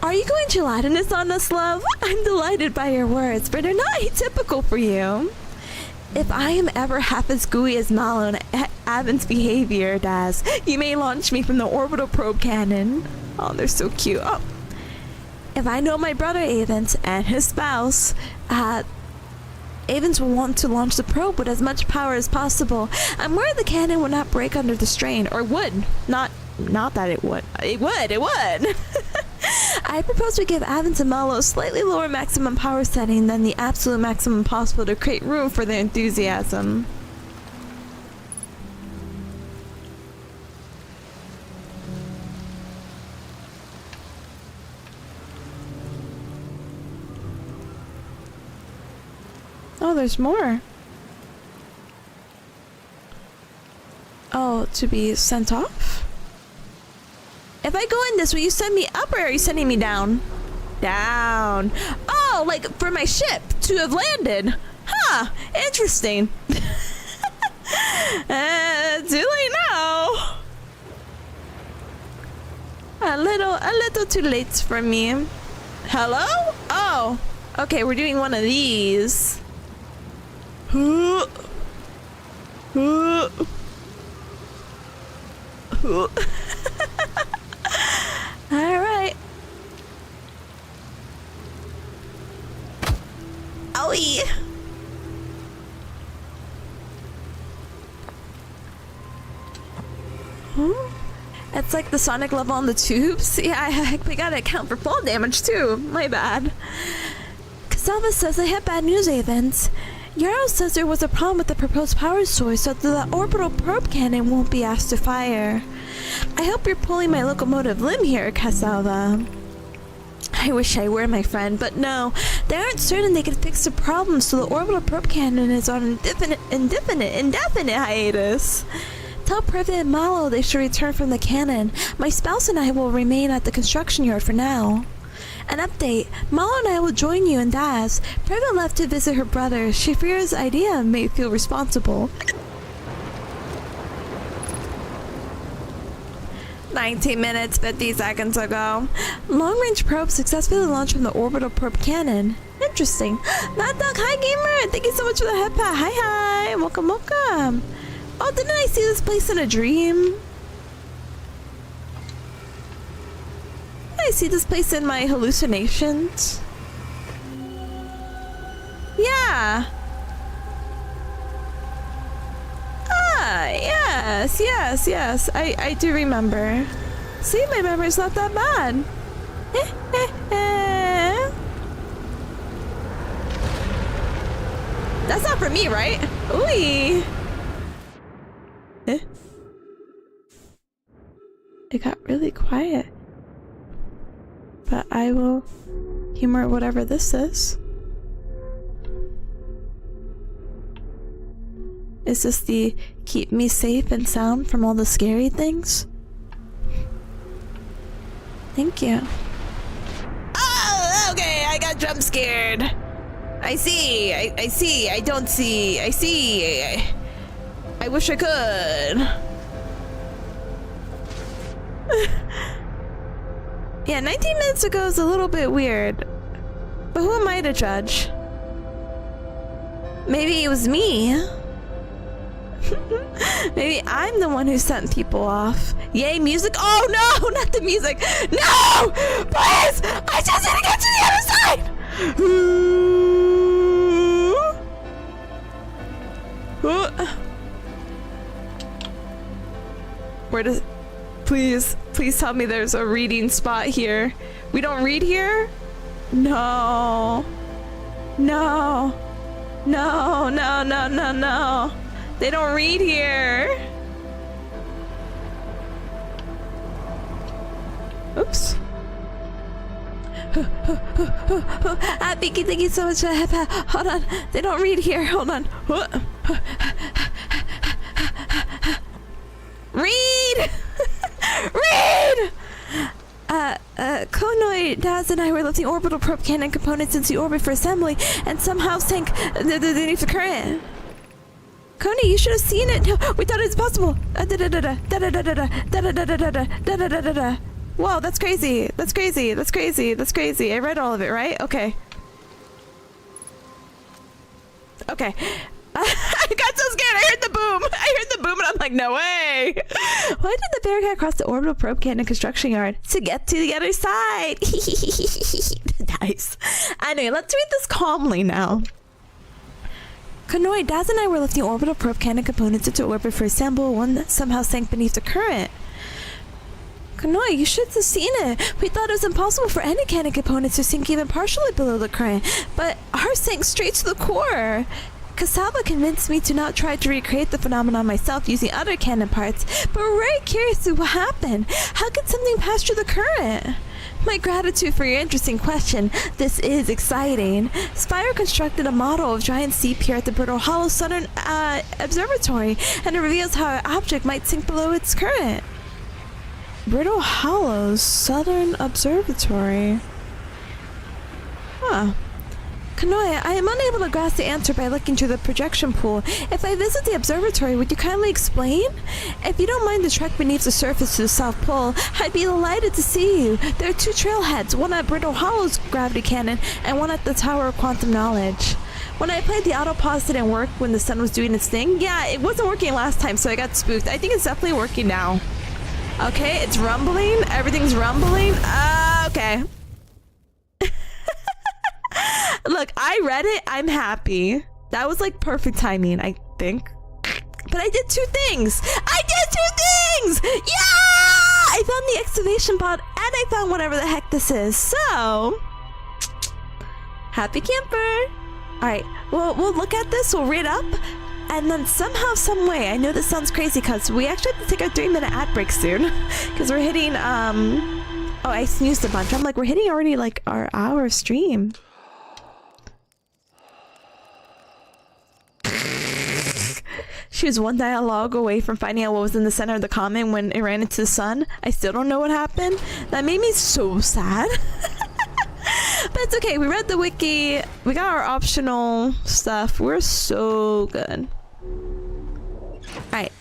[SPEAKER 1] Are you going gelatinous on us, love? I'm delighted by your words, but they're not atypical for you. If I am ever half as gooey as Mallow and Avon's behavior, Daz, you may launch me from the orbital probe cannon. Oh, they're so cute. Oh. If I know my brother Avens and his spouse, Avens will want to launch the probe with as much power as possible. I'm worried the cannon would not break under the strain, or would. Not that it would. It would! I propose we give Avens and Mallow a slightly lower maximum power setting than the absolute maximum possible to create room for their enthusiasm. Oh, there's more. Oh, to be sent off? If I go in this, will you send me up or are you sending me down? Down. Oh, like for my ship to have landed. Huh, interesting. Too late now. A little too late for me. Hello? Oh, okay, we're doing one of these. Alright. Owie! It's like the sonic level on the tubes. Yeah, we gotta account for fall damage too. My bad. Casalva says I have bad news, Avens. Yarrow says there was a problem with the proposed power source, so the orbital probe cannon won't be asked to fire. I hope you're pulling my locomotive limb here, Casalva. I wish I were, my friend, but no. They aren't certain they can fix the problem, so the orbital probe cannon is on indefinite hiatus. Tell Privet and Mallow they should return from the cannon. My spouse and I will remain at the construction yard for now. An update. Mallow and I will join you and Daz. Privet left to visit her brother. She fears Idea may feel responsible. 19 minutes, 50 seconds ago. Long-range probe successfully launched from the orbital probe cannon. Interesting. Mad Dog, hi gamer! Thank you so much for the head pat. Hi! Welcome, welcome! Oh, didn't I see this place in a dream? I see this place in my hallucinations. Yeah. Ah, yes. I do remember. See, my memory's not that bad. That's not for me, right? Ooh. It got really quiet. But I will humor whatever this is. Is this the keep me safe and sound from all the scary things? Thank you. Oh, okay, I got jump scared. I see, I see, I don't see, I see. I wish I could. Yeah, 19 minutes ago is a little bit weird. But who am I to judge? Maybe it was me. Maybe I'm the one who sent people off. Yay, music. Oh no, not the music. No! Please! I just need to get to the other side! Where does... Please tell me there's a reading spot here. We don't read here? No. No. No, no, no, no, no. They don't read here. Oops. Vicky, thank you so much. Hold on. They don't read here. Hold on. Read! Read! Konoe, Daz, and I were lifting orbital probe cannon components into orbit for assembly and somehow sank underneath the current. Coney, you should have seen it. No, we thought it was possible. Whoa, that's crazy. That's crazy. That's crazy. That's crazy. I read all of it, right? Okay. Okay. I got so scared. I heard the boom. I heard the boom and I'm like, no way. Why did the Bearcat cross the orbital probe cannon construction yard? To get to the other side. Nice. Anyway, let's read this calmly now. Konoe, Daz and I were lifting orbital probe cannon components into orbit for assembly. One that somehow sank beneath the current. Konoe, you should have seen it. We thought it was impossible for any cannon components to sink even partially below the current, but ours sank straight to the core. Kasaba convinced me to not try to recreate the phenomenon myself using other cannon parts, but we're very curious to what happened. How could something pass through the current? My gratitude for your interesting question. This is exciting. Spire constructed a model of giant sea pier at the Brittle Hollow Southern Observatory, and it reveals how an object might sink below its current. Brittle Hollow Southern Observatory. Huh. Konoe, I am unable to grasp the answer by looking through the projection pool. If I visit the observatory, would you kindly explain? If you don't mind the trek beneath the surface to the South Pole, I'd be delighted to see you. There are two trailheads, one at Brittle Hollow's gravity cannon and one at the Tower of Quantum Knowledge. When I played the autopause didn't work when the sun was doing its thing. Yeah, it wasn't working last time, so I got spooked. I think it's definitely working now. Okay, it's rumbling. Everything's rumbling. Okay. Look, I read it. I'm happy. That was like perfect timing, I think. But I did two things. I did two things! Yeah! I found the excavation pod and I found whatever the heck this is. So, happy camper. All right, we'll look at this. We'll read up. And then somehow, some way, I know this sounds crazy because we actually have to take our 3-minute ad break soon. Because we're hitting, oh, I snoozed a bunch. I'm like, we're hitting already like our hour stream. She was one dialogue away from finding out what was in the center of the comment when it ran into the sun. I still don't know what happened. That made me so sad. But it's okay. We read the wiki. We got our optional stuff. We're so good. Alright.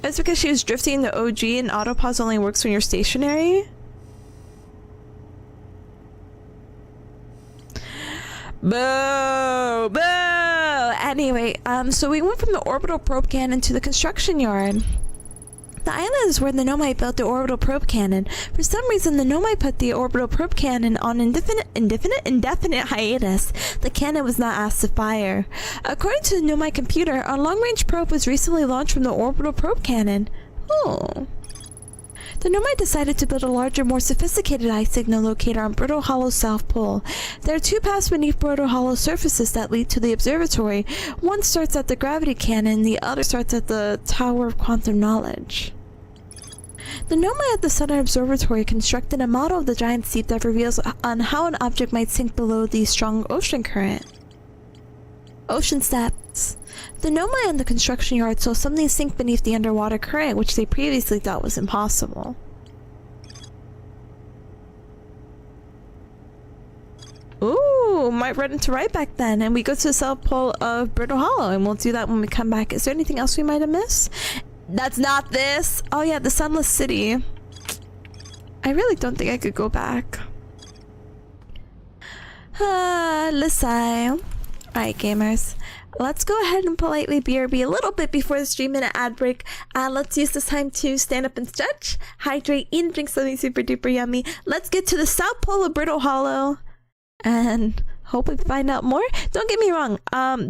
[SPEAKER 1] It's because she was drifting the OG and autopause only works when you're stationary. Boo! Boo! Anyway, so we went from the orbital probe cannon to the construction yard. The island is where the Nomai built the orbital probe cannon. For some reason, the Nomai put the orbital probe cannon on indefinite hiatus. The cannon was not asked to fire. According to the Nomai computer, a long-range probe was recently launched from the orbital probe cannon. Oh. The Nomai decided to build a larger, more sophisticated eye signal locator on Brittle Hollow's South Pole. There are two paths beneath Brittle Hollow's surfaces that lead to the observatory. One starts at the gravity cannon, the other starts at the Tower of Quantum Knowledge. The Nomai at the Southern Observatory constructed a model of the giant seep that reveals on how an object might sink below the strong ocean current. Ocean steps. The Nomai on the construction yard saw something sink beneath the underwater current, which they previously thought was impossible. Ooh, might run into right back then, and we go to the South Pole of Brittle Hollow, and we'll do that when we come back. Is there anything else we might have missed? That's not this! Oh yeah, the Sunless City. I really don't think I could go back. Listen. Alright, gamers. Let's go ahead and politely BRB a little bit before the 3-minute ad break. Let's use this time to stand up and stretch, hydrate, eat and drink something super duper yummy. Let's get to the South Pole of Brittle Hollow and hope we find out more. Don't get me wrong,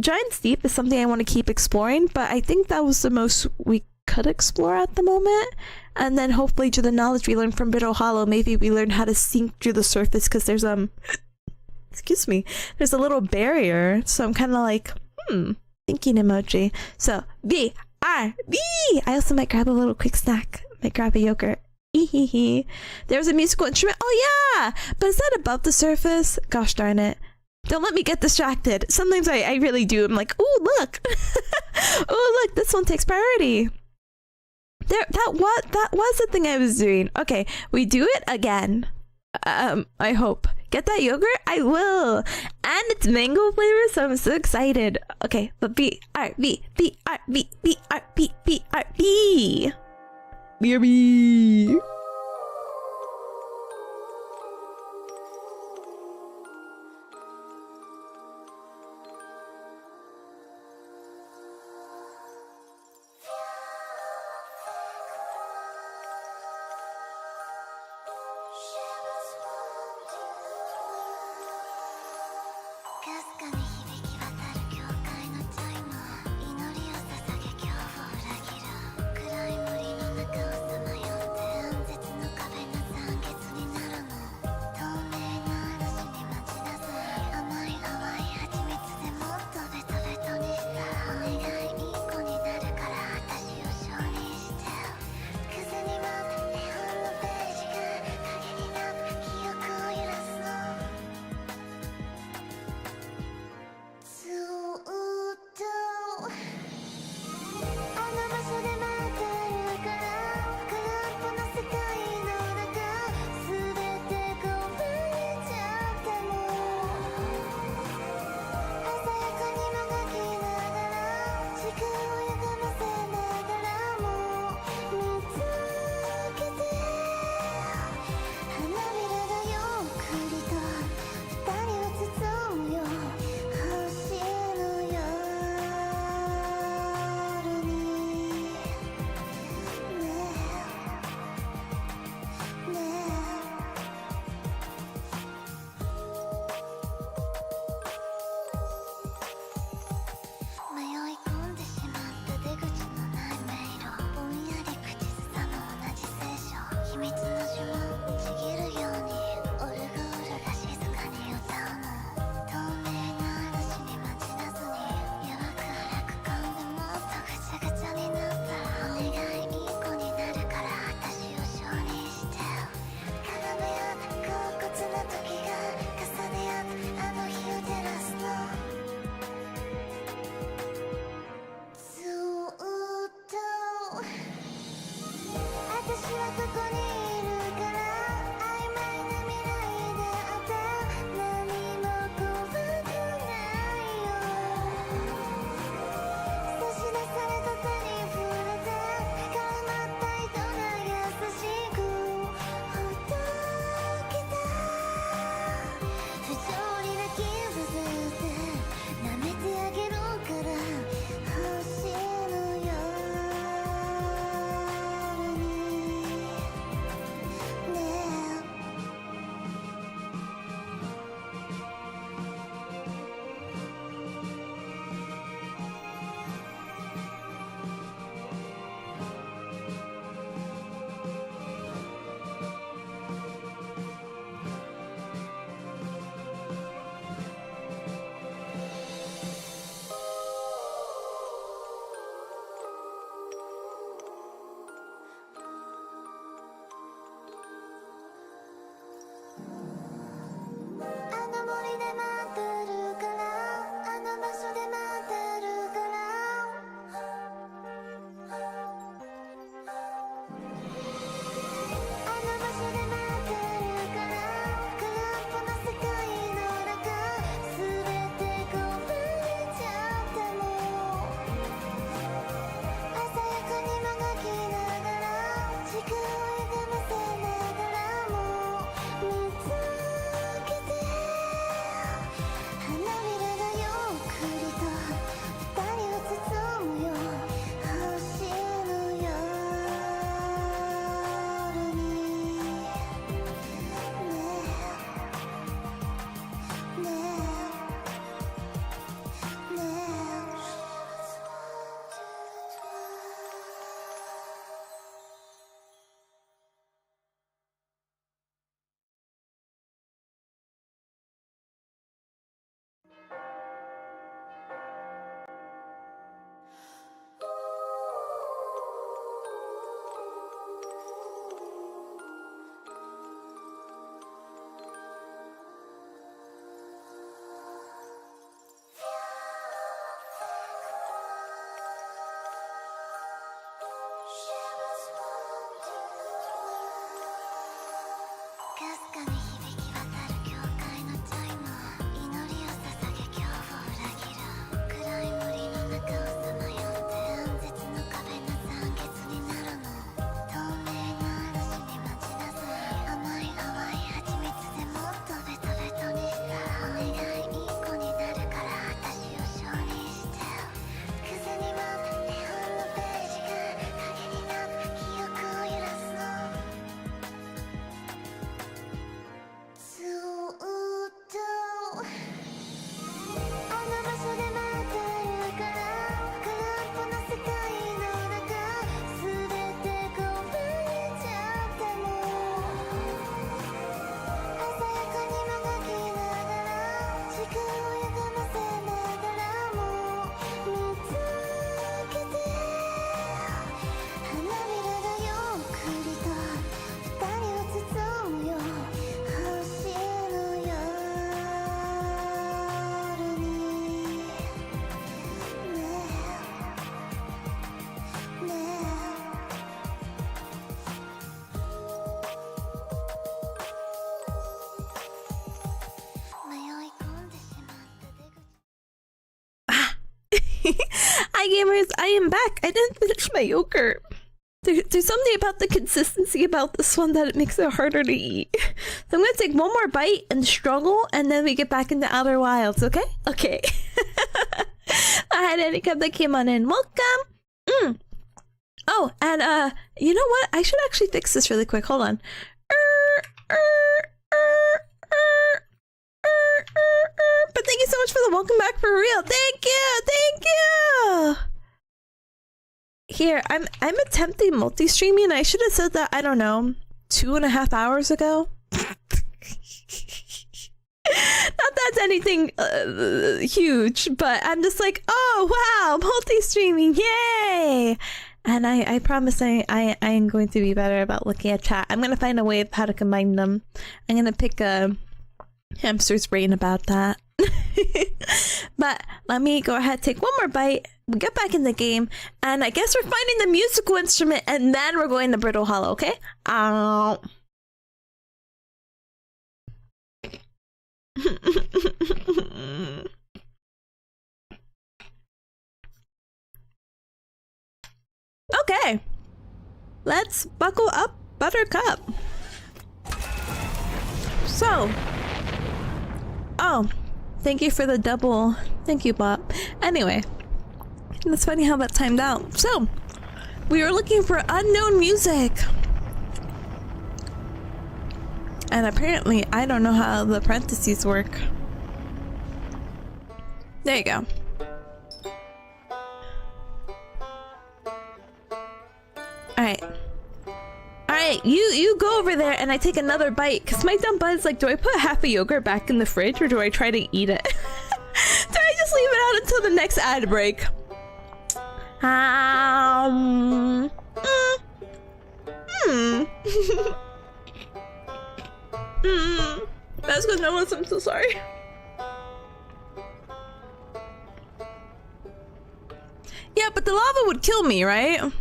[SPEAKER 1] Giant Steep is something I want to keep exploring, but I think that was the most we could explore at the moment. And then hopefully through the knowledge we learned from Bitter Hollow, maybe we learn how to sink through the surface because there's excuse me, there's a little barrier. So I'm kind of like, thinking emoji. So B R B. I also might grab a little quick snack. Might grab a yogurt. There's a musical instrument. Oh yeah, but is that above the surface? Gosh darn it. Don't let me get distracted. Sometimes I really do. I'm like, oh look. Oh look, this one takes priority. That was the thing I was doing. Okay, we do it again. I hope. Get that yogurt? I will. And it's mango flavor, so I'm so excited. Okay, but B R B B R B B R B B R B. BRB. Hi gamers, I am back. I didn't finish my yogurt. There's something about the consistency about this one that it makes it harder to eat. So I'm gonna take one more bite and struggle, and then we get back into Outer Wilds, okay? Okay. I had any cup that came on in. Welcome! Oh, and you know what? I should actually fix this really quick. Hold on. But thank you so much for the welcome back for real. Thank you, thank you. Here, I'm attempting multi-streaming. I should have said that, I don't know, 2.5 hours ago. Not that's anything huge, but I'm just like, oh wow, multi-streaming, yay! And I promise I am going to be better about looking at chat. I'm gonna find a way of how to combine them. I'm gonna pick a hamster's brain about that. But let me go ahead, take one more bite, we get back in the game, and I guess we're finding the musical instrument, and then we're going to Brittle Hollow, okay? Okay, let's buckle up, Buttercup. So, oh, thank you for the double. Thank you, Bob. Anyway, it's funny how that timed out. So, we were looking for unknown music. And apparently, I don't know how the parentheses work. There you go. Alright. Alright, you go over there and I take another bite, because my dumb bud's like, do I put half a yogurt back in the fridge or do I try to eat it? Do I just leave it out until the next ad break? That's good, no, I'm so sorry. Yeah, but the lava would kill me, right?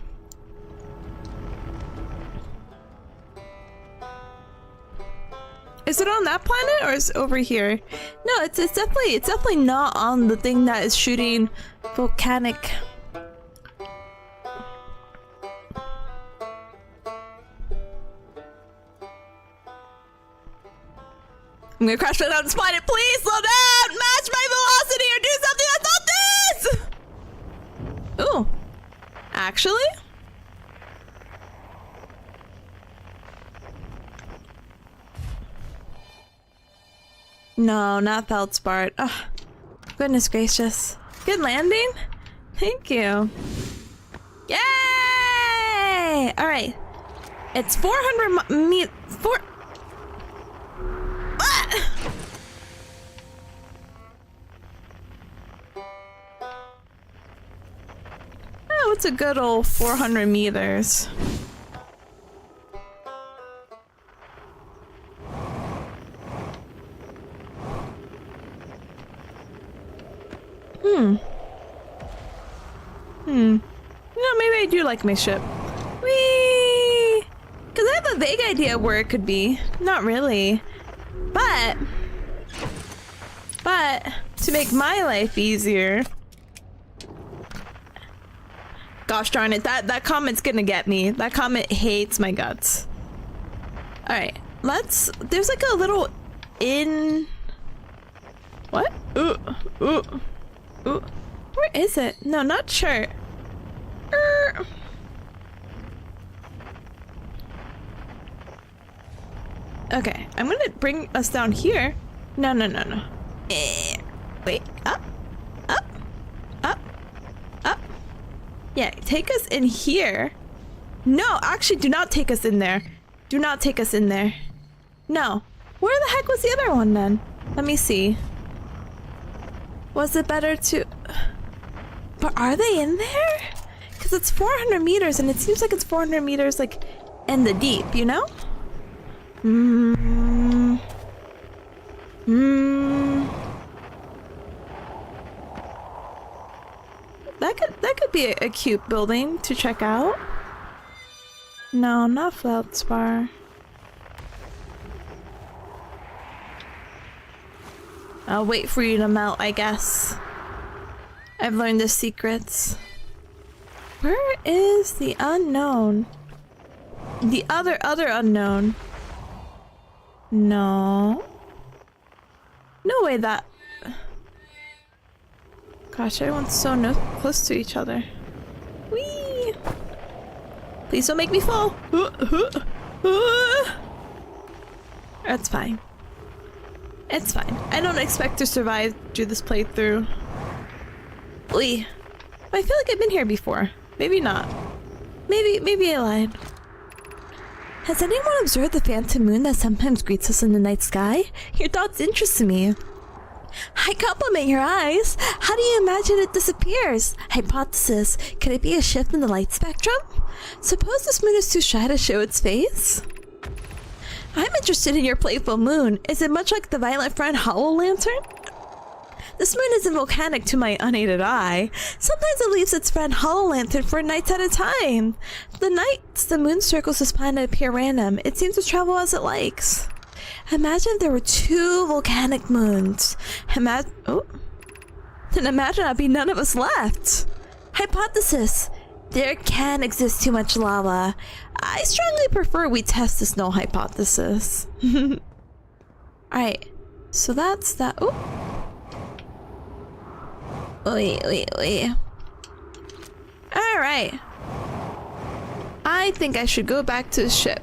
[SPEAKER 1] Is it on that planet or is it over here? No, it's definitely not on the thing that is shooting volcanic. I'm gonna crash right down and spot it. Please slow down! Match my velocity or do something that's not this! Ooh. Actually? No, not Feldspar. Oh, goodness gracious. Good landing? Thank you. Yay! Alright. It's 400 Oh, it's a good old 400 meters. You know, maybe I do like my ship. Whee! Because I have a vague idea where it could be. Not really. But to make my life easier. Gosh darn it, that comment's gonna get me. That comment hates my guts. Alright, there's like a little what? Ooh. Where is it? No, not sure. Okay, I'm gonna bring us down here. No. Wait, up, up, up, up. Yeah, take us in here. No, actually, do not take us in there. Do not take us in there. No. Where the heck was the other one then? Let me see. Was it better to... But are they in there? Because it's 400 meters and it seems like it's 400 meters like in the deep, you know? That could be a cute building to check out. No, not Feldspar. I'll wait for you to melt, I guess. I've learned the secrets. Where is the unknown? The other unknown. No. No way that... Gosh, everyone's so close to each other. Whee! Please don't make me fall. That's fine. It's fine. I don't expect to survive through this playthrough. Whee! I feel like I've been here before. Maybe not. Maybe I lied. Has anyone observed the phantom moon that sometimes greets us in the night sky? Your thoughts interest me. I compliment your eyes. How do you imagine it disappears? Hypothesis. Could it be a shift in the light spectrum? Suppose this moon is too shy to show its face? I'm interested in your playful moon. Is it much like the violent friend Hollow Lantern? This moon isn't volcanic to my unaided eye. Sometimes it leaves its friend Hollow Lantern for nights at a time. The nights the moon circles this planet appear random. It seems to travel as it likes. Imagine if there were 2 volcanic moons. Then imagine there'd be none of us left. Hypothesis. There can exist too much lava. I strongly prefer we test this null hypothesis. Alright. So that's that. Oh. Wait. Alright. I think I should go back to the ship.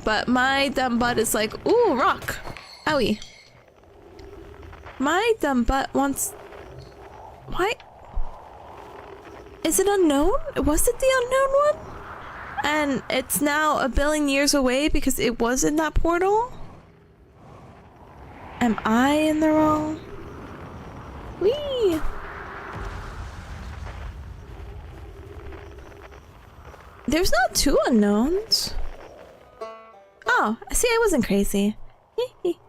[SPEAKER 1] But my dumb butt is like, ooh, rock. Owie. My dumb butt wants... Why? Is it unknown? Was it the unknown one? And it's now 1 billion years away because it was in that portal? Am I in the wrong? Whee! There's not 2 unknowns. Oh, see, I wasn't crazy.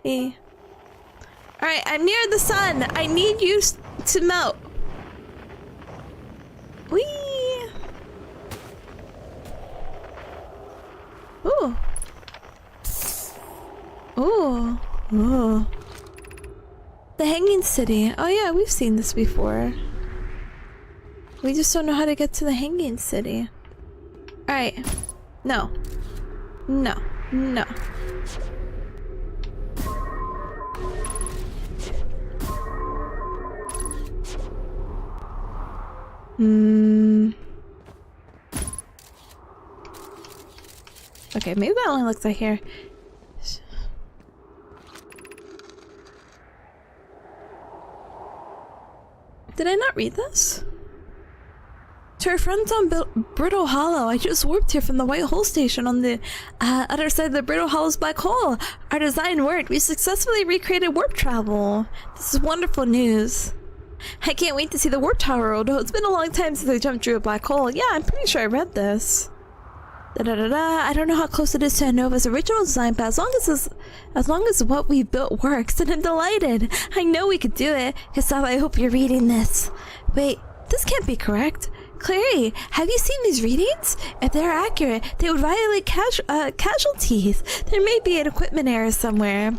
[SPEAKER 1] Alright, I'm near the sun. I need you to melt. Whee! Ooh. Ooh. Ooh. The Hanging City. Oh yeah, we've seen this before. We just don't know how to get to the Hanging City. Alright. No. No. No. Okay, maybe that only looks like here. Did I not read this? To our friends on Brittle Hollow, I just warped here from the White Hole Station on the other side of the Brittle Hollow's black hole. Our design worked. We successfully recreated warp travel. This is wonderful news. I can't wait to see the warp tower, although it's been a long time since I jumped through a black hole. Yeah, I'm pretty sure I read this. I don't know how close it is to Nova's original design, but as long as what we built works, then I'm delighted. I know we could do it. Kasava, I hope you're reading this. Wait, this can't be correct. Clary, have you seen these readings? If they're accurate, they would violate casualties. There may be an equipment error somewhere.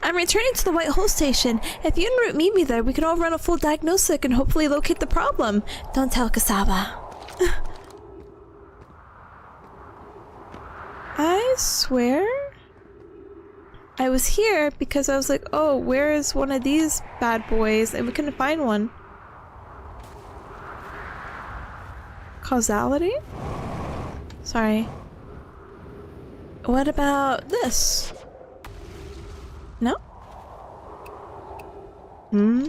[SPEAKER 1] I'm returning to the White Hole Station. If you and Root meet me there, we can all run a full diagnostic and hopefully locate the problem. Don't tell Kasaba. I swear I was here because I was like, oh, where is one of these bad boys? And we couldn't find one. Causality? Sorry. What about this? No? Hmm?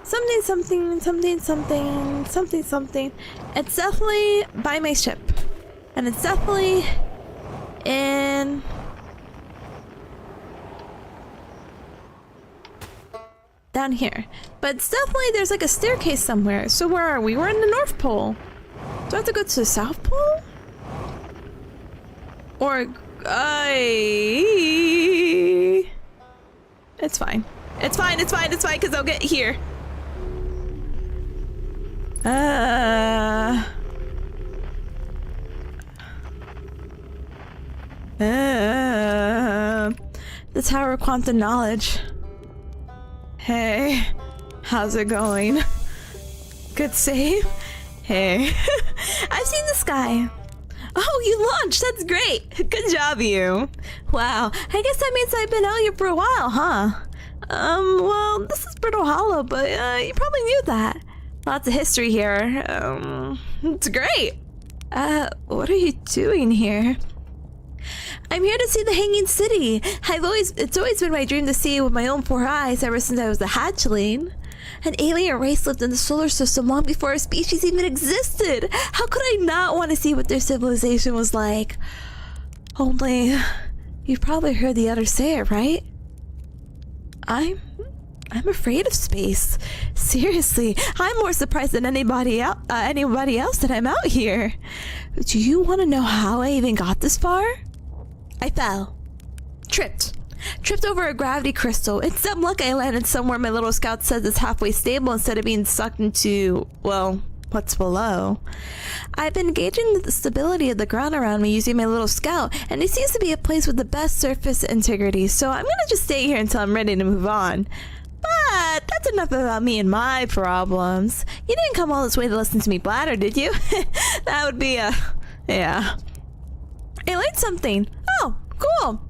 [SPEAKER 1] Something, something, something, something, something, something. It's definitely by my ship. And it's definitely in... down here. But it's definitely, there's like a staircase somewhere. So where are we? We're in the North Pole. Do I have to go to the South Pole? Or... It's fine. It's fine, it's fine, it's fine, because I'll get here. The Tower of Quantum Knowledge. Hey, how's it going? Good save? Hey. I've seen the sky. Oh, you launched! That's great! Good job, you. Wow, I guess that means I've been out here for a while, huh? Well, this is Brittle Hollow, but, you probably knew that. Lots of history here. It's great. What are you doing here? I'm here to see the Hanging City. It's always been my dream to see it with my own 4 eyes ever since I was a hatchling. An alien race lived in the solar system long before our species even existed. How could I not want to see what their civilization was like? Only, you've probably heard the others say it, right? I'm afraid of space. Seriously, I'm more surprised than anybody else that I'm out here. Do you want to know how I even got this far? I fell. Tripped over a gravity crystal. It's some luck I landed somewhere my little scout says is halfway stable instead of being sucked into, well, what's below. I've been gauging the stability of the ground around me using my little scout, and it seems to be a place with the best surface integrity, so I'm gonna just stay here until I'm ready to move on. But that's enough about me and my problems. You didn't come all this way to listen to me bladder, did you? That would be yeah. I learned something. Oh, cool.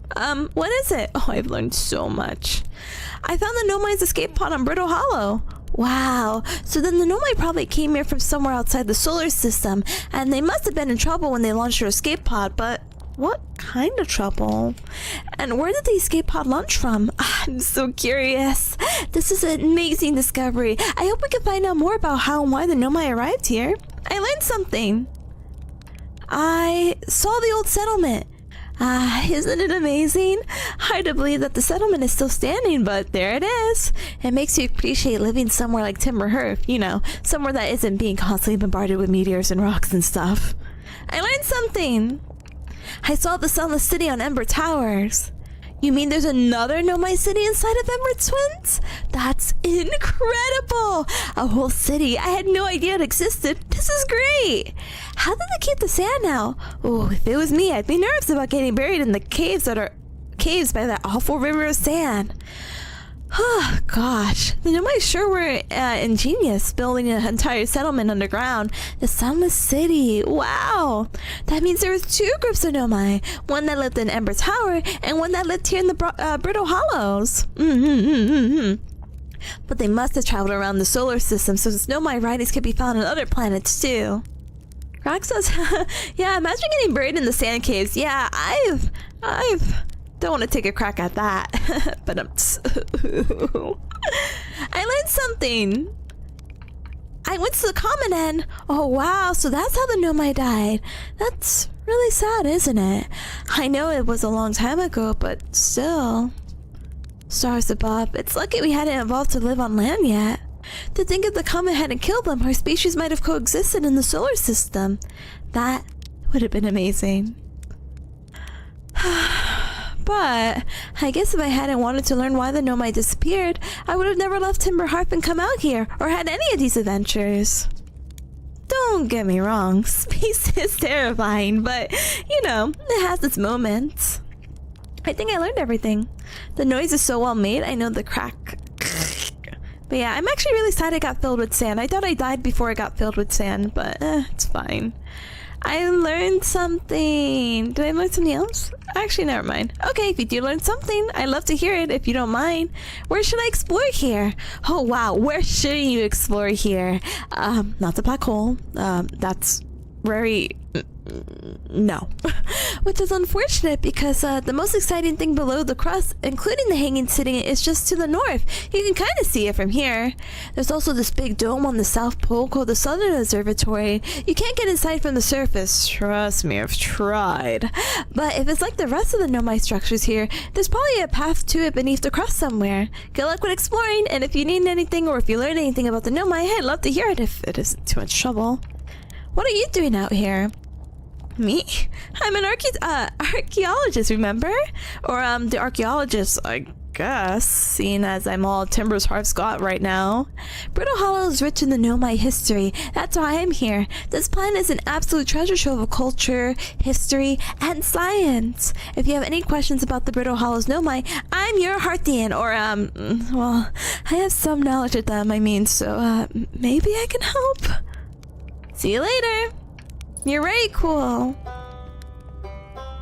[SPEAKER 1] What is it? Oh, I've learned so much. I found the Nomi's escape pod on Brittle Hollow. Wow. So then the Nomi probably came here from somewhere outside the solar system, and they must have been in trouble when they launched their escape pod, but what kind of trouble? And where did the escape pod launch from? I'm so curious. This is an amazing discovery. I hope we can find out more about how and why the Nomi arrived here. I learned something. I saw the old settlement. Isn't it amazing? Hard to believe that the settlement is still standing, but there it is. It makes you appreciate living somewhere like Timber Hearth, you know, somewhere that isn't being constantly bombarded with meteors and rocks and stuff. I learned something. I saw the Sunless City on Ember Towers. You mean there's another Nomai city inside of Ember Twins? That's incredible! A whole city. I had no idea it existed. This is great! How did they keep the sand out? Oh, if it was me, I'd be nervous about getting buried in the caves by that awful river of sand. Oh, gosh. The Nomai sure were ingenious, building an entire settlement underground. The Sunless City. Wow. That means there was 2 groups of Nomai. One that lived in Ember Tower, and one that lived here in the Brittle Hollows. But they must have traveled around the solar system, so this Nomai writings could be found on other planets, too. Rock says, yeah, imagine getting buried in the sand caves. Yeah, I've... Don't want to take a crack at that, but I learned something. I went to the common end. Oh wow, so that's how the Nomai died. That's really sad, isn't it? I know it was a long time ago, but still. Stars above, it's lucky we hadn't evolved to live on land yet. To think if the comet hadn't killed them, our species might have coexisted in the solar system. That would have been amazing. But I guess if I hadn't wanted to learn why the Nomai disappeared, I would have never left Timber Hearth and come out here, or had any of these adventures. Don't get me wrong, space is terrifying, but, you know, it has its moments. I think I learned everything. The noise is so well made, I know the crack. But yeah, I'm actually really sad it got filled with sand. I thought I died before it got filled with sand, but it's fine. I learned something. Did I learn something else? Actually, never mind. Okay, if you do learn something, I'd love to hear it if you don't mind. Where should I explore here? Oh, wow. Where should you explore here? Not the black hole. That's very no. Which is unfortunate because the most exciting thing below the crust, including the hanging city, is just to the north. You can kind of see it from here. There's also this big dome on the South Pole called the Southern Observatory. You can't get inside from the surface. Trust me, I've tried. But if it's like the rest of the Nomai structures here, there's probably a path to it beneath the crust somewhere. Good luck with exploring, and if you need anything or if you learn anything about the Nomai, I'd love to hear it if it isn't too much trouble. What are you doing out here? Me? I'm an archaeologist, remember? Or, the archaeologist, I guess, seeing as I'm all Timber's Harvscott right now. Brittle Hollow is rich in the Nomai history. That's why I'm here. This planet is an absolute treasure trove of culture, history, and science. If you have any questions about the Brittle Hollow's Nomai, I'm your Hearthian, or, well, I have some knowledge of them, I mean, so, maybe I can help? See you later! You're very cool.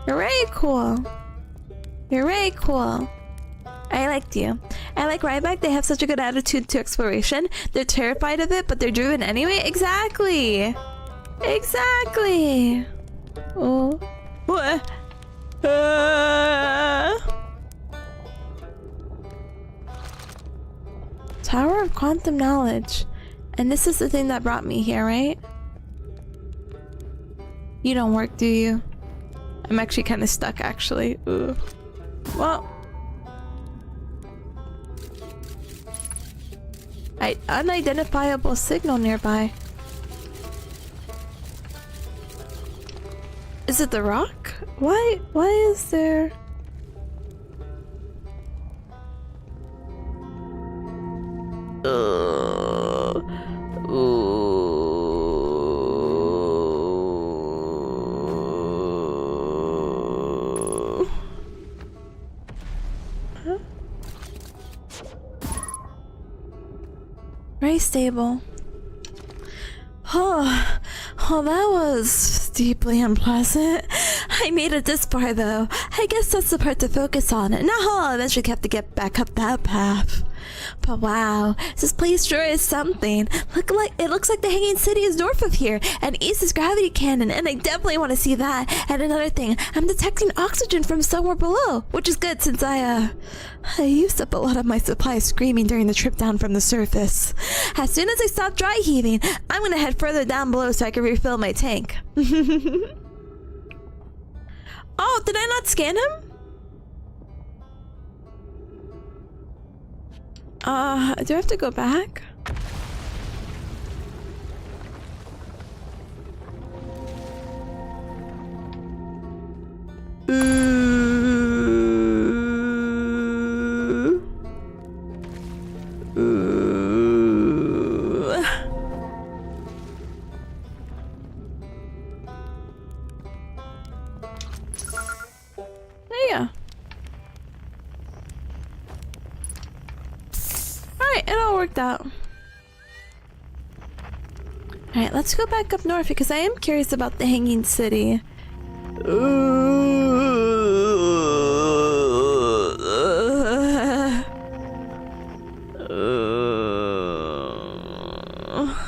[SPEAKER 1] You're very cool. You're very cool. I liked you. I like Ryback. They have such a good attitude to exploration. They're terrified of it, but they're driven anyway. Exactly. Exactly. Oh. What? Tower of Quantum Knowledge. And this is the thing that brought me here, right? You don't work, do you? I'm actually kind of stuck, actually. Ooh. Well. Unidentifiable signal nearby. Is it the rock? Why is there... Ooh. Very stable. Oh, that was deeply unpleasant. I made it this far though. I guess that's the part to focus on, not how I'll eventually have to get back up that path. But wow, this place sure is something. It looks like the Hanging City is north of here, and east is Gravity Cannon, and I definitely want to see that. And another thing, I'm detecting oxygen from somewhere below, which is good since I used up a lot of my supply screaming during the trip down from the surface. As soon as I stop dry heaving, I'm gonna head further down below so I can refill my tank. Oh, did I not scan him? Do I have to go back? Yeah. Alright, it all worked out. Alright, let's go back up north because I am curious about the Hanging City.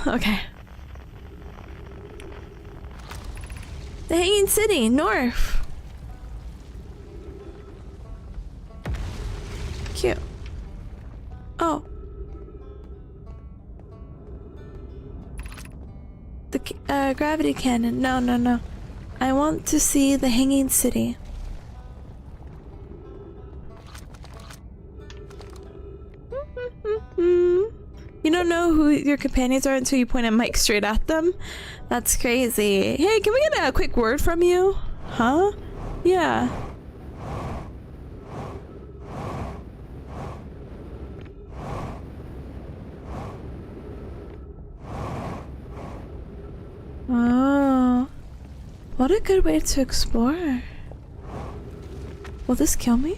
[SPEAKER 1] Okay. The Hanging City, north. Cute. Oh. The gravity cannon. No. I want to see the Hanging City. You don't know who your companions are until you point a mic straight at them? That's crazy. Hey, can we get a quick word from you? Huh? Yeah. Oh. What a good way to explore. Will this kill me?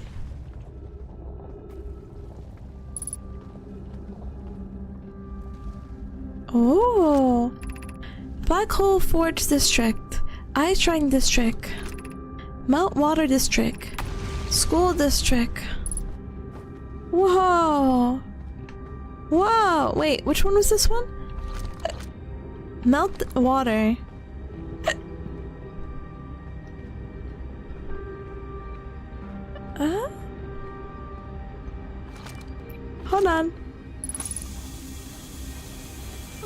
[SPEAKER 1] Oh. Black Hole Forge District. Ice Shrine District. Meltwater District. School District. Whoa. Whoa. Wait, which one was this one? Melt water. Hold on.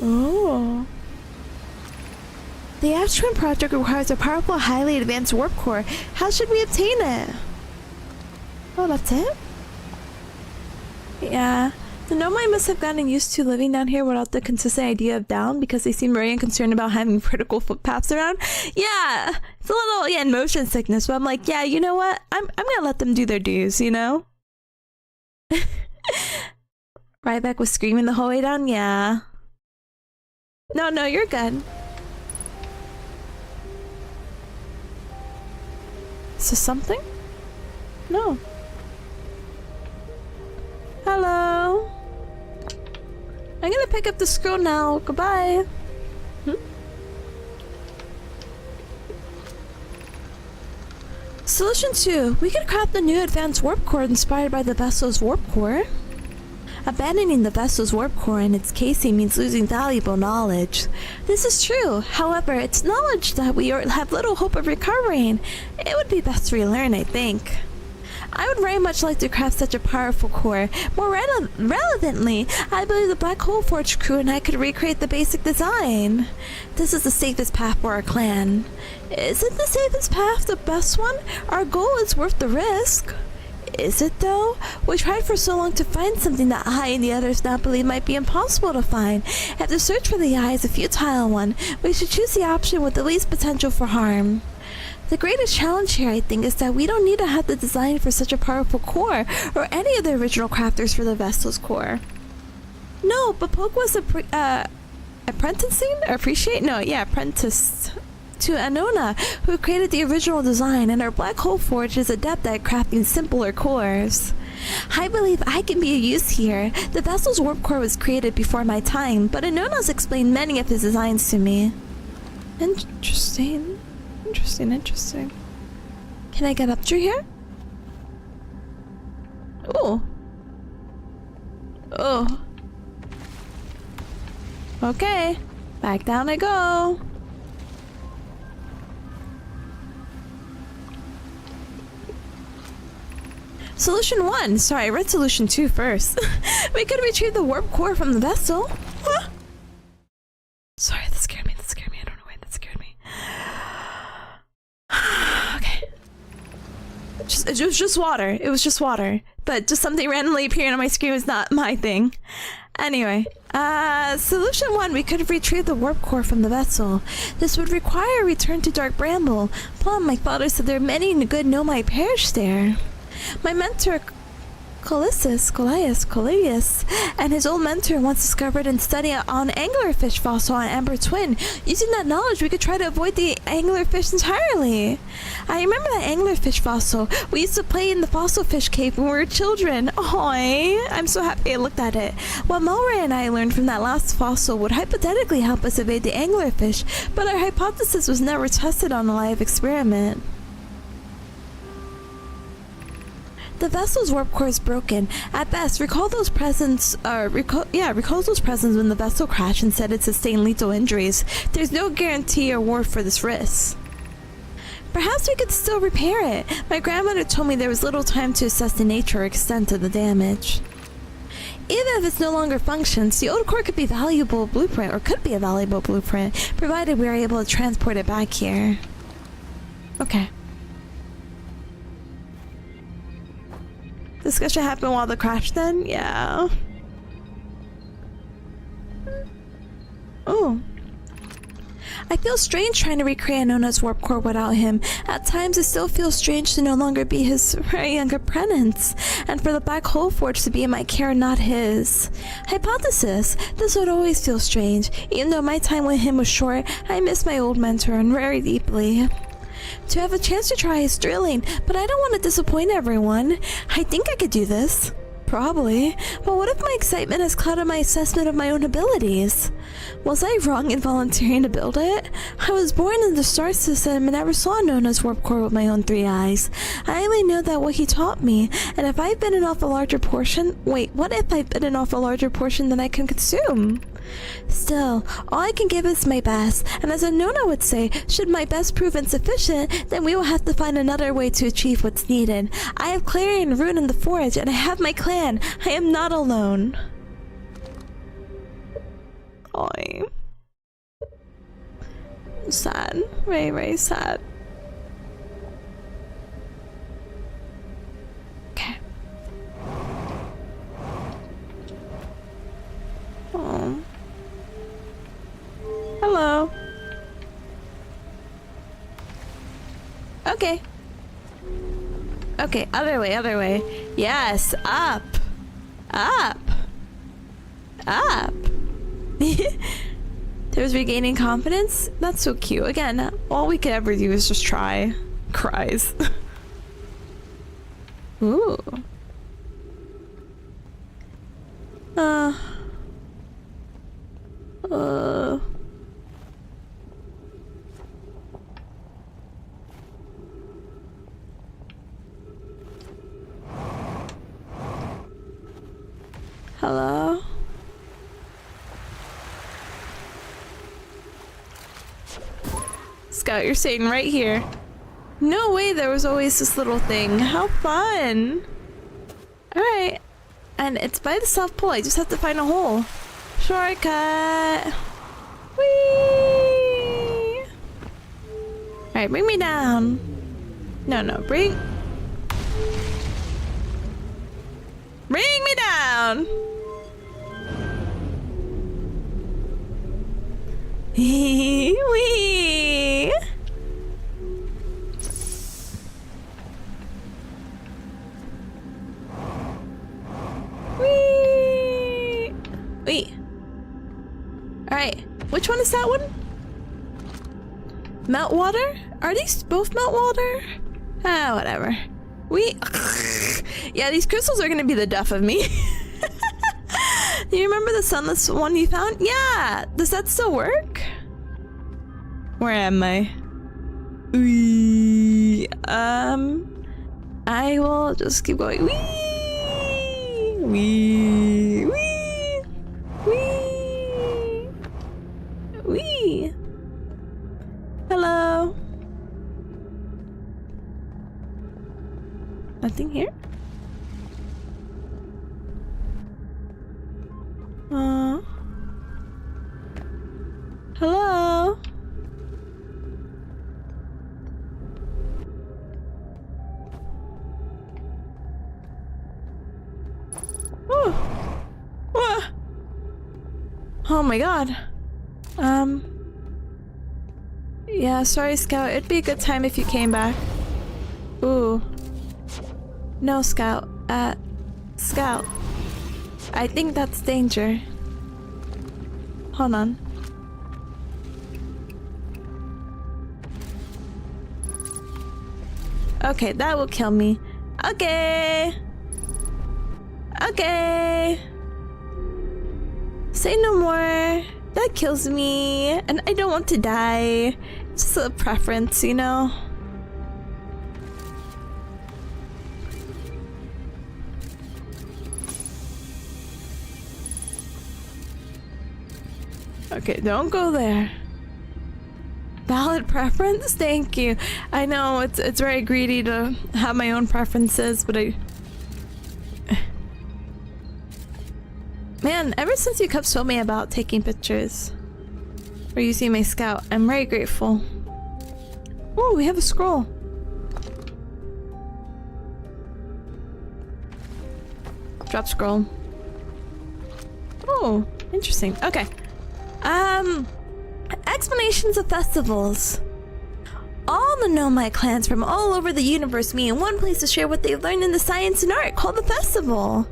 [SPEAKER 1] Oh. The Astron project requires a powerful, highly advanced warp core. How should we obtain it? Oh, that's it? Yeah. The Nomai must have gotten used to living down here without the consistent idea of down because they seem very unconcerned about having vertical footpaths around. Yeah! It's a little, yeah, motion sickness, but I'm like, yeah, you know what? I'm gonna let them do their dues, you know? Ryback was screaming the whole way down? Yeah. No, you're good. Is this something? No. Hello. I'm gonna pick up the scroll now. Goodbye. Solution 2. We could craft a new advanced warp core inspired by the vessel's warp core. Abandoning the vessel's warp core in its casing means losing valuable knowledge. This is true. However, it's knowledge that we have little hope of recovering. It would be best to relearn, I think. I would very much like to craft such a powerful core. More relevantly, I believe the Black Hole Forge crew and I could recreate the basic design. This is the safest path for our clan. Isn't the safest path the best one? Our goal is worth the risk. Is it though? We tried for so long to find something that I and the others now believe might be impossible to find. If the search for the eye is a futile one, we should choose the option with the least potential for harm. The greatest challenge here, I think, is that we don't need to have the design for such a powerful core, or any of the original crafters for the vessel's core. No, but Poke was apprenticed to Anona, who created the original design, and our Black Hole Forge is adept at crafting simpler cores. I believe I can be of use here. The vessel's warp core was created before my time, but Anona's explained many of his designs to me. Interesting. Interesting. Can I get up through here? Oh. Okay. Back down I go. Solution 1. Sorry, I read Solution 2 first. We could retrieve the warp core from the vessel. Huh? Sorry, that scared me. I don't know why that scared me. Okay. It was just water. It was just water. But just something randomly appearing on my screen was not my thing. Anyway, Solution 1, we could retrieve the warp core from the vessel. This would require a return to Dark Bramble. Plum, my father said there are many good Nomai perished there. My mentor, Coelius, and his old mentor once discovered and studied an anglerfish fossil on Amber Twin. Using that knowledge, we could try to avoid the anglerfish entirely. I remember that anglerfish fossil. We used to play in the fossil fish cave when we were children. Aww, I'm so happy I looked at it. What Mulray and I learned from that last fossil would hypothetically help us evade the anglerfish, but our hypothesis was never tested on a live experiment. The vessel's warp core is broken. At best, recall those presents when the vessel crashed and said it sustained lethal injuries. There's no guarantee or reward for this risk. Perhaps we could still repair it. My grandmother told me there was little time to assess the nature or extent of the damage. Even if it no longer functions, the old core could be a valuable blueprint, provided we are able to transport it back here. Okay. Discussion happened while the crash then? Yeah. Oh. I feel strange trying to recreate Anona's warp core without him. At times it still feels strange to no longer be his very young apprentice, and for the Black Hole Forge to be in my care, not his. Hypothesis. This would always feel strange. Even though my time with him was short, I miss my old mentor and very deeply. To have a chance to try is thrilling, but I don't want to disappoint everyone. I think I could do this. Probably. But what if my excitement has clouded my assessment of my own abilities? Was I wrong in volunteering to build it? I was born in the star system and never saw Nona's warp core with my own 3 eyes. I only know that what he taught me, and if I've bitten off a larger portion... Wait, what if I've bitten off a larger portion than I can consume? Still, all I can give is my best, and as a Nona would say, should my best prove insufficient, then we will have to find another way to achieve what's needed. I have Clarion, Rune, and the Forge, and I have my clan. I am not alone. Oi. Sad. Very, very sad. Okay. Oh. Hello. Okay. Okay, other way, other way. Yes, up. Up. Up. There's regaining confidence? That's so cute. Again, all we could ever do is just try. Cries. Ooh. Hello? Scout, you're sitting right here. No way, there was always this little thing. How fun! Alright. And it's by the South Pole, I just have to find a hole. Shortcut! Whee! Alright, bring me down. No, bring me down! Wee! Wee! Wait. Alright, which one is that one? Meltwater? Are these both meltwater? Ah, whatever. Yeah, these crystals are gonna be the death of me. Do you remember the sunless one you found? Yeah! Does that still work? Where am I? Wee. I will just keep going. Wee! Wee! Wee! Wee! Wee! Hello? Nothing here? Hello? Oh my god. Yeah, sorry, Scout. It'd be a good time if you came back. Ooh. No, Scout. Scout. I think that's danger. Hold on. Okay, that will kill me. Okay. Okay. Say no more. That kills me. And I don't want to die. It's just a preference, you know? Okay, don't go there. Valid preference? Thank you. I know it's very greedy to have my own preferences, but Man, ever since you kept told me about taking pictures or using my Scout, I'm very grateful. Oh, we have a scroll. Drop scroll. Oh, interesting. Okay. Explanations of festivals. All the Nomai clans from all over the universe meet in one place to share what they've learned in the science and art called the festival.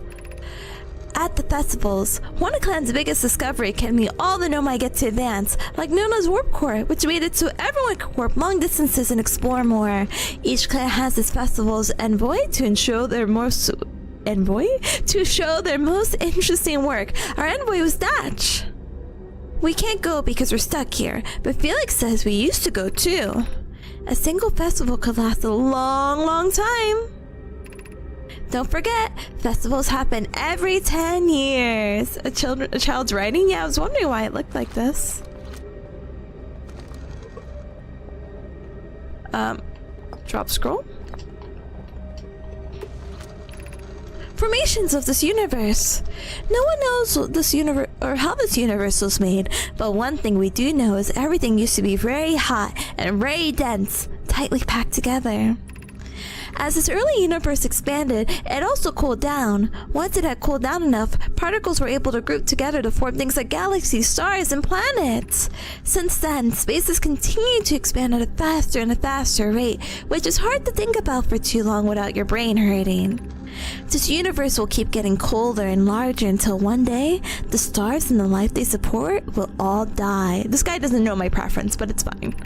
[SPEAKER 1] At the festivals, one of clan's biggest discovery can be all the Nomai get to advance, like Nona's warp core, which made it so everyone could warp long distances and explore more. Each clan has its festival's envoy to show their most interesting work. Our envoy was Dutch. We can't go because we're stuck here, but Felix says we used to go too. A single festival could last a long, long time. Don't forget, festivals happen every 10 years. A child's writing? Yeah, I was wondering why it looked like this. Drop scroll? Formations of this universe. No one knows this universe or how this universe was made, but one thing we do know is everything used to be very hot and very dense, tightly packed together. As this early universe expanded, it also cooled down. Once it had cooled down enough, particles were able to group together to form things like galaxies, stars, and planets. Since then, space has continued to expand at a faster and a faster rate, which is hard to think about for too long without your brain hurting. This universe will keep getting colder and larger until one day, the stars and the life they support will all die. This guy doesn't know my preference, but it's fine.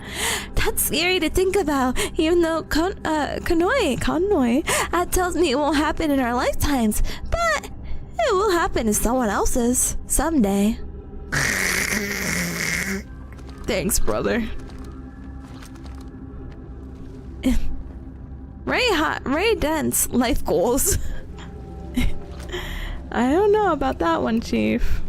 [SPEAKER 1] That's scary to think about, even though Konoi tells me it won't happen in our lifetimes, but it will happen in someone else's someday. Thanks, brother. Very hot, very dense life goals. I don't know about that one, Chief.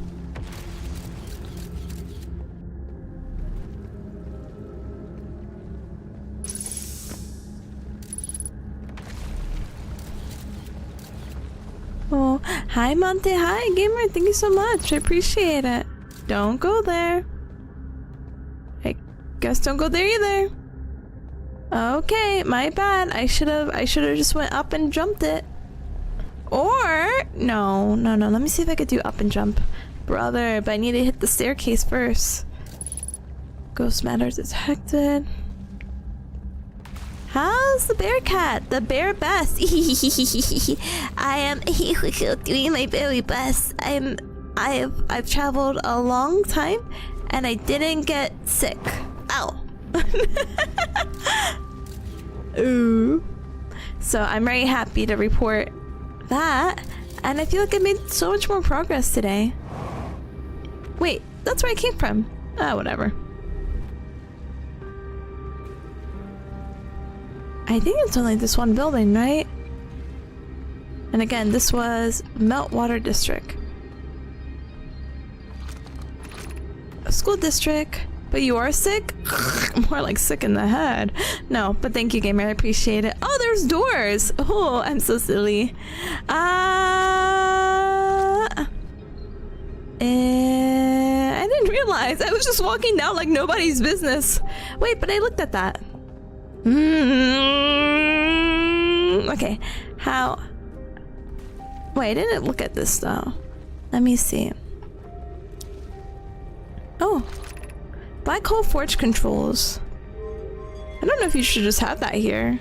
[SPEAKER 1] Oh, hi Monte, hi Gamer, thank you so much. I appreciate it. Don't go there. I guess don't go there either. Okay, my bad. I should have just went up and jumped it. Or no. Let me see if I could do up and jump, brother. But I need to hit the staircase first. Ghost matter detected. How's the bear cat? The bear best. I am doing my very best. I've traveled a long time and I didn't get sick. Ow. Ooh. So I'm very happy to report that, and I feel like I made so much more progress today. Wait, that's where I came from. Ah, whatever. I think it's only this one building, right? And again, this was Meltwater District. A school district. But you are sick? More like sick in the head. No, but thank you, gamer. I appreciate it. Oh, there's doors. Oh, I'm so silly. I didn't realize. I was just walking down like nobody's business. Wait, but I looked at that. Okay. How? Wait, I didn't look at this though. Let me see. Oh. Black hole forge controls. I don't know if you should just have that here.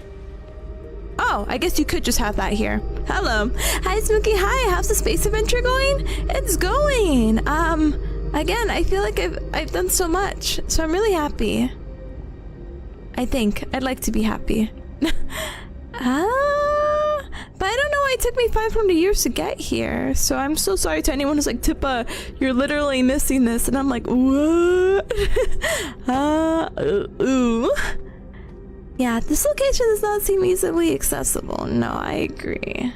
[SPEAKER 1] Oh, I guess you could just have that here. Hello. Hi, Smokey. Hi, how's the space adventure going? It's going. Again, I feel like I've done so much, so I'm really happy. I think I'd like to be happy. But I don't know why it took me 500 years to get here. So I'm so sorry to anyone who's like, Tippa, you're literally missing this. And I'm like, what? Yeah, this location does not seem easily accessible. No, I agree.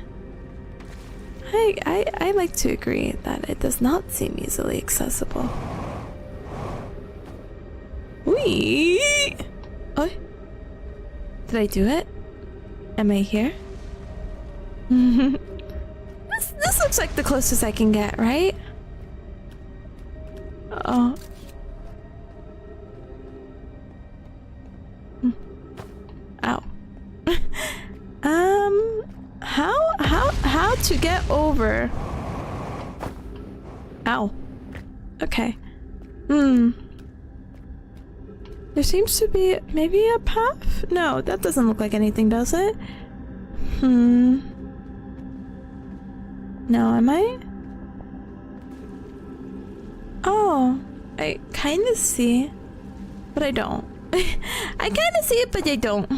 [SPEAKER 1] I like to agree that it does not seem easily accessible. Wee! Oh, did I do it? Am I here? This looks like the closest I can get, right? Oh. Ow. How to get over? Ow. Okay. There seems to be maybe a path? No, that doesn't look like anything, does it? No, am I? Oh, I kind of see, but I don't. I kind of see it, but I don't.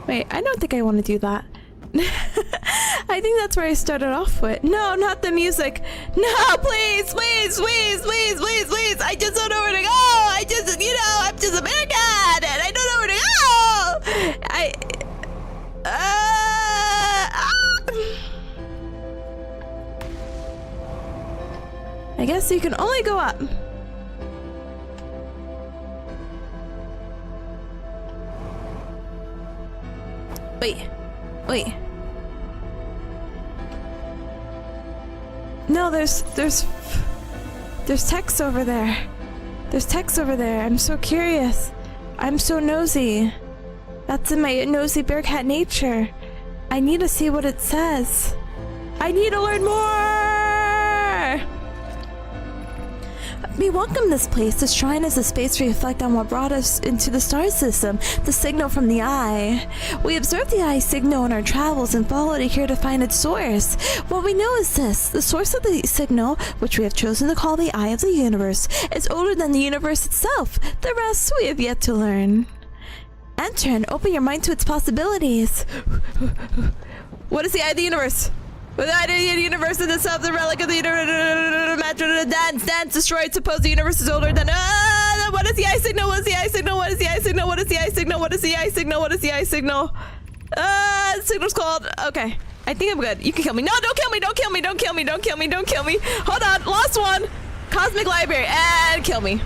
[SPEAKER 1] Wait, I don't think I want to do that. I I think that's where I started off with. No, not the music. No, please, please, please, please, please, please. I just don't know where to go. I just, you know, I'm just American and I don't know where to go. I guess you can only go up. Wait. No, there's text over there. There's text over there. I'm so curious. I'm so nosy. That's in my nosy bearcat nature. I need to see what it says. I need to learn more! We welcome this place. The shrine is a space we reflect on what brought us into the star system, the signal from the eye. We observed the eye signal in our travels and followed it here to find its source. What we know is this: the source of the signal, which we have chosen to call the eye of the universe, is older than the universe itself. The rest we have yet to learn. Enter and open your mind to its possibilities. What is the eye of the universe? With the eye of the universe in itself, the relic of the universe, dance, destroyed. Suppose the universe is older than. What is the eye signal? What is the eye signal? What is the eye signal? What is the eye signal? What is the eye signal? What is the eye signal? The signal's called. Okay, I think I'm good. You can kill me. No, don't kill me. Don't kill me. Don't kill me. Don't kill me. Don't kill me. Hold on, last one. Cosmic Library, and kill me.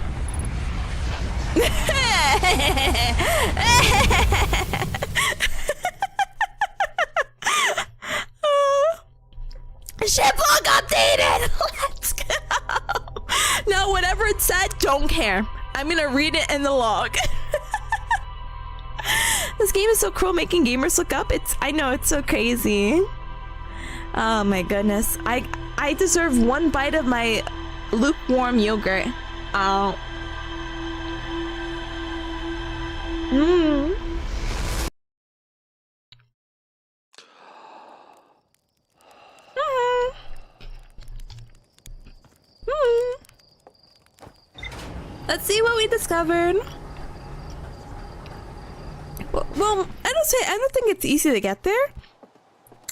[SPEAKER 1] Ship log updated! Let's go! No, whatever it said, don't care. I'm gonna read it in the log. This game is so cruel, making gamers look up. I know, it's so crazy. Oh my goodness. I deserve one bite of my lukewarm yogurt. Oh. Let's see what we discovered. Well, I don't think it's easy to get there,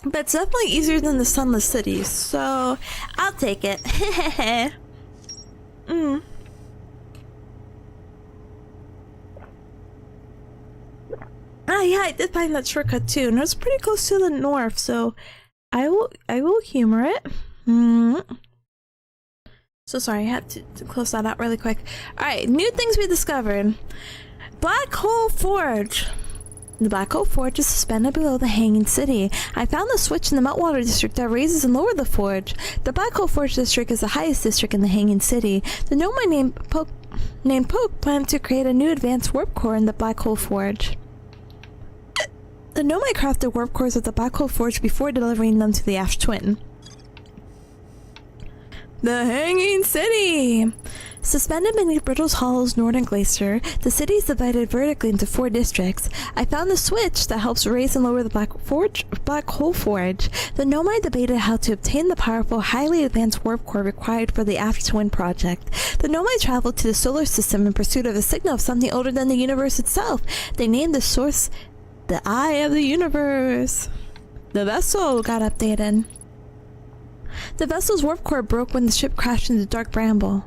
[SPEAKER 1] but it's definitely easier than the Sunless Cities, so I'll take it. Oh yeah, I did find that shortcut too, and it was pretty close to the north, so I will humor it. So sorry, I had to close that out really quick. Alright, new things we discovered. Black Hole Forge. The Black Hole Forge is suspended below the Hanging City. I found the switch in the Meltwater District that raises and lowers the forge. The Black Hole Forge District is the highest district in the Hanging City. The Nomai named Poke planned to create a new advanced warp core in the Black Hole Forge. The Nomai crafted warp cores at the Black Hole Forge before delivering them to the Ash Twin. The Hanging City! Suspended beneath Brittle's Hollow's northern glacier, the city is divided vertically into 4 districts. I found the switch that helps raise and lower the Black Hole Forge. The Nomai debated how to obtain the powerful, highly advanced warp core required for the Ash Twin project. The Nomai traveled to the solar system in pursuit of a signal of something older than the universe itself. They named the source the Eye of the Universe. The vessel got updated. The vessel's warp core broke when the ship crashed into Dark Bramble.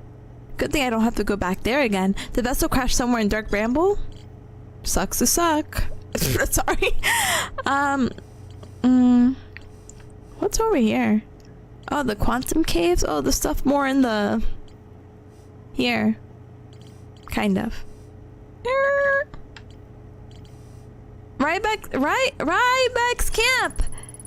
[SPEAKER 1] Good thing I don't have to go back there again. The vessel crashed somewhere in Dark Bramble? Sucks to suck. Sorry. What's over here? Oh, the quantum caves? Oh, the stuff more in the... Here. Kind of. Ryback's camp!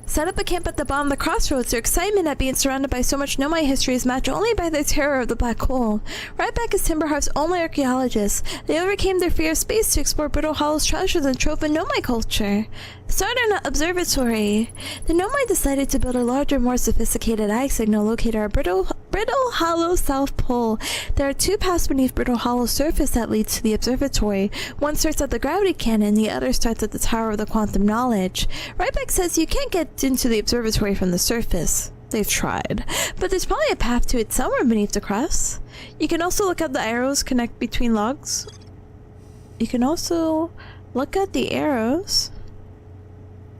[SPEAKER 1] Set up a camp at the bottom of the crossroads. Their excitement at being surrounded by so much Nomai history is matched only by their terror of the black hole. Ryback is Timberheart's only archaeologist. They overcame their fear of space to explore Brittle Hollow's treasures and trove in Nomai culture. Southern Observatory. The Nomai decided to build a larger, more sophisticated eye signal located at Brittle Hollow South Pole. There are 2 paths beneath Brittle Hollow's surface that leads to the observatory. One starts at the gravity cannon, the other starts at the Tower of the Quantum Knowledge. Ryback says you can't get into the observatory from the surface. They've tried. But there's probably a path to it somewhere beneath the crust. You can also look at the arrows connect between logs. You can also look at the arrows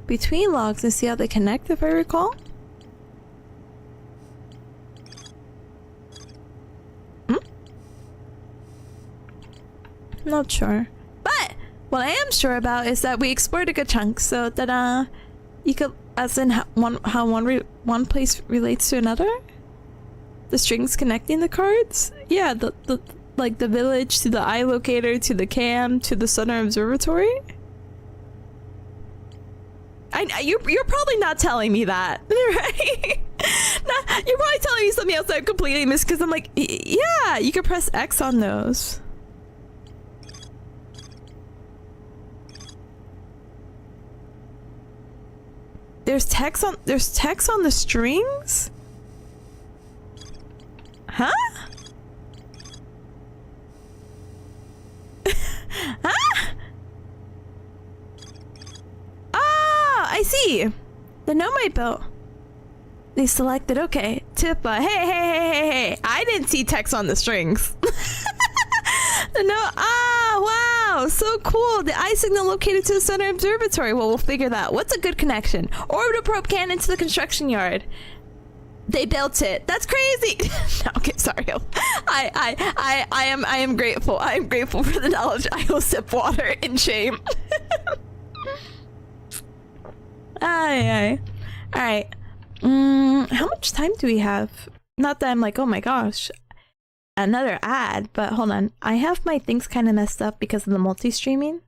[SPEAKER 1] between logs and see how they connect, if I recall. Not sure. But what I am sure about is that we explored a good chunk, so that you could, as in how one place relates to another? The strings connecting the cards? Yeah, the like the village to the eye locator to the cam to the southern observatory? You're probably not telling me that, right? Nah, you're probably telling me something else that I completely missed, because I'm like, yeah, you can press X on those. There's text on the strings? Huh? Huh? Ah, I see. The gnome I built. They selected, okay. Tipa, hey. I didn't see text on the strings. Wow, so cool. The eye signal located to the center observatory. Well, we'll figure that. What's a good connection? Orbital probe cannon to the construction yard. They built it. That's crazy. No, okay, sorry. I am grateful. I am grateful for the knowledge. I will sip water in shame. Aye. All right. How much time do we have? Not that I'm like, oh my gosh, another ad, but hold on. I have my things kind of messed up because of the multi-streaming.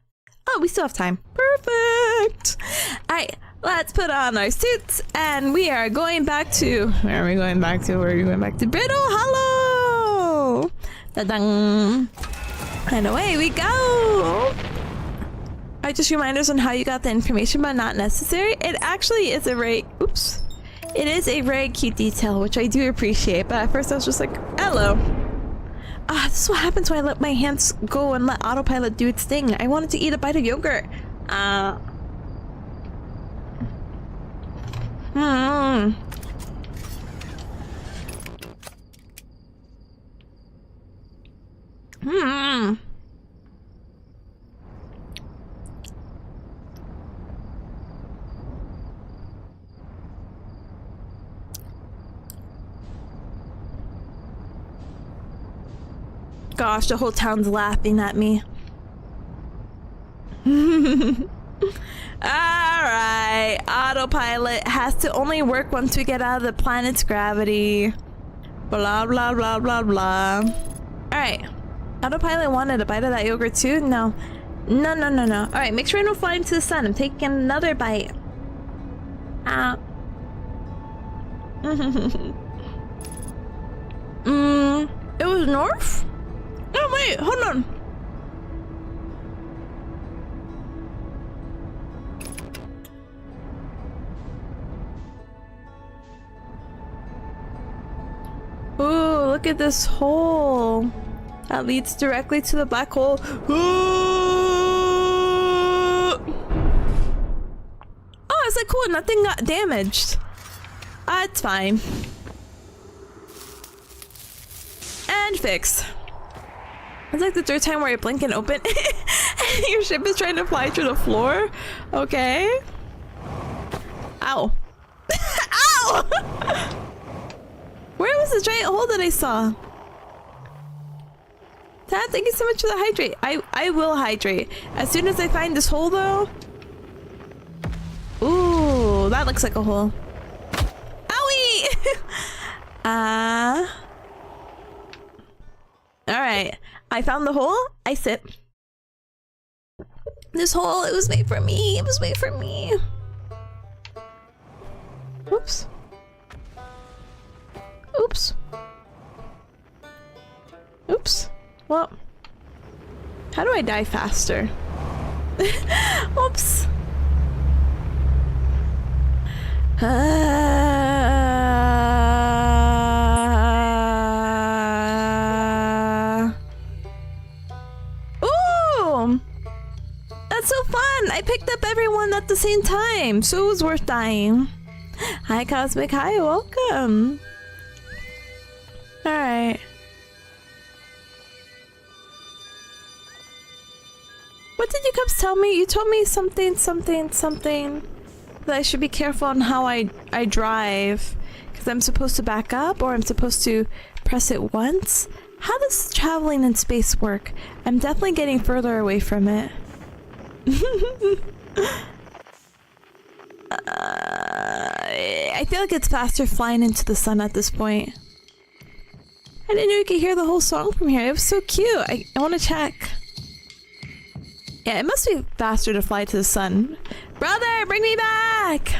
[SPEAKER 1] Oh, we still have time. Perfect. All right, let's put on our suits and we are going back to, where are we going back to? Where are we going back to? Brittle Hollow. Da-dang. And away we go. I just reminders on how you got the information, but not necessary. It actually is a very, oops. It is a very cute detail, which I do appreciate, but at first I was just like, hello. This is what happens when I let my hands go and let autopilot do its thing. I wanted to eat a bite of yogurt. Gosh, the whole town's laughing at me. Alright, autopilot has to only work once we get out of the planet's gravity. Blah, blah, blah, blah, blah. Alright, autopilot wanted a bite of that yogurt too? No. No. Alright, make sure I don't fly into the sun. I'm taking another bite. It was north? Oh wait, hold on. Ooh, look at this hole. That leads directly to the black hole. Ooh! Oh, it's like cool, nothing got damaged. It's fine. And fixed. It's like the third time where I blink and open and your ship is trying to fly through the floor. Okay. Ow. Ow! Where was the giant hole that I saw? Dad, thank you so much for the hydrate. I will hydrate. As soon as I find this hole though. Ooh, that looks like a hole. Owie! Alright. I found the hole. I sip. This hole, it was made for me. It was made for me. Oops. Oops. Oops. Well, how do I die faster? Oops. Ooh! That's so fun! I picked up everyone at the same time, so it was worth dying. Hi, Cosmic. Hi, welcome. Alright. What did you guys tell me? You told me something. that I should be careful on how I drive. Because I'm supposed to back up or I'm supposed to press it once? How does traveling in space work? I'm definitely getting further away from it. I feel like it's faster flying into the sun at this point. I didn't know you could hear the whole song from here. It was so cute. I want to check. Yeah, it must be faster to fly to the sun. Brother, bring me back!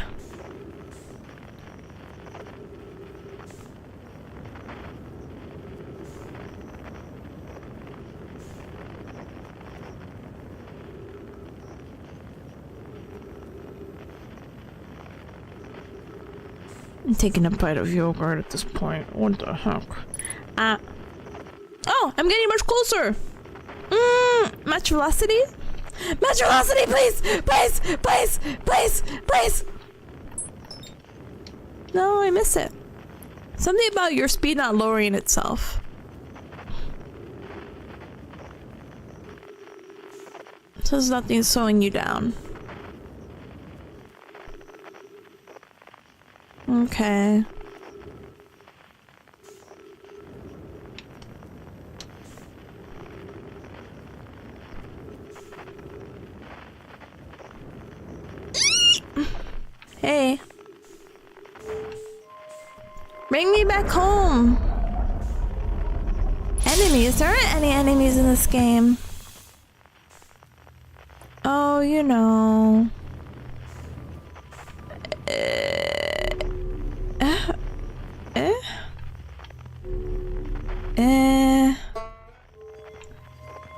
[SPEAKER 1] I'm taking a bite of yogurt at this point. What the heck? Oh, I'm getting much closer. Match velocity? Match velocity, please! Please! Please! Please! Please! No, I miss it. Something about your speed not lowering itself. Says nothing's slowing you down. Okay. Hey. Bring me back home. Enemies? There aren't any enemies in this game. Oh, you know.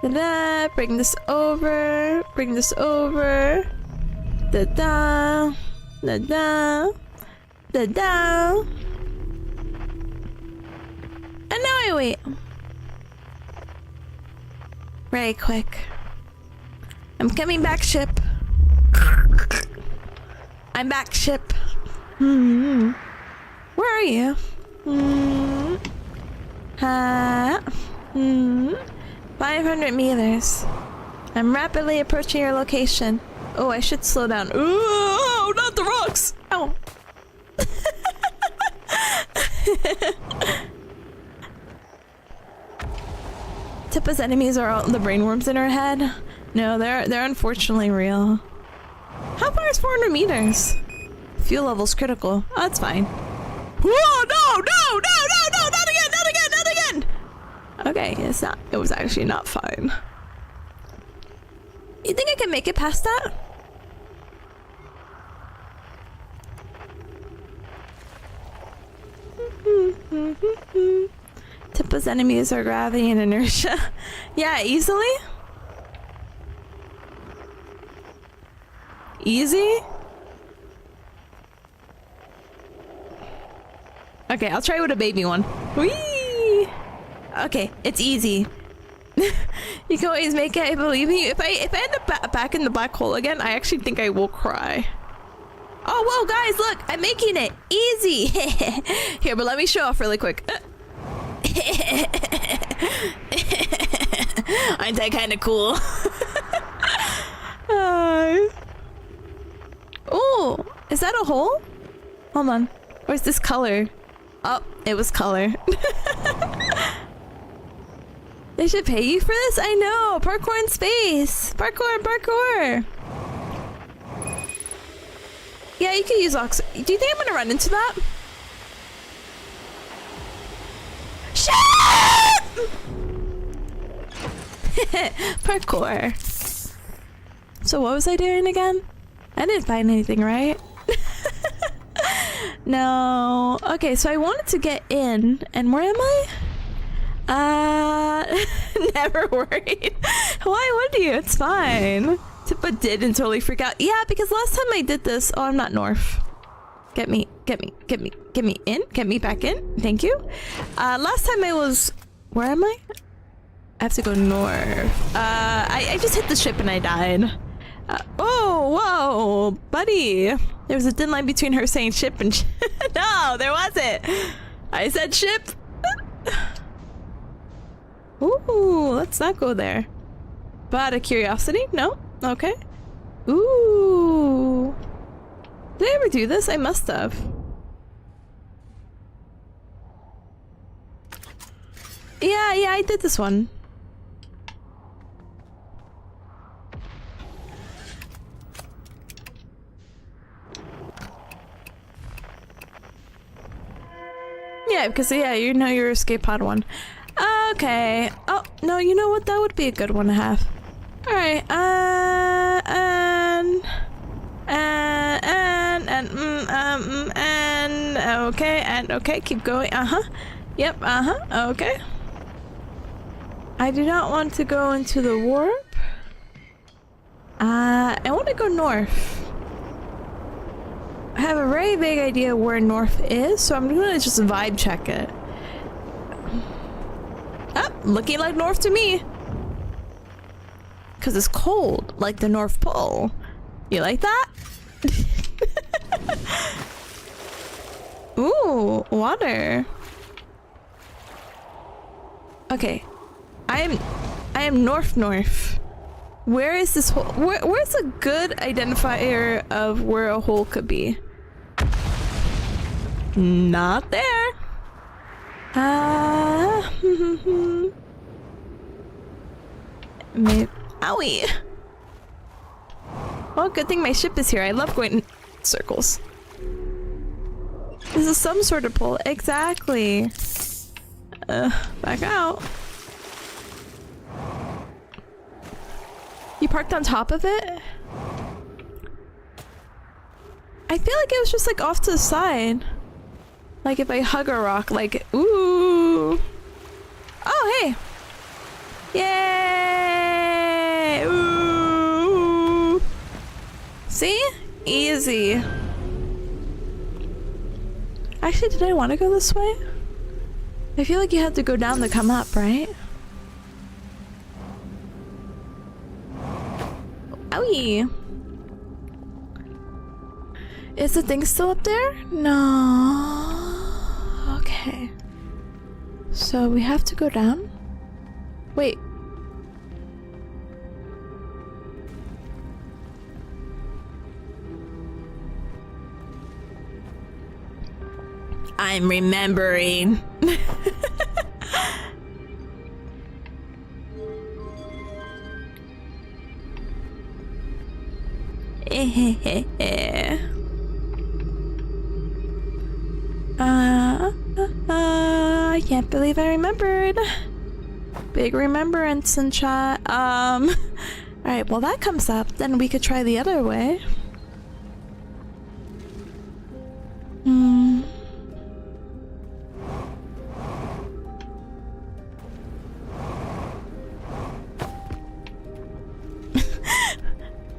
[SPEAKER 1] Da-da, bring this over. Bring this over. Da-da. Da-da. Da-da. And now I wait. Very quick. I'm coming back, ship. I'm back, ship. Where are you? 500 meters. I'm rapidly approaching your location. Oh, I should slow down. Oh, not the rocks! Ow. Tippa's enemies are all the brainworms in her head. No, they're unfortunately real. How far is 400 meters? Fuel level's critical. Oh, that's fine. Whoa, no, not again! Okay, it's not. It was actually not fine. You think I can make it past that? Tippa's enemies are gravity and inertia. Yeah, easily? Easy? Okay, I'll try with a baby one. Whee! Okay, it's easy. You can always make it, I believe in you. If I end up back in the black hole again, I actually think I will cry. Oh, whoa, guys, look! I'm making it easy! Here, but let me show off really quick. Aren't I kind of cool? Oh, is that a hole? Hold on. Or is this color? Oh, it was color. They should pay you for this? I know! Parkour in space! Parkour! Yeah, you could use ox. Do you think I'm gonna run into that? Shit! Parkour. So what was I doing again? I didn't find anything, right? No. Okay, so I wanted to get in, and where am I? Never worried. Why would you? It's fine. Tippa didn't totally freak out. Yeah, because last time I did this, oh, I'm not North. Get me in. Get me back in. Thank you. Last time I was, where am I? I have to go north. I just hit the ship and I died. Oh, whoa, buddy. There was a thin line between her saying ship and no, there wasn't. I said ship. Ooh, let's not go there. But out of curiosity? No? Okay. Ooh. Did I ever do this? I must have. Yeah, I did this one. Yeah, because yeah, you know your escape pod one. Okay. Oh, no, you know what? That would be a good one to have. Alright, okay, and okay, keep going. Yep, okay. I do not want to go into the warp. I want to go north. I have a very vague idea where north is, so I'm gonna just vibe check it. Ah, looking like north to me. Cause it's cold, like the North Pole. You like that? Ooh, water. Okay, I am north. Where is this hole? Where's a good identifier of where a hole could be? Not there. Maybe. Owie. Well, good thing my ship is here. I love going in circles. This is some sort of pole. Exactly. Back out. You parked on top of it? I feel like it was just like off to the side. Like if I hug a rock, like, ooh. Oh, hey. Yay! Ooh. See? Easy. Actually, did I want to go this way? I feel like you had to go down to come up, right? Owie! Is the thing still up there? No. Okay. So we have to go down? Wait. I'm remembering. I can't believe I remembered. Big remembrance in chat. Alright, well that comes up, then we could try the other way.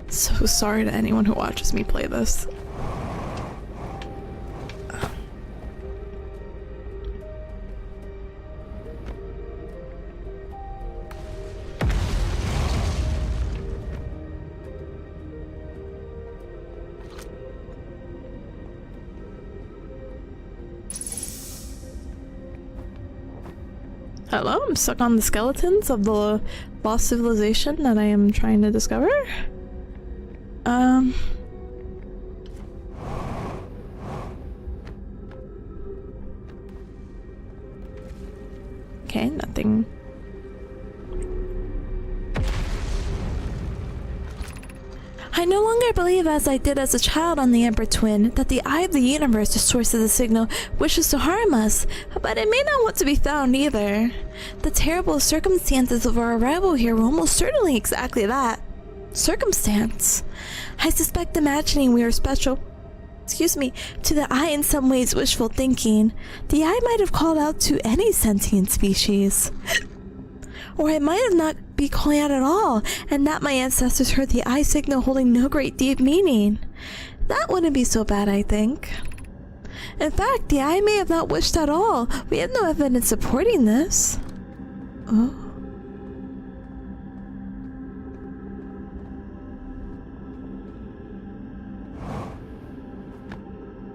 [SPEAKER 1] So sorry to anyone who watches me play this. Hello, I'm stuck on the skeletons of the lost civilization that I am trying to discover. Okay, nothing. I no longer believe, as I did as a child on the Emperor Twin, that the Eye of the Universe, the source of the signal, wishes to harm us, but it may not want to be found either. The terrible circumstances of our arrival here were almost certainly exactly that. Circumstance. I suspect imagining we are special, to the Eye in some ways wishful thinking. The Eye might have called out to any sentient species. Or it might have not be calling out at all, and that my ancestors heard the Eye signal holding no great deep meaning. That wouldn't be so bad, I think. In fact, the Eye may have not wished at all. We have no evidence supporting this. Oh.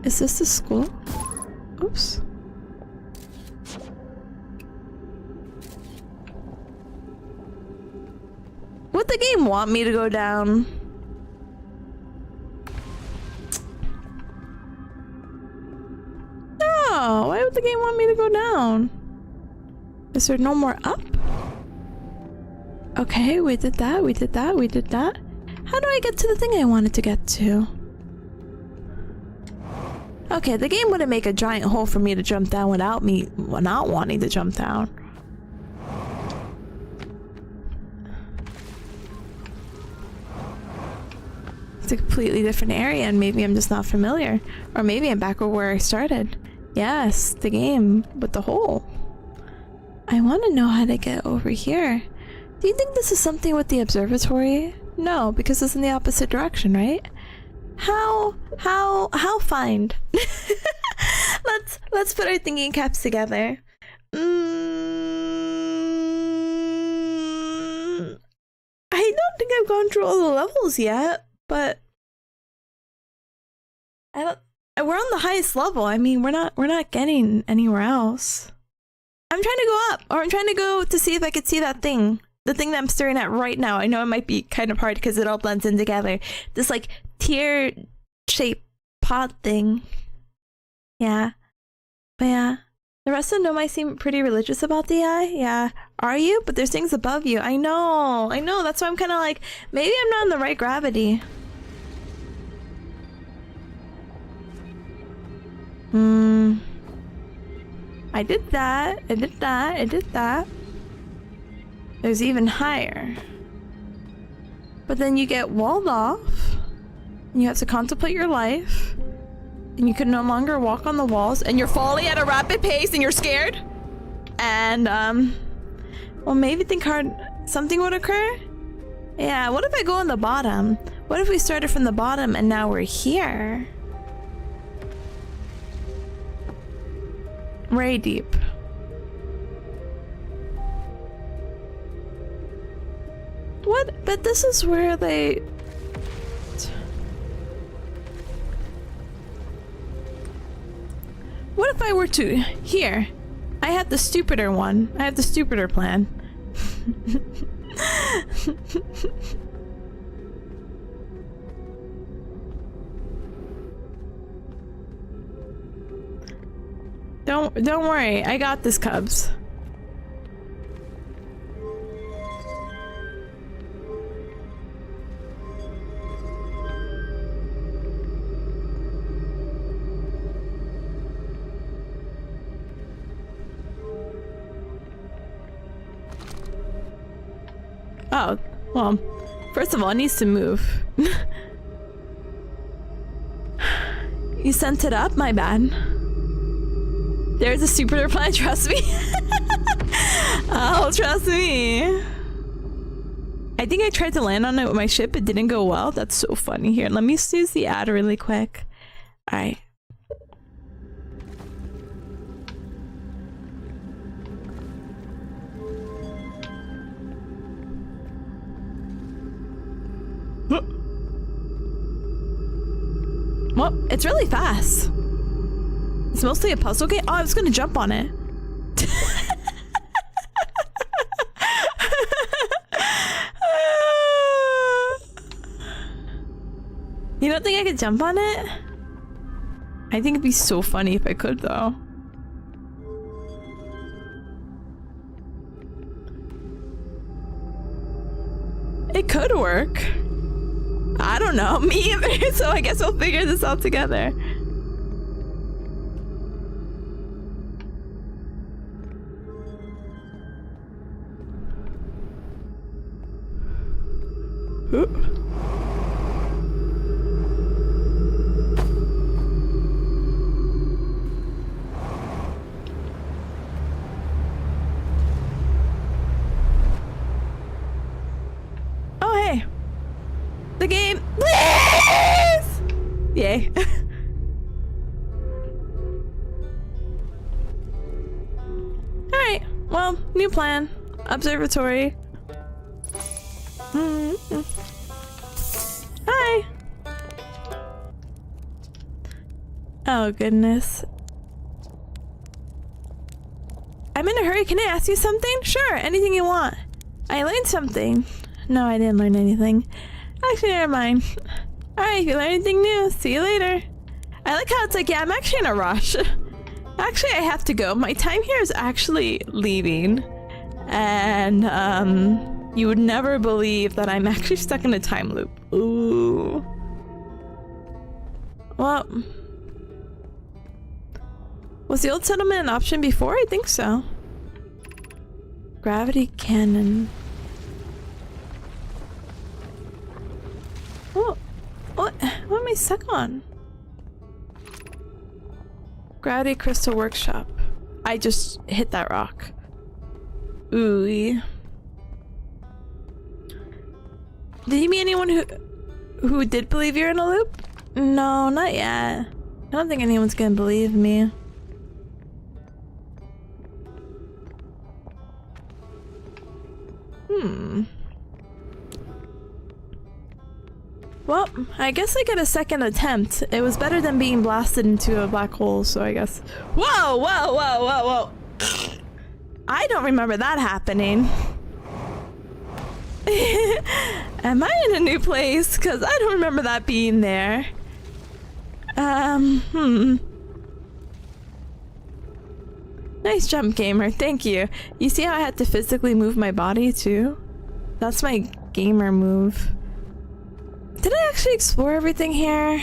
[SPEAKER 1] Is this the school? Oops. Would the game want me to go down? the game want me to go down? Is there no more up? Okay, we did that, we did that, we did that. How do I get to the thing I wanted to get to? Okay, the game wouldn't make a giant hole for me to jump down without me not wanting to jump down. It's a completely different area and maybe I'm just not familiar. Or maybe I'm back where I started. Yes, the game with the hole. I want to know how to get over here. Do you think this is something with the observatory? No, because it's in the opposite direction, right? How find? Let's put our thinking caps together. I don't think I've gone through all the levels yet, but we're on the highest level. I mean, we're not getting anywhere else. I'm trying to go up, or I'm trying to go to see if I could see that thing. The thing that I'm staring at right now. I know it might be kind of hard because it all blends in together. This like tear-shaped pod thing. Yeah. But yeah. The rest of them might seem pretty religious about the eye. Yeah. Are you? But there's things above you. I know. That's why I'm kind of like, maybe I'm not in the right gravity. I did that. I did that. I did that. There's even higher. But then you get walled off. And you have to contemplate your life. And you can no longer walk on the walls. And you're falling at a rapid pace and you're scared. And, well, maybe think hard. Something would occur? Yeah, what if I go on the bottom? What if we started from the bottom and now we're here? Very deep. What? But this is where they... What if I were to... Here. I had the stupider one. I have the stupider plan. Don't worry. I got this, Cubs. Oh, well, first of all, it needs to move. You sent it up? My bad. There's a super plan, trust me. Oh, trust me. I think I tried to land on it with my ship. It didn't go well. That's so funny. Here, let me use the ad really quick. Alright. Well, it's really fast. It's mostly a puzzle game. Oh, I was gonna jump on it. You don't think I could jump on it? I think it'd be so funny if I could, though. It could work. I don't know, me either, so I guess we'll figure this out together. Oh, hey. The game. Please! Yay. Alright, well, new plan. Observatory. Hi! Oh, goodness. I'm in a hurry. Can I ask you something? Sure, anything you want. I learned something. No, I didn't learn anything. Actually, never mind. Alright, if you learn anything new, see you later. I like how it's like, yeah, I'm actually in a rush. Actually, I have to go. My time here is actually leaving. And, you would never believe that I'm actually stuck in a time loop. Ooh. Well, was the old settlement an option before? I think so. Gravity cannon. Oh, what am I stuck on? Gravity crystal workshop. I just hit that rock. Ooh. Did you meet anyone who did believe you're in a loop? No, not yet. I don't think anyone's gonna believe me. Well, I guess I get a second attempt. It was better than being blasted into a black hole, so I guess. Whoa, whoa, whoa, whoa, whoa. I don't remember that happening. Am I in a new place? Because I don't remember that being there. Nice jump, gamer. Thank you. You see how I had to physically move my body, too? That's my gamer move. Did I actually explore everything here?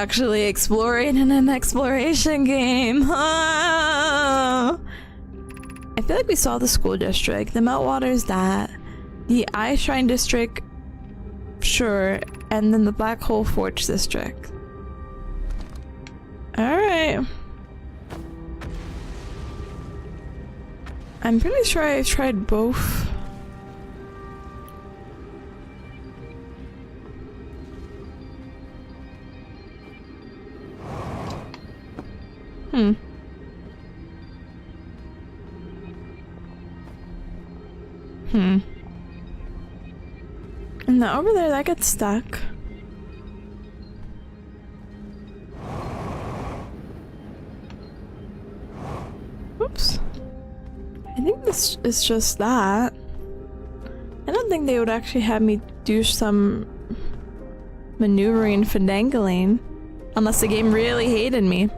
[SPEAKER 1] Actually exploring in an exploration game. I feel like we saw the school district. The Meltwater's that. The Ice Shrine district, sure. And then the Black Hole Forge district. Alright. I'm pretty sure I've tried both. And now over there, that gets stuck. Oops. I think this is just that. I don't think they would actually have me do some maneuvering finagling unless the game really hated me.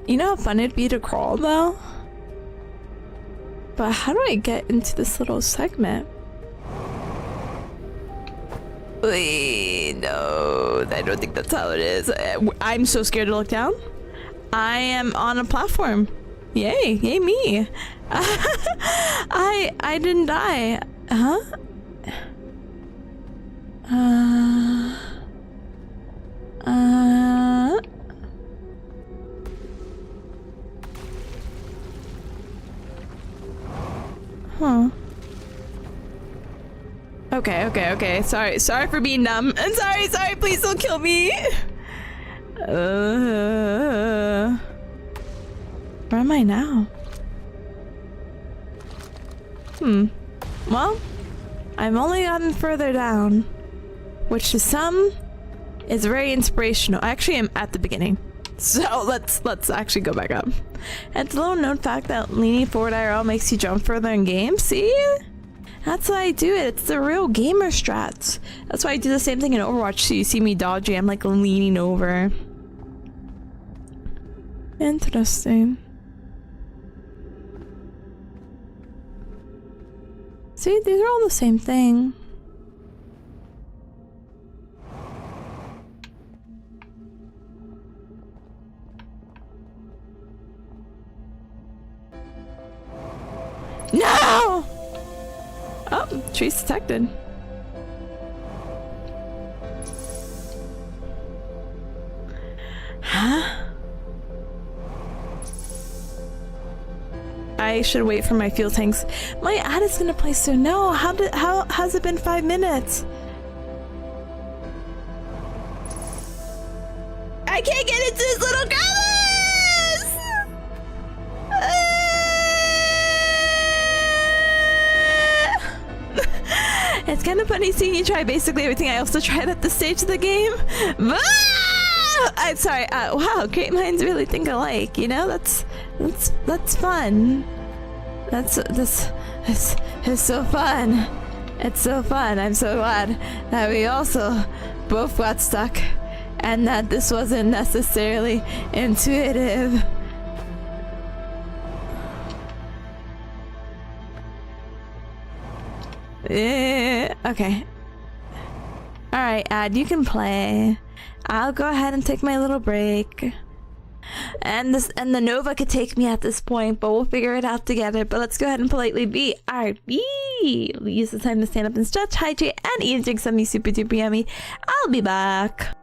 [SPEAKER 1] You know how fun it'd be to crawl though? But how do I get into this little segment? Wait, no, I don't think that's how it is. I'm so scared to look down. I am on a platform. Yay, yay me. I didn't die. Huh? Huh. Okay. Sorry for being dumb. I'm sorry, please don't kill me. Where am I now? Well, I've only gotten further down, which to some is very inspirational. I actually am at the beginning. So let's actually go back up. And it's a little known fact that leaning forward IRL makes you jump further in games. See? That's why I do it. It's the real gamer strats. That's why I do the same thing in Overwatch. So you see me dodging, I'm like leaning over. Interesting. See, these are all the same thing. No! Oh, trees detected. Huh? I should wait for my fuel tanks. My ad is gonna play soon. No, how has it been 5 minutes? I can't get into this little crevice! It's kind of funny seeing you try basically everything I also tried at this stage of the game. I'm sorry. Wow, great minds really think alike. You know, that's fun. That's so fun. It's so fun. I'm so glad that we also both got stuck and that this wasn't necessarily intuitive. Okay. Alright, Ad, you can play. I'll go ahead and take my little break. And the Nova could take me at this point, but we'll figure it out together. But let's go ahead and politely be RB. We use the time to stand up and stretch, hydrate, and eat and drink something super duper yummy. I'll be back.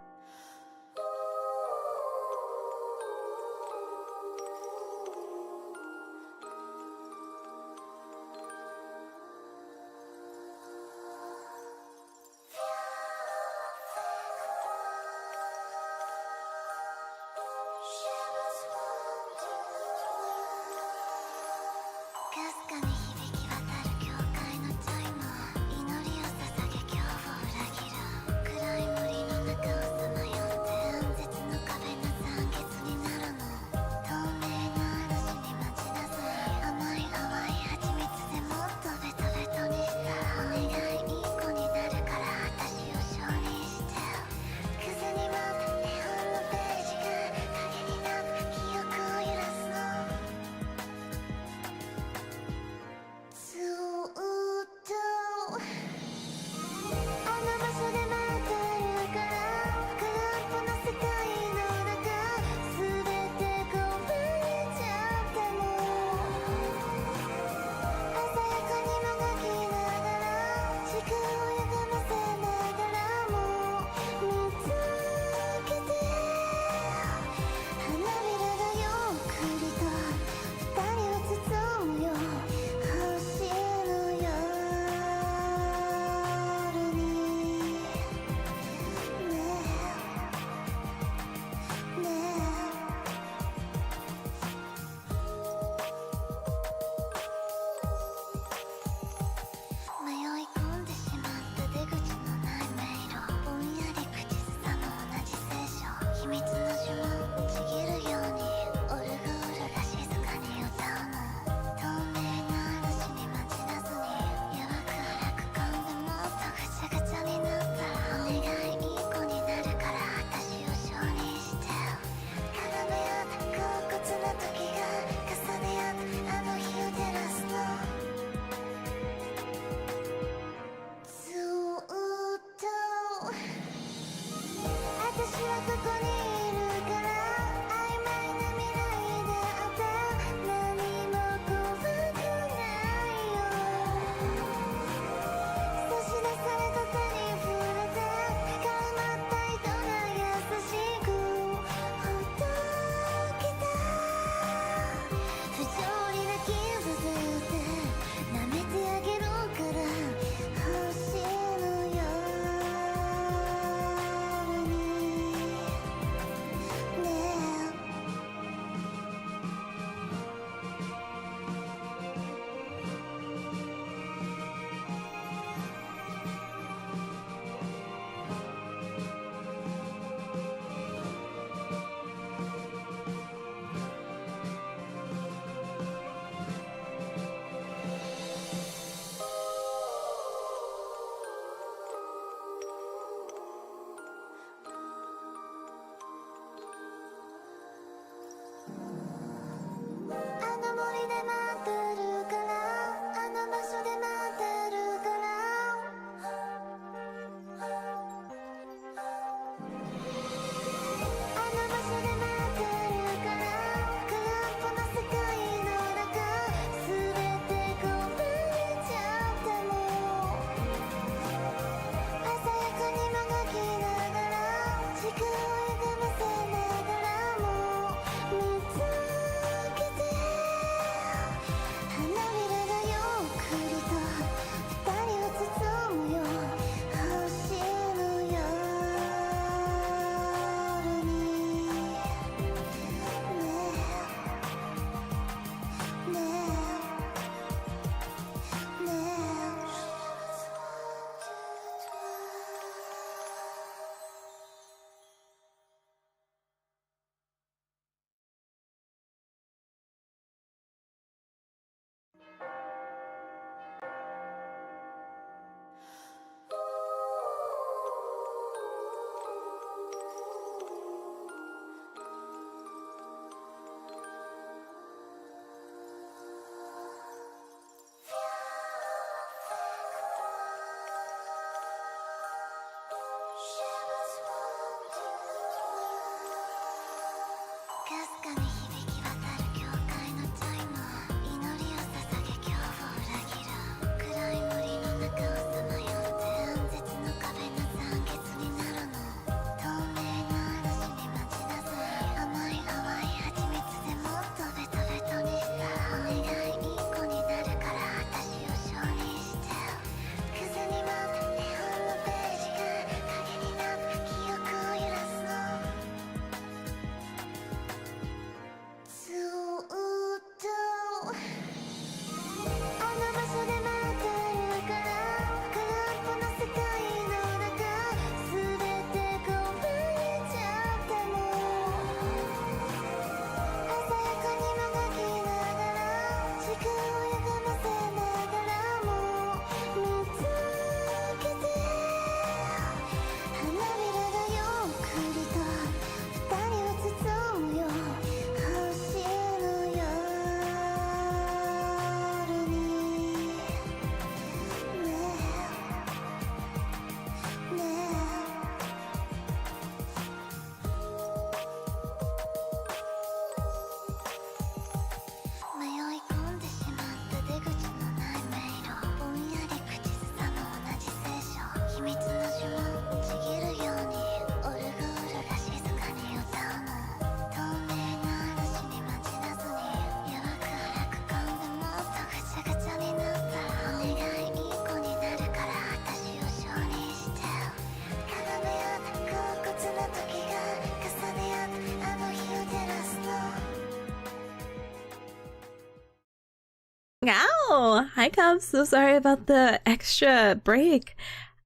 [SPEAKER 1] I'm so sorry about the extra break.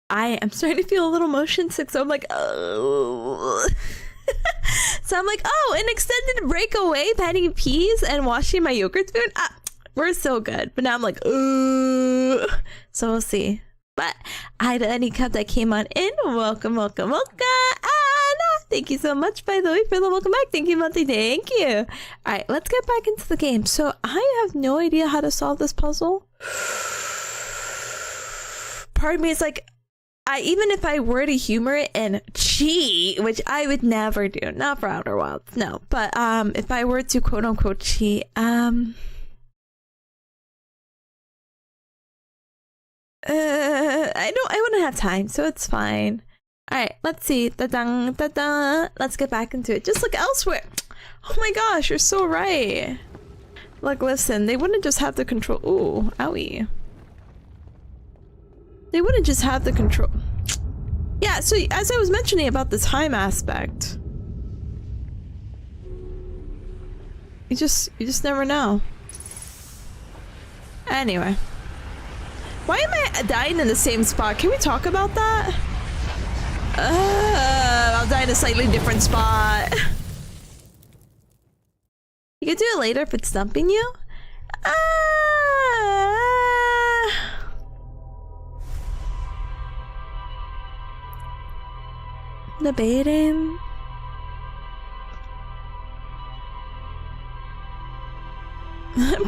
[SPEAKER 1] I am starting to feel a little motion sick, so I'm like, oh. So I'm like, oh, an extended break away, patting peas and washing my yogurt spoon. We're so good. But now I'm like, oh. So we'll see. But hi to any cub that came on in. Welcome, welcome, welcome. Anna, thank you so much, by the way, for the welcome back. Thank you, Monty. Thank you. All right, let's get back into the game. So I have no idea how to solve this puzzle. Part of me is like, even if I were to humor it and cheat, which I would never do, not for Outer Wilds, no. But if I were to quote unquote cheat, I wouldn't have time, so it's fine. Alright, let's see. Da-dang, da-da. Let's get back into it. Just look elsewhere. Oh my gosh, you're so right. Look, listen, they wouldn't just have the control. Ooh, owie. They wouldn't just have the control. Yeah, so as I was mentioning about the time aspect, you just never know. Anyway. Why am I dying in the same spot? Can we talk about that? I'll die in a slightly different spot. You can do it later if it's stumping you. Debating.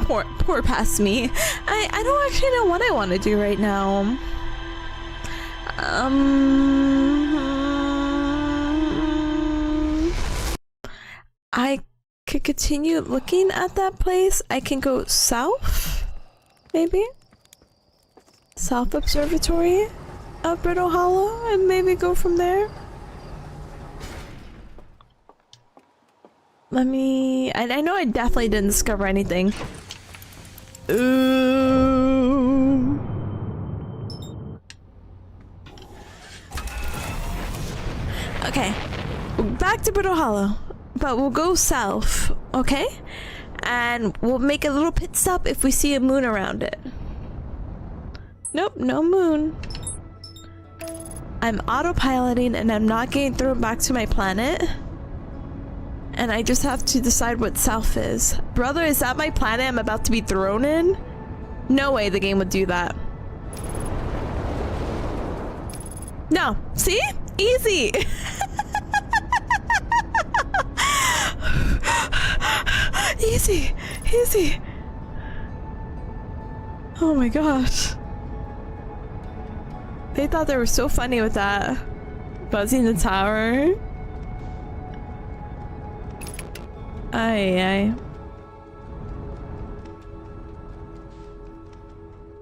[SPEAKER 1] poor past me. I don't actually know what I want to do right now. I could continue looking at that place. I can go south, maybe? South Observatory of Brittle Hollow, and maybe go from there. Let me... I know I definitely didn't discover anything. Ooh. Okay. Back to Brittle Hollow. But we'll go south, okay? And we'll make a little pit stop if we see a moon around it. Nope, no moon. I'm autopiloting and I'm not getting thrown back to my planet. And I just have to decide what south is. Brother, is that my planet I'm about to be thrown in? No way the game would do that. No. See? Easy. Easy. Easy. Oh my gosh. They thought they were so funny with that. Buzzing the tower. Aye.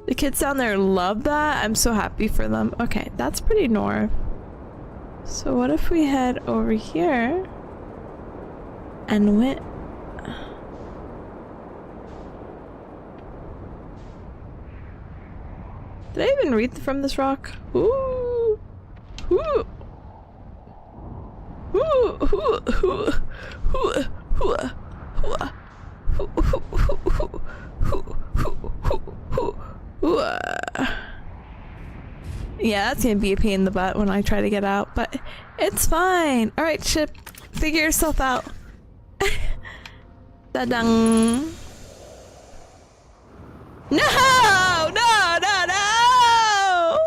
[SPEAKER 1] The kids down there love that. I'm so happy for them. Okay, that's pretty north. So what if we head over here and went... Did I even read from this rock? Ooh. Ooh. Ooh. Ooh. Ooh. Ooh. Yeah, that's gonna be a pain in the butt when I try to get out, but it's fine. Alright, ship, figure yourself out. Da-dung. No! No, no, no!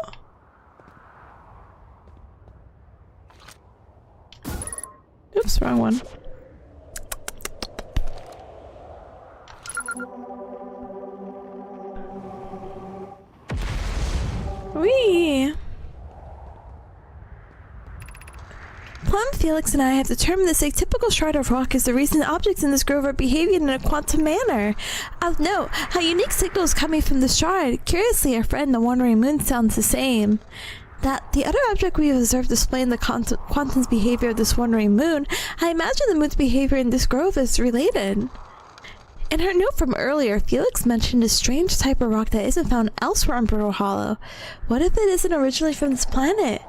[SPEAKER 1] Oops, wrong one. Wee! Plum, Felix, and I have determined this atypical shard of rock is the reason objects in this grove are behaving in a quantum manner. Of note, how unique signals coming from the shard. Curiously, our friend the Wandering Moon sounds the same. That the other object we have observed displaying the quantum's behavior of this Wandering Moon, I imagine the moon's behavior in this grove is related. In her note from earlier, Felix mentioned a strange type of rock that isn't found elsewhere on Brittle Hollow. What if it isn't originally from this planet?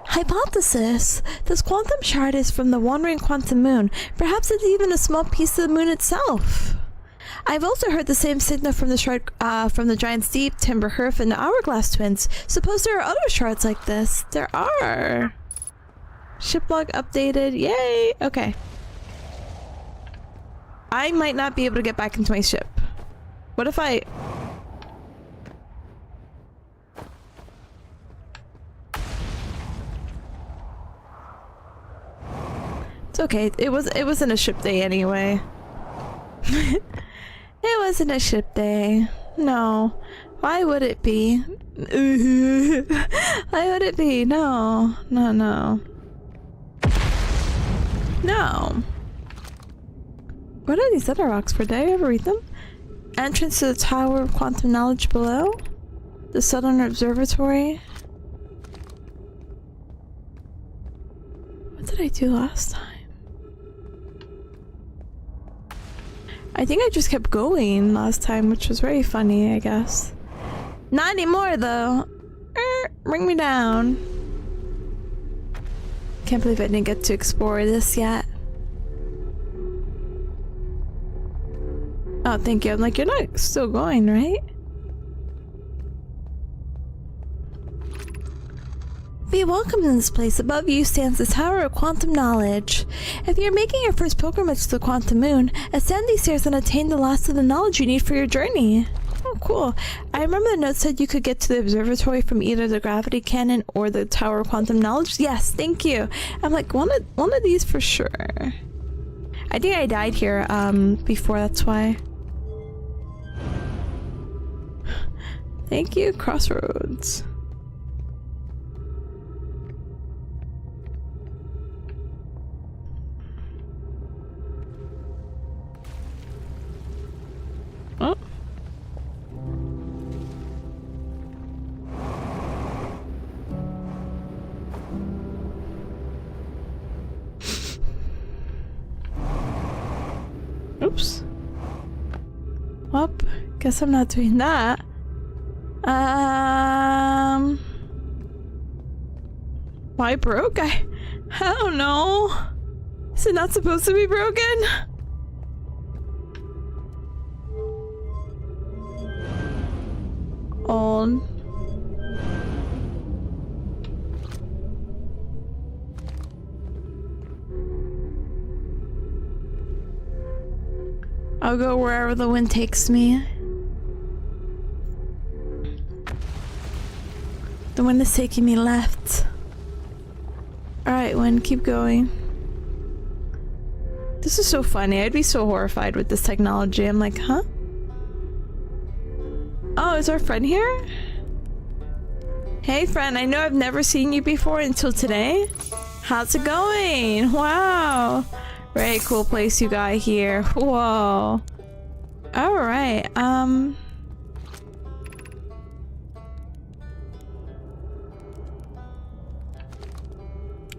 [SPEAKER 1] Hypothesis. This quantum shard is from the Wandering Quantum Moon. Perhaps it's even a small piece of the moon itself. I've also heard the same signal from the shard, from the Giant's Deep, Timber Hoof, and the Hourglass Twins. Suppose there are other shards like this. There are. Ship log updated. Yay! Okay. I might not be able to get back into my ship. What if I... It's okay. It wasn't a ship day anyway. It wasn't a ship day. No. Why would it be? Why would it be? No. No, no. No. What are these other rocks for? Did I ever read them? Entrance to the Tower of Quantum Knowledge below? The Southern Observatory? What did I do last time? I think I just kept going last time, which was very funny, I guess. Not anymore, though. Bring me down. Can't believe I didn't get to explore this yet. Oh, thank you. I'm like, you're not still going, right? Be welcome in this place. Above you stands the Tower of Quantum Knowledge. If you're making your first pilgrimage to the Quantum Moon, ascend these stairs and attain the last of the knowledge you need for your journey. Oh, cool. I remember the note said you could get to the observatory from either the gravity cannon or the Tower of Quantum Knowledge. Yes, thank you. I'm like, one of these for sure. I think I died here before, that's why. Thank you, Crossroads. Oh. Oops. Well, guess I'm not doing that. Why broke? I don't know. Is it not supposed to be broken? On. I'll go wherever the wind takes me. The wind is taking me left. Alright, wind, keep going. This is so funny. I'd be so horrified with this technology. I'm like, huh? Oh, is our friend here? Hey friend, I know I've never seen you before until today. How's it going? Wow. Very cool place you got here. Whoa. Alright,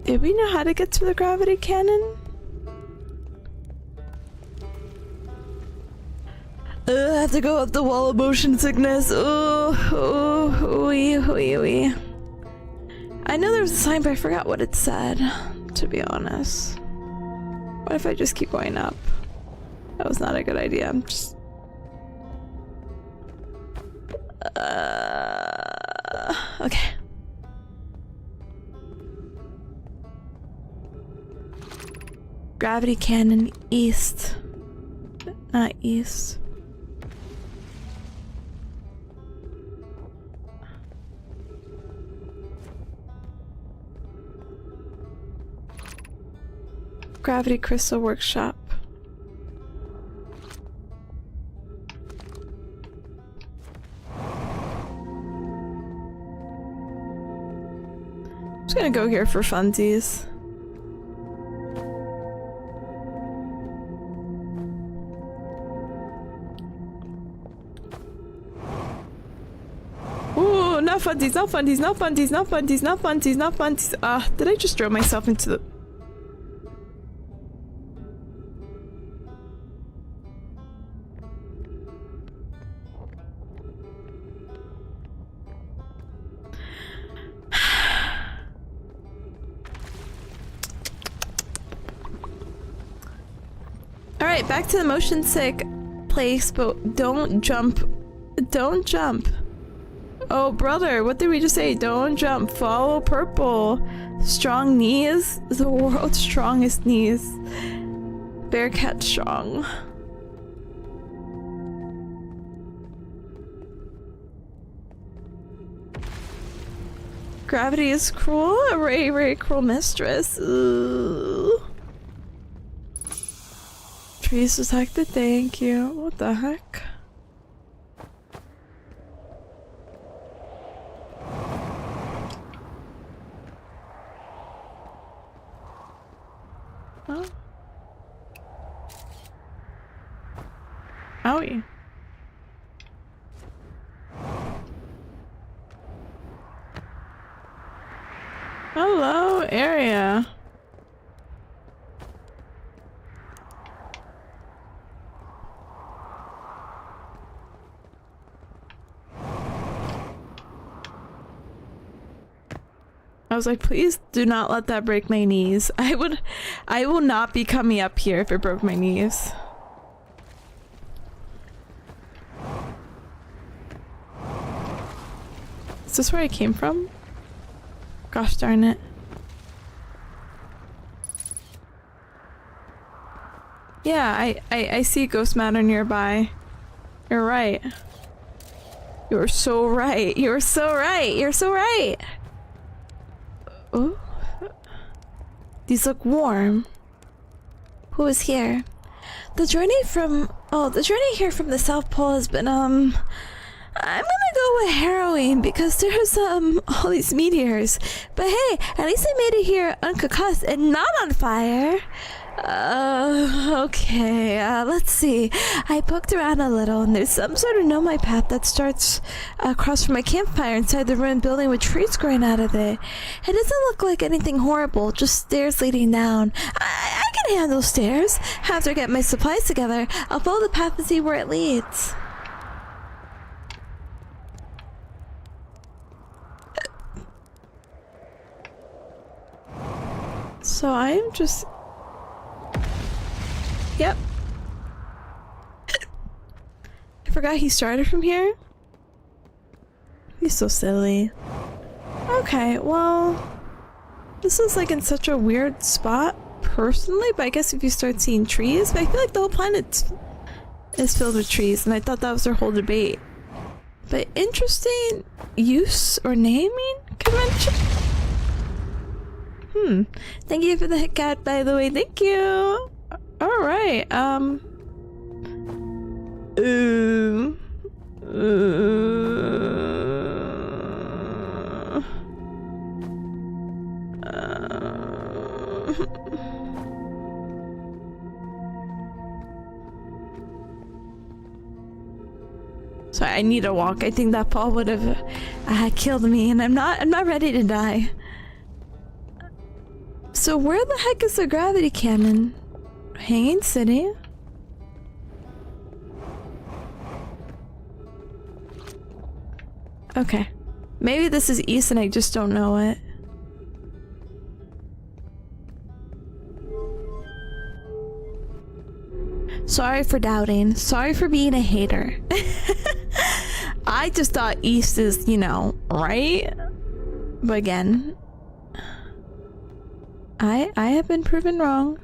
[SPEAKER 1] did we know how to get to the gravity cannon? I have to go up the wall of motion sickness. Ooh. I know there was a sign, but I forgot what it said, to be honest. What if I just keep going up? That was not a good idea. I'm just... okay. Gravity cannon east. Not east. Gravity Crystal Workshop. I'm just gonna go here for funsies. Ooh, not funsies, not funsies, not funsies, not funsies, not funsies, not funsies. Did I just throw myself into the... Alright, back to the motion sick place, but don't jump. Don't jump. Oh, brother, what did we just say? Don't jump. Follow purple. Strong knees. The world's strongest knees. Bearcat strong. Gravity is cruel. A very, very cruel mistress. Ooh. Trees detected. Thank you. What the heck? Oh. Owie. Hello, area. I was like, please do not let that break my knees. I will not be coming up here if it broke my knees. Is this where I came from? Gosh darn it. Yeah, I see ghost matter nearby. You're right. You're so right. You're so right. You're so right. Oh, these look warm. Who is here? The journey here from the South Pole has been I'm gonna go with harrowing because there's all these meteors. But hey, at least I made it here unconcussed and not on fire. Okay, let's see. I poked around a little and there's some sort of nomad path that starts across from my campfire inside the ruined building with trees growing out of it. It doesn't look like anything horrible, just stairs leading down. I can handle stairs. After I get my supplies together, I'll follow the path and see where it leads. So I'm just... Yep. I forgot he started from here. He's so silly. Okay, well... This is like in such a weird spot, personally, but I guess if you start seeing trees, but I feel like the whole planet is filled with trees, and I thought that was their whole debate. But interesting use or naming convention? Thank you for the hit cat, by the way. Thank you. All right. Sorry, I need a walk. I think that fall would have killed me, and I'm not ready to die. So where the heck is the gravity cannon? Hanging City? Okay. Maybe this is east and I just don't know it. Sorry for doubting. Sorry for being a hater. I just thought east is, you know, right? But again, I have been proven wrong.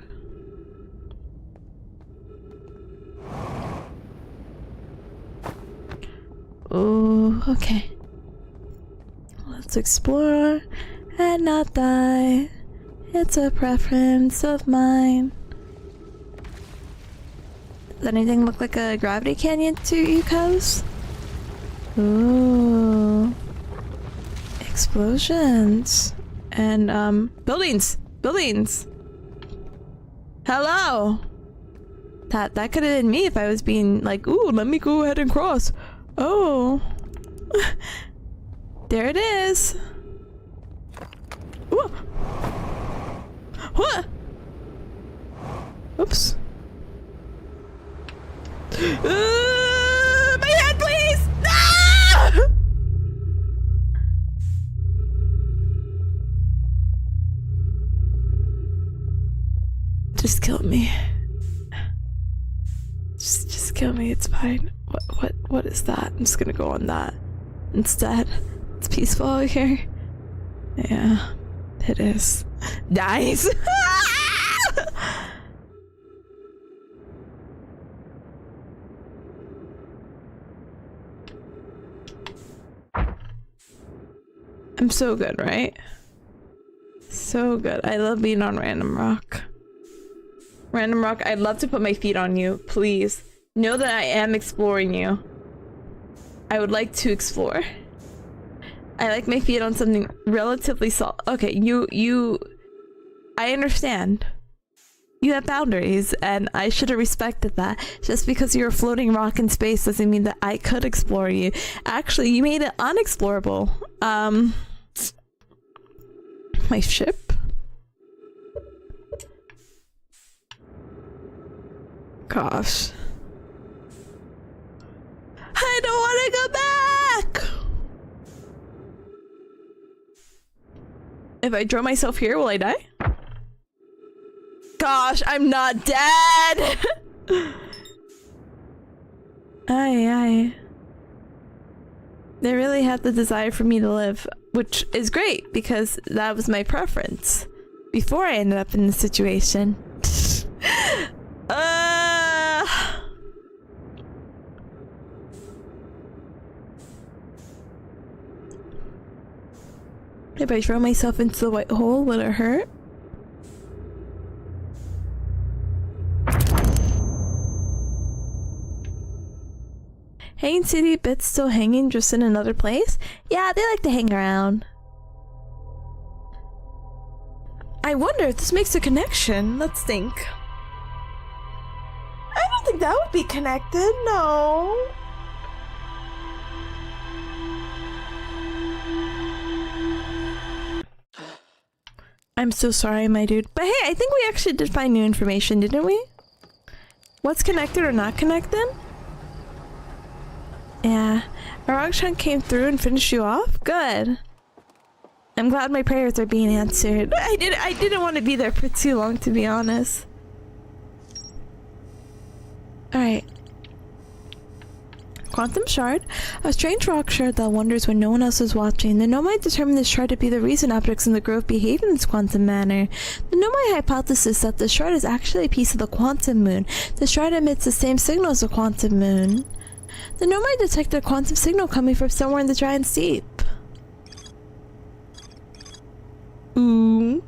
[SPEAKER 1] Oh, okay. Let's explore and not die. It's a preference of mine. Does anything look like a gravity canyon to you, cuz? Ooh. Explosions. And, buildings! Buildings! Hello! That could have been me if I was being like, ooh, let me go ahead and cross. Oh. There it is. Ooh. What? Oops. My head, please! Ah! Just kill me. Just kill me, it's fine. fine. What is that? I'm just gonna go on that instead. It's peaceful out here. Yeah, it is. Nice! I'm so good, right? So good. I love being on Random Rock. Random Rock, I'd love to put my feet on you. Please. Know that I am exploring you. I would like to explore. I like my feet on something relatively soft. Okay, I understand. You have boundaries, and I should have respected that. Just because you're a floating rock in space doesn't mean that I could explore you. Actually, you made it unexplorable. My ship? Gosh. I don't want to go back! If I draw myself here, will I die? Gosh, I'm not dead! Aye. They really have the desire for me to live, which is great because that was my preference before I ended up in this situation. If I throw myself into the white hole, will it hurt? Hanging City bits still hanging just in another place? Yeah, they like to hang around. I wonder if this makes a connection. Let's think. I don't think that would be connected, no. I'm so sorry, my dude. But hey, I think we actually did find new information, didn't we? What's connected or not connected? Yeah. A rock chunk came through and finished you off? Good. I'm glad my prayers are being answered. I didn't want to be there for too long, to be honest. Alright. Quantum shard. A strange rock shard that wanders when no one else is watching. The Nomai determined this shard to be the reason objects in the grove behave in this quantum manner. The Nomai hypothesis that the shard is actually a piece of the quantum moon. The shard emits the same signal as the quantum moon. The Nomai detected a quantum signal coming from somewhere in the Giant's Deep. Ooh.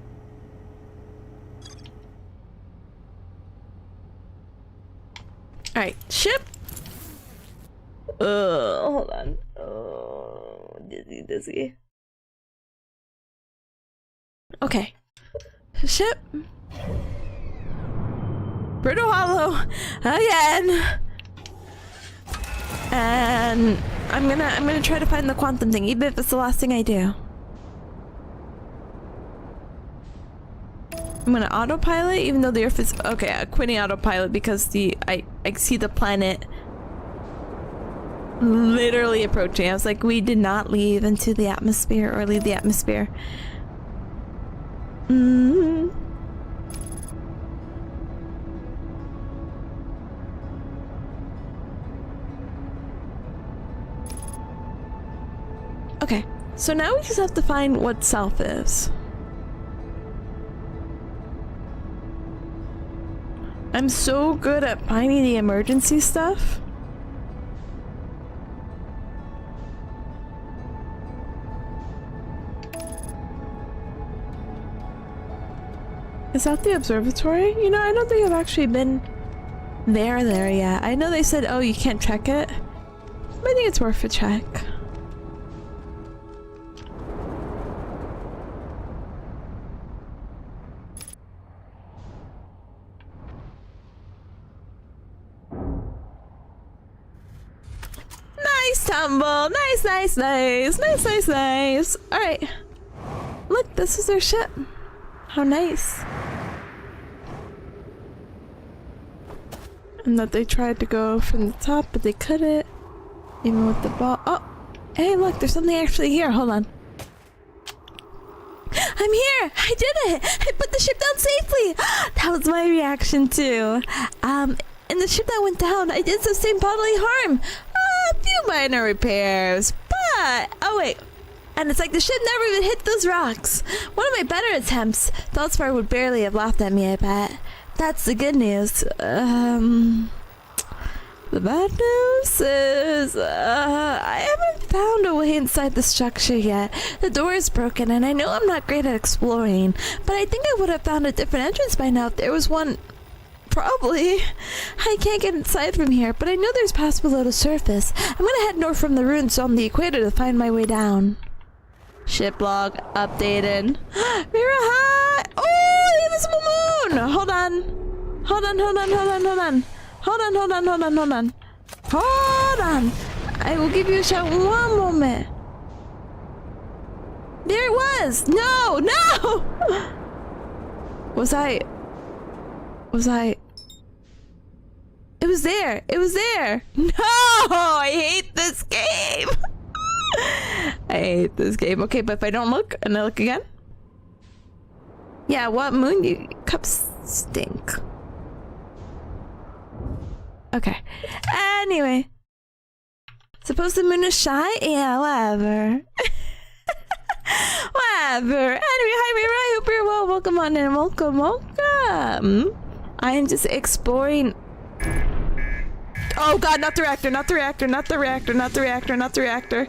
[SPEAKER 1] Alright, ship. Hold on. Oh, dizzy. Okay. Ship. Brutal Hollow again. And I'm gonna try to find the quantum thing, even if it's the last thing I do. I'm gonna autopilot, even though the Earth is okay. Quitting autopilot because I see the planet literally approaching. I was like, we did not leave into the atmosphere or leave the atmosphere. Okay, so now we just have to find what self is. I'm so good at finding the emergency stuff. Is that the observatory? You know, I don't think I've actually been there yet. I know they said, oh, you can't check it. But I think it's worth a check. Nice tumble! Nice! Alright. Look, this is their ship. How nice. And that they tried to go from the top, but they couldn't. Even with the ball. Oh! Hey, look, there's something actually here. Hold on. I'm here! I did it! I put the ship down safely! That was my reaction too. in the ship that went down, I did sustain bodily harm. A few minor repairs, but... Oh, wait. And it's like the ship never even hit those rocks. One of my better attempts. Feldspar would barely have laughed at me, I bet. That's the good news. The bad news is, I haven't found a way inside the structure yet. The door is broken, and I know I'm not great at exploring, but I think I would have found a different entrance by now if there was one. Probably. I can't get inside from here, but I know there's paths below the surface. I'm gonna head north from the ruins on the equator to find my way down. Ship log updated. Mira, hi! Oh, the invisible moon! Hold on. Hold on, hold on, hold on, hold on. Hold on, hold on, hold on, hold on. Hold on. I will give you a shout in one moment. There it was. No, no! Was I... It was there. It was there. No! I hate this game. I hate this game. Okay, but if I don't look and I look again? Yeah, what moon? You cups stink. Okay. Anyway. Suppose the moon is shy? Yeah, whatever. Whatever. Anyway, hi Mira, I hope you're well. Welcome on in. Welcome, welcome. I am just exploring. Oh god, not the reactor, not the reactor, not the reactor, not the reactor, not the reactor.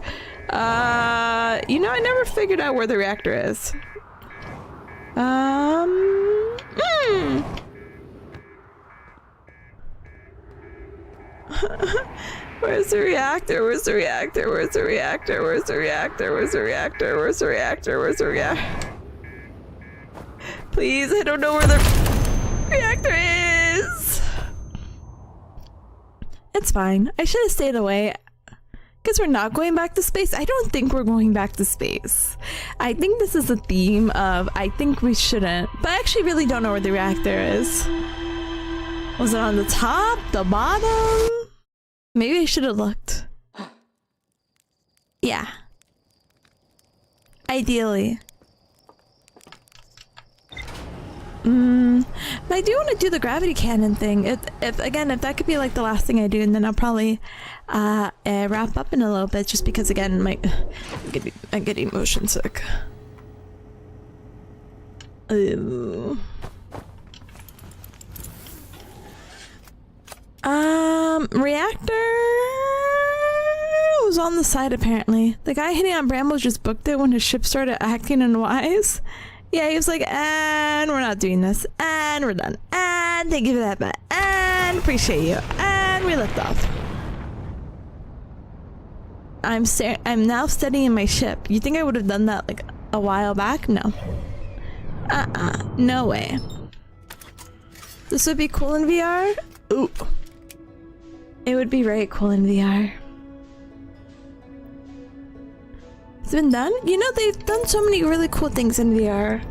[SPEAKER 1] You know, I never figured out where the reactor is. Where's the reactor? Where's the reactor? Where's the reactor? Where's the reactor? Where's the reactor? Where's the reactor? Where's the reactor? Please, I don't know where the reactor is. It's fine. I should have stayed away. Because we're not going back to space. I don't think we're going back to space. I think this is a theme of I think we shouldn't. But I actually really don't know where the reactor is. Was it on the top? The bottom? Maybe I should have looked. Yeah. Ideally. But I do want to do the gravity cannon thing. If that could be like the last thing I do, and then I'll probably wrap up in a little bit, just because again, I'm getting motion sick. Ooh. Reactor was on the side apparently. The guy hitting on Brambles just booked it when his ship started acting unwise. Yeah, he was like, and we're not doing this, and we're done, and thank you for that bet, and appreciate you, and we left off. I'm now studying my ship. You think I would have done that like a while back? No. No way. This would be cool in VR? Ooh. It would be very cool in VR. It's been done? You know, they've done so many really cool things in VR.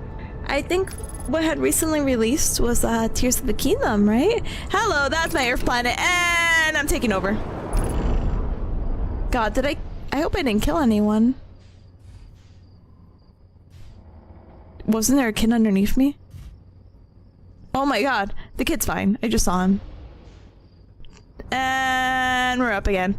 [SPEAKER 1] I think what had recently released was Tears of the Kingdom, right? Hello, that's my Earth planet, and I'm taking over. God, I hope I didn't kill anyone. Wasn't there a kid underneath me? Oh my god, the kid's fine. I just saw him. And we're up again.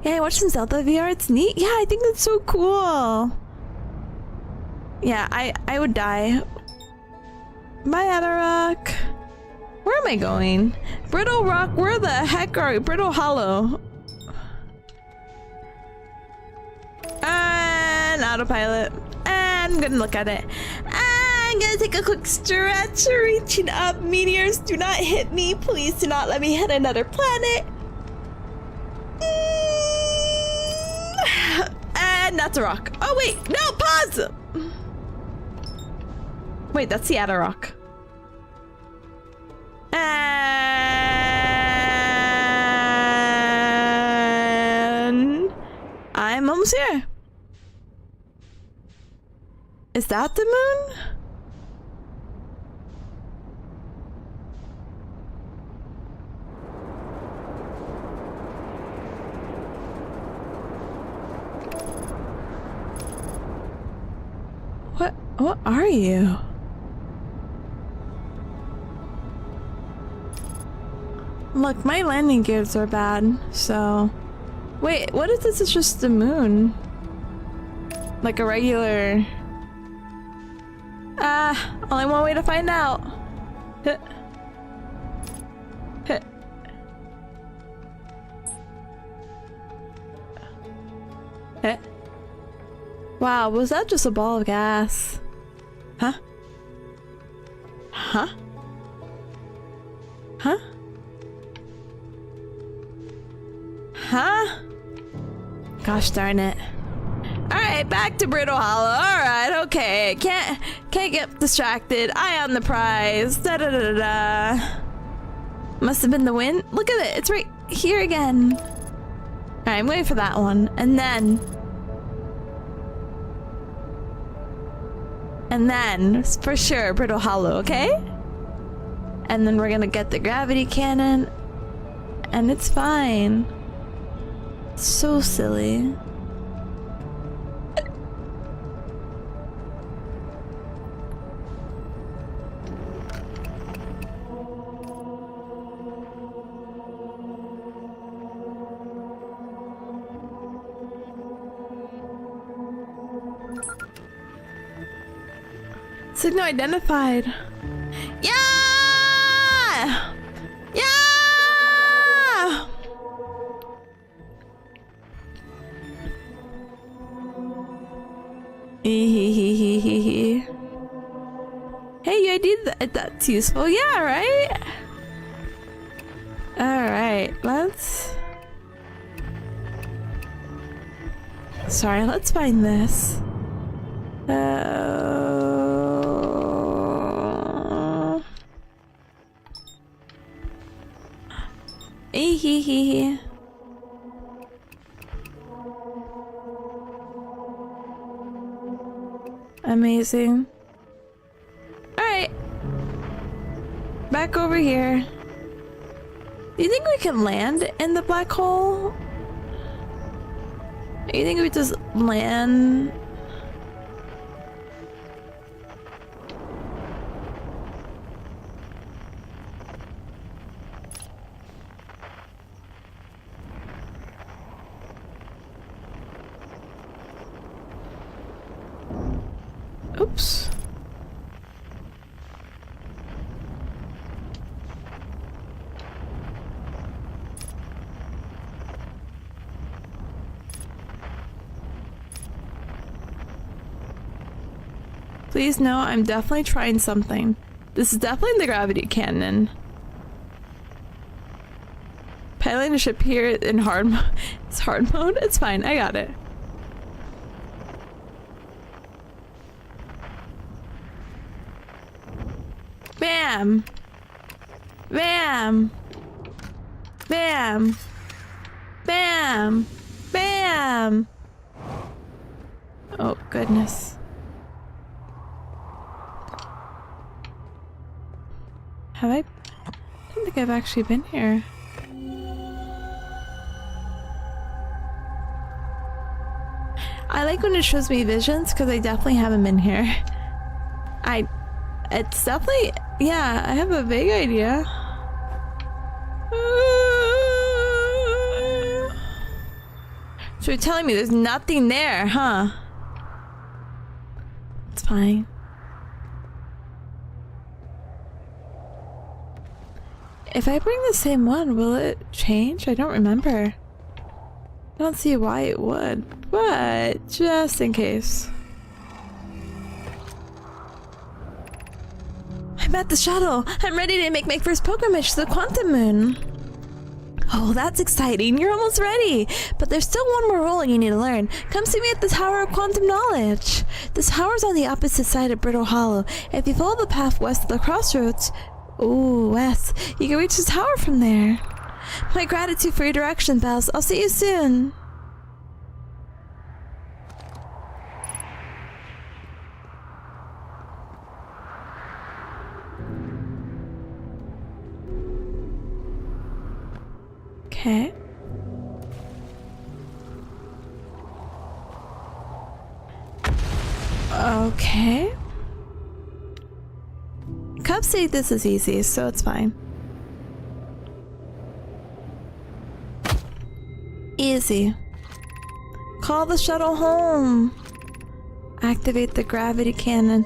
[SPEAKER 1] Yeah, I watched some Zelda VR. It's neat. Yeah, I think that's so cool. Yeah, I would die. Bye, Adderrock. Where am I going? Brittle Rock, where the heck are you? Brittle Hollow. And autopilot. And I'm gonna look at it. I'm gonna take a quick stretch, reaching up. Meteors, do not hit me. Please do not let me hit another planet. And that's a rock. Oh wait, no, pause! Wait, that's the Adderrock. And I'm almost here. Is that the moon? What are you? Look, my landing gears are bad, so... Wait, what if this is just the moon? Like a regular... Ah, only one way to find out. Huh. Huh. Huh. Wow, was that just a ball of gas? Huh? Huh? Huh? Huh? Gosh darn it. Alright, back to Brittle Hollow. Alright, okay. Can't get distracted. Eye on the prize. Da da da da da. Must have been the wind. Look at it. It's right here again. Alright, I'm waiting for that one. And then, for sure, Brittle Hollow, okay? And then we're gonna get the gravity cannon. And it's fine. So silly. Signal identified. Yeah! Yeah! Hey, you ID'd that. That's useful. Yeah, right? Alright, let's... Sorry, let's find this. Amazing. Alright. Back over here. Do you think we can land in the black hole? You think we just land? Oops. Please know I'm definitely trying something. This is definitely the gravity cannon. Piloting a ship here in hard mode. It's hard mode? It's fine, I got it. Bam! Bam! Bam! Bam! Bam! Oh, goodness. I don't think I've actually been here. I like when it shows me visions because I definitely haven't been here. It's definitely, yeah, I have a vague idea. So you're telling me there's nothing there, huh? It's fine. If I bring the same one, will it change? I don't remember. I don't see why it would, but just in case. I'm at the shuttle. I'm ready to make my first pilgrimage to the quantum moon. Oh, that's exciting. You're almost ready. But there's still one more role you need to learn. Come see me at the Tower of Quantum Knowledge. This tower's on the opposite side of Brittle Hollow. If you follow the path west of the crossroads, ooh, west, you can reach the tower from there. My gratitude for your direction, Bells. I'll see you soon. Okay. Okay. Cubs say this is easy, so it's fine. Easy. Call the shuttle home. Activate the gravity cannon.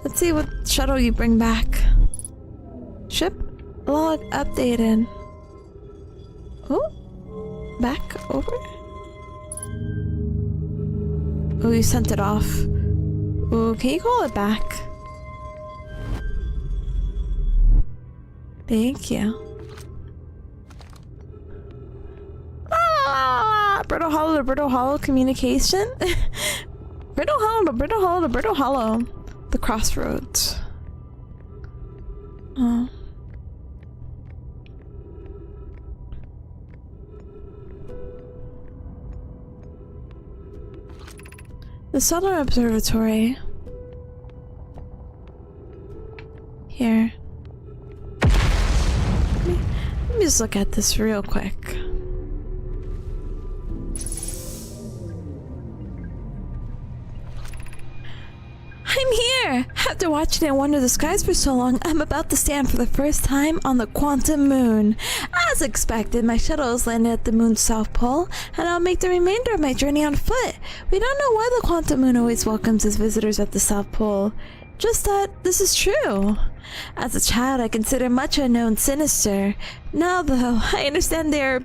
[SPEAKER 1] Let's see what shuttle you bring back. Ship log updated. Oh, back over. Oh, you sent it off. Oh, can you call it back? Thank you. Ah, brittle hollow to brittle hollow communication. Brittle hollow to brittle hollow to brittle hollow. The crossroads. Oh. The Solar Observatory. Here. Let me just look at this real quick. I'm here! After watching it wander the skies for so long, I'm about to stand for the first time on the Quantum Moon. As expected, my shuttle has landed at the moon's south pole, and I'll make the remainder of my journey on foot. We don't know why the Quantum Moon always welcomes its visitors at the south pole. Just that this is true. As a child, I considered much unknown sinister. Now, though, I understand they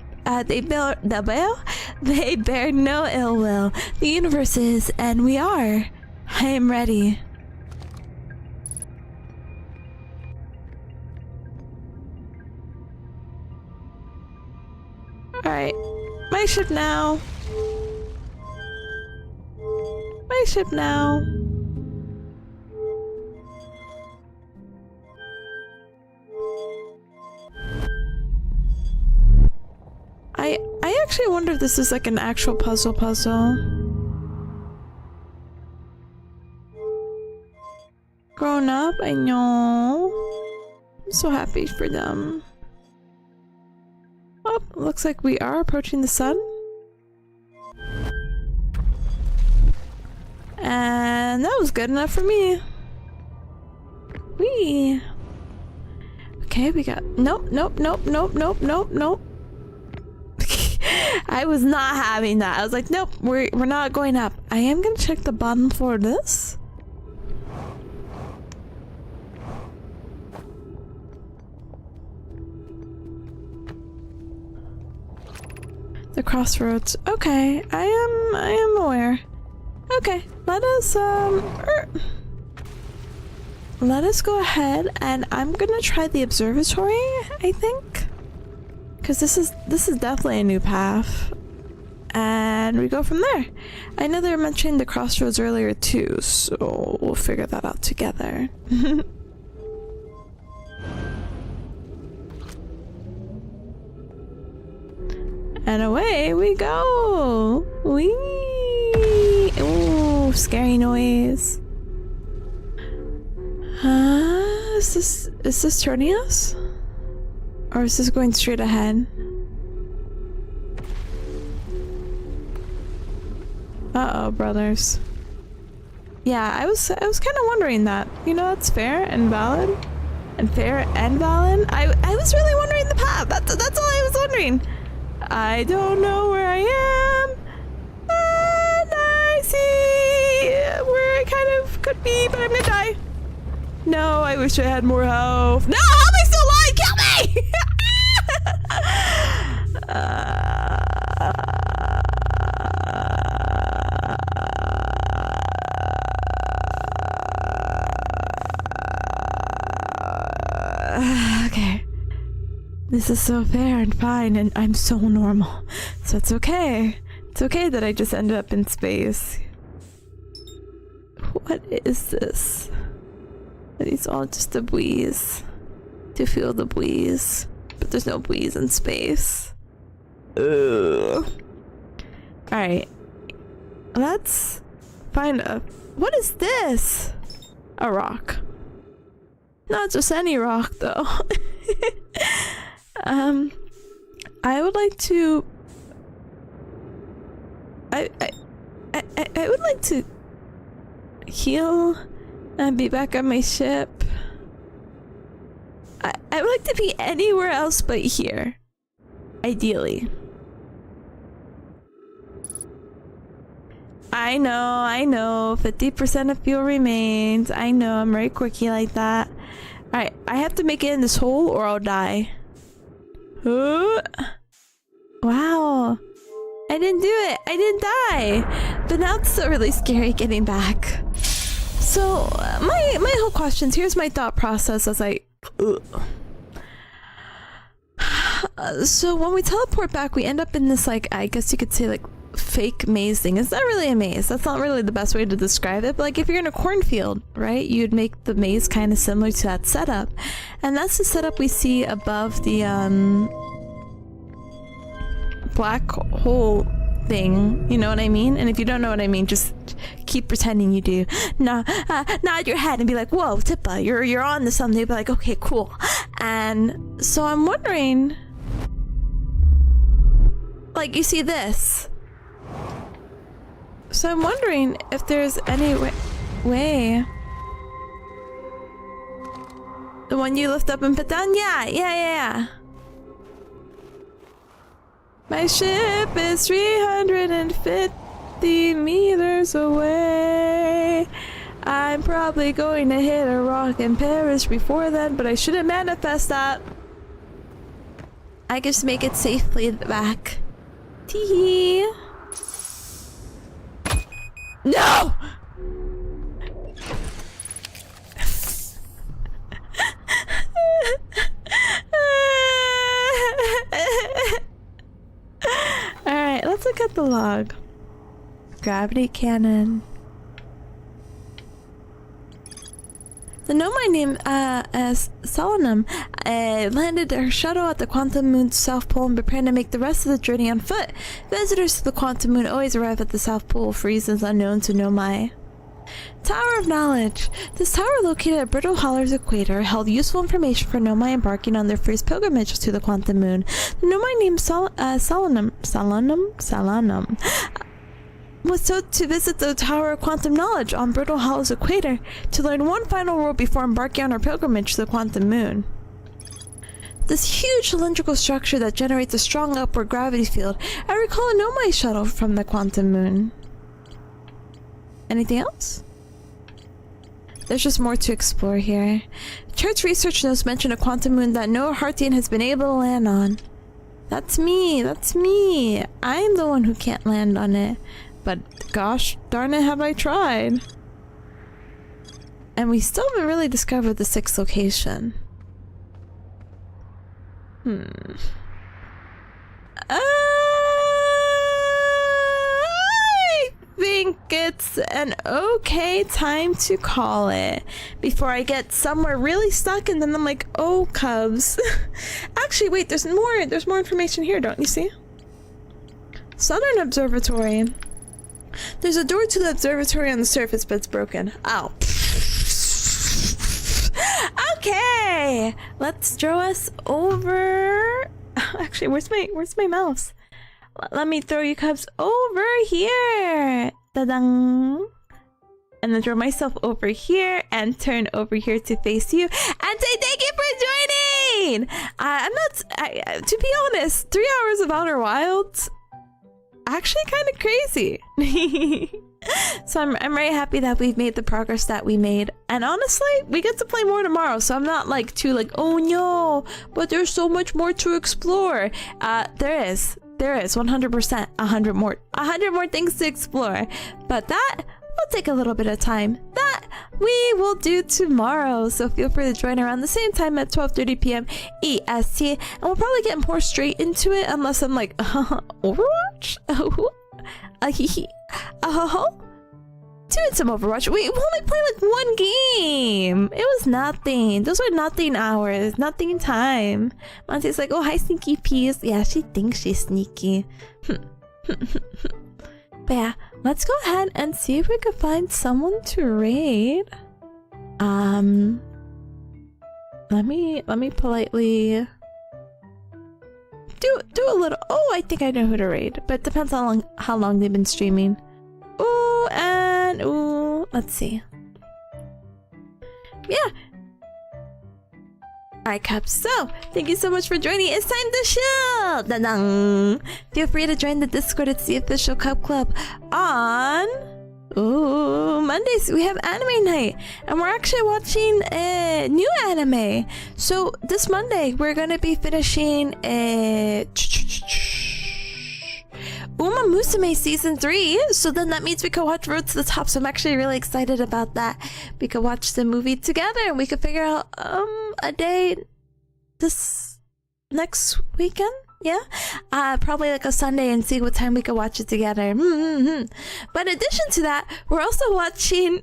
[SPEAKER 1] bear no ill will. The universe is, and we are. I am ready. Alright. My ship now. My ship now. I actually wonder if this is like an actual puzzle. Grown up, I know. I'm so happy for them. Oh, looks like we are approaching the sun. And that was good enough for me. Whee! Okay, we got... Nope. I was not having that. I was like, nope, we're not going up. I am gonna check the bottom floor of this. The crossroads. Okay, I am aware. Okay, let us go ahead, and I'm gonna try the observatory, I think. Because this is definitely a new path. And we go from there. I know they were mentioning the crossroads earlier too, so we'll figure that out together. And away we go! Whee! Ooh, scary noise. Is this turning us? Or is this going straight ahead? Uh-oh, brothers. Yeah, I was kind of wondering that. You know, that's fair and valid. And fair and valid. I was really wondering the path. That's all I was wondering. I don't know where I am. And I see where I kind of could be, but I'm gonna die. No, I wish I had more health. No, how am I still alive? Kill me! Okay. This is so fair and fine, and I'm so normal. So it's okay. It's okay that I just ended up in space. What is this? Are these all just a breeze? To feel the breeze. But there's no breeze in space. Ugh. Alright. Let's find a... What is this? A rock. Not just any rock, though. I would like to... I would like to heal and be back on my ship. I would like to be anywhere else but here. Ideally. I know. 50% of fuel remains. I know, I'm very quirky like that. Alright, I have to make it in this hole or I'll die. Wow. I didn't do it. I didn't die. But now it's still really scary getting back. So, my whole questions, here's my thought process as I... So when we teleport back, we end up in this, like, I guess you could say, like, fake maze thing. It's not really a maze. That's not really the best way to describe it. But like if you're in a cornfield, right, you'd make the maze kind of similar to that setup. And that's the setup we see above the black hole thing. You know what I mean? And if you don't know what I mean, just keep pretending you do. Nod your head and be like, whoa, Tippa, you're on to something. You'll be like, okay, cool. And so I'm wondering, like, you see this. So I'm wondering if there's any way. The one you lift up and put down? Yeah. My ship is 350 meters away. I'm probably going to hit a rock and perish before then, but I shouldn't manifest that. I just make it safely back. Tee-hee. No! Alright, let's look at the log. Gravity cannon. The nomai named as Solemnum landed her shuttle at the Quantum Moon's South Pole and prepared to make the rest of the journey on foot. Visitors to the Quantum Moon always arrive at the South Pole for reasons unknown to nomai. Tower of Knowledge. This tower, located at Brittle Holler's equator, held useful information for nomai embarking on their first pilgrimage to the Quantum Moon. The nomai named Solemnum was told to visit the Tower of Quantum Knowledge on Brittle Hollow's equator to learn one final rule before embarking on her pilgrimage to the Quantum Moon. This huge cylindrical structure that generates a strong upward gravity field. I recall a nomai shuttle from the Quantum Moon. Anything else? There's just more to explore here. Chart's research notes mention a Quantum Moon that no Heartian has been able to land on. That's me. I'm the one who can't land on it. But gosh darn it, have I tried. And we still haven't really discovered the 6th location. I think it's an okay time to call it before I get somewhere really stuck and then I'm like, oh, Cubs. Actually, wait, there's more information here, don't you see? Southern Observatory. There's a door to the observatory on the surface, but it's broken. Ow. Okay, let's throw us over. Actually, where's my mouse? Let me throw you Cubs over here. Ta-dang. And then throw myself over here and turn over here to face you and say thank you for joining. To be honest, 3 hours of Outer Wilds, actually kind of crazy. So I'm very happy that we've made the progress that we made, and honestly we get to play more tomorrow, so I'm not like too like, oh no, but there's so much more to explore. There is 100%, 100 more things to explore, but that will take a little bit of time. That we will do tomorrow, so feel free to join around the same time at 12:30 p.m. EST, and we'll probably get more straight into it unless I'm like, Overwatch? Doing some Overwatch. We only played like one game. It was nothing. Those were nothing hours, nothing time. Monty's like, oh, hi, Sneaky Peas. Yeah, she thinks she's sneaky. But yeah, let's go ahead and see if we can find someone to raid. Let me politely do a little. Oh, I think I know who to raid, but it depends on how long they've been streaming. Ooh, and ooh, let's see. Yeah, Alright, Cubs. So, thank you so much for joining. It's time to chill! Da-dang! Feel free to join the Discord. It's the official Cub Club on... Ooh, Mondays we have anime night, and we're actually watching a new anime. So this Monday we're gonna be finishing Uma Musume season 3. So then that means we can watch Road to the Top. So I'm actually really excited about that. We could watch the movie together, and we could figure out a day this next weekend. Yeah, probably like a Sunday, and see what time we could watch it together. But in addition to that, we're also watching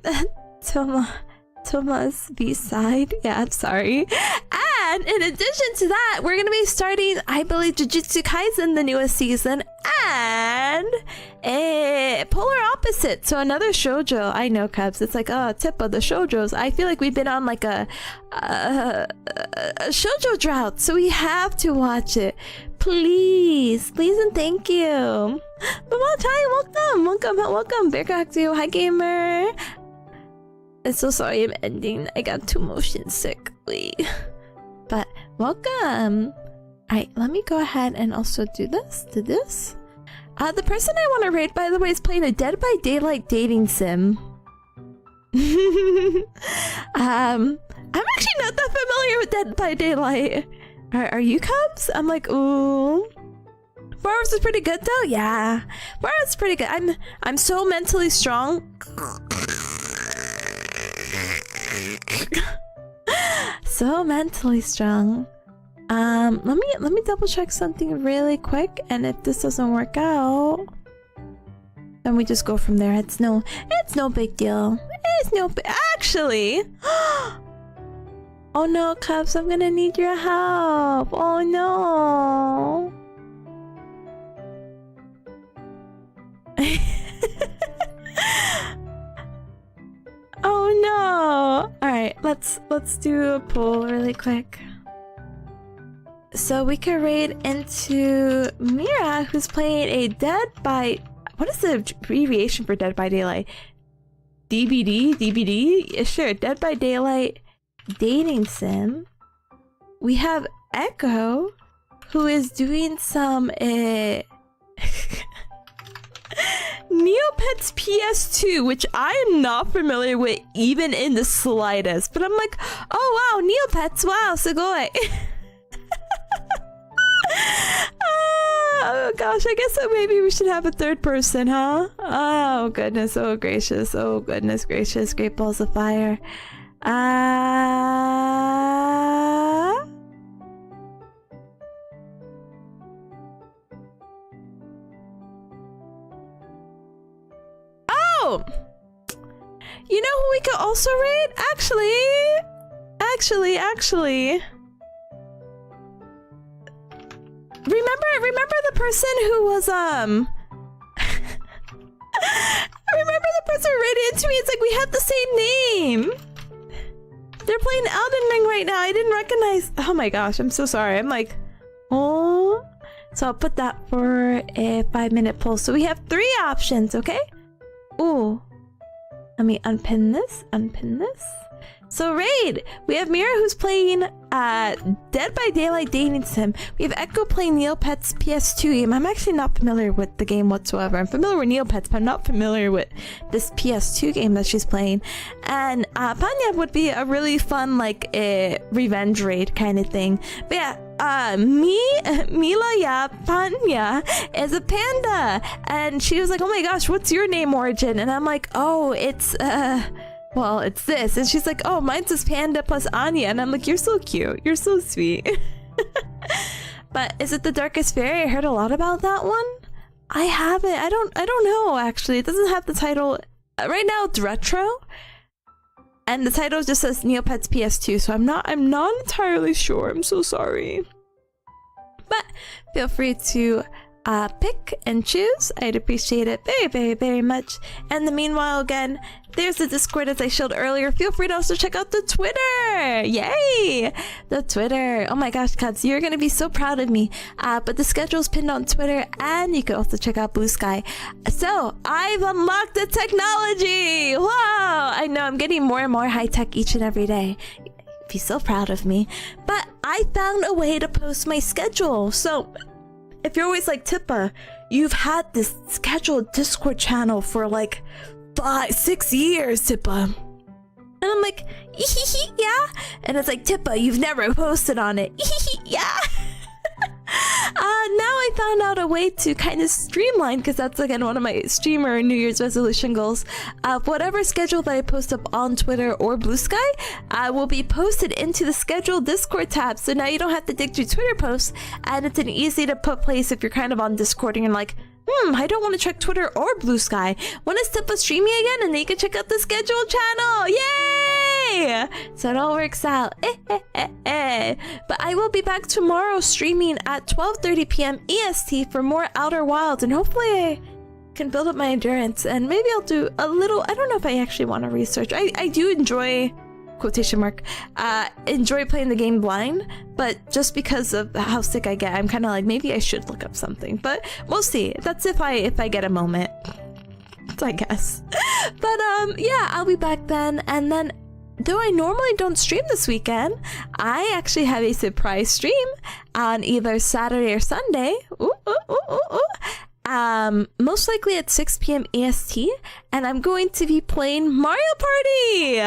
[SPEAKER 1] Toma's B-side. Yeah, I'm sorry. And in addition to that, we're gonna be starting, I believe, Jujutsu Kaisen, the newest season, and a polar opposite. So another shoujo. I know, Cubs. It's like, oh, tip of the shoujos. I feel like we've been on like a shoujo drought, so we have to watch it. Please, please, and thank you. Mama Time, welcome. Bearcrack, hi gamer. I'm so sorry I'm ending. I got too motion sick. But welcome. Alright, let me go ahead and also do this. The person I want to raid, by the way, is playing a Dead by Daylight dating sim. I'm actually not that familiar with Dead by Daylight. Are you, Cubs? I'm like, ooh. 4 hours is pretty good though? Yeah. 4 hours is pretty good. I'm so mentally strong. So mentally strong. Let me double check something really quick, and if this doesn't work out, then we just go from there. It's no big deal. Actually. Oh no, Cubs, I'm gonna need your help. Oh no. Oh no. Alright, let's do a poll really quick. So we can raid into Mira, who's playing a Dead by... What is the abbreviation for Dead by Daylight? DBD? Yeah, sure, Dead by Daylight dating sim. We have Echo, who is doing some Neopets PS2, which I am not familiar with even in the slightest. But I'm like, oh wow, Neopets, wow, sugoi. Oh gosh, I guess that maybe we should have a third person, huh? Oh goodness, oh gracious, oh goodness gracious, great balls of fire. Oh! You know who we could also raid? Actually. Remember the person who was remember the person who raided into me? It's like we have the same name. They're playing Elden Ring right now. I didn't recognize. Oh my gosh, I'm so sorry. I'm like, oh. So I'll put that for a 5-minute poll. So we have 3 options, okay? Ooh. Let me unpin this. So raid! We have Mira, who's playing Dead by Daylight dating sim. We have Echo playing Neopets PS2 game. I'm actually not familiar with the game whatsoever. I'm familiar with Neopets, but I'm not familiar with this PS2 game that she's playing. And Panya would be a really fun, like, revenge raid kind of thing. But yeah, Mila Panya is a panda. And she was like, oh my gosh, what's your name origin? And I'm like, oh, it's well, it's this. And she's like, oh, mine's this panda plus Anya. And I'm like, you're so cute. You're so sweet. But is it the Darkest Fairy? I heard a lot about that one. I haven't. I don't know, actually. It doesn't have the title. Right now, it's retro. And the title just says Neopets PS2. So I'm not entirely sure. I'm so sorry. But feel free to pick and choose. I'd appreciate it very, very, very much. And the meanwhile, again, there's the Discord as I showed earlier. Feel free to also check out the Twitter. Yay! The Twitter. Oh my gosh, Cuts, you're gonna be so proud of me. But the schedule's pinned on Twitter, and you can also check out Blue Sky. So I've unlocked the technology. Wow! I know I'm getting more and more high tech each and every day. be so proud of me. But I found a way to post my schedule. So if you're always like, Tippa, you've had this scheduled Discord channel for like 5-6 years, Tippa. And I'm like, yeah. And it's like, Tippa, you've never posted on it. Yeah. Now I found out a way to kind of streamline, because that's again one of my streamer New Year's resolution goals. Whatever schedule that I post up on Twitter or Blue Sky will be posted into the scheduled Discord tab. So now you don't have to dig through Twitter posts, and it's an easy to put place if you're kind of on Discord and you're like, I don't want to check Twitter or Blue Sky. When is Tippa streaming again? And then you can check out the scheduled channel. Yay! So it all works out. But I will be back tomorrow streaming at 12:30 p.m. EST for more Outer Wilds. And hopefully I can build up my endurance. And maybe I'll do a little... I don't know if I actually want to research. I do enjoy... quotation mark, enjoy playing the game blind, but just because of how sick I get, I'm kind of like, maybe I should look up something, but we'll see. That's if I get a moment, I guess. But yeah, I'll be back then. And then, though I normally don't stream this weekend, I actually have a surprise stream on either Saturday or Sunday. Most likely at 6 p.m. EST, and I'm going to be playing Mario Party.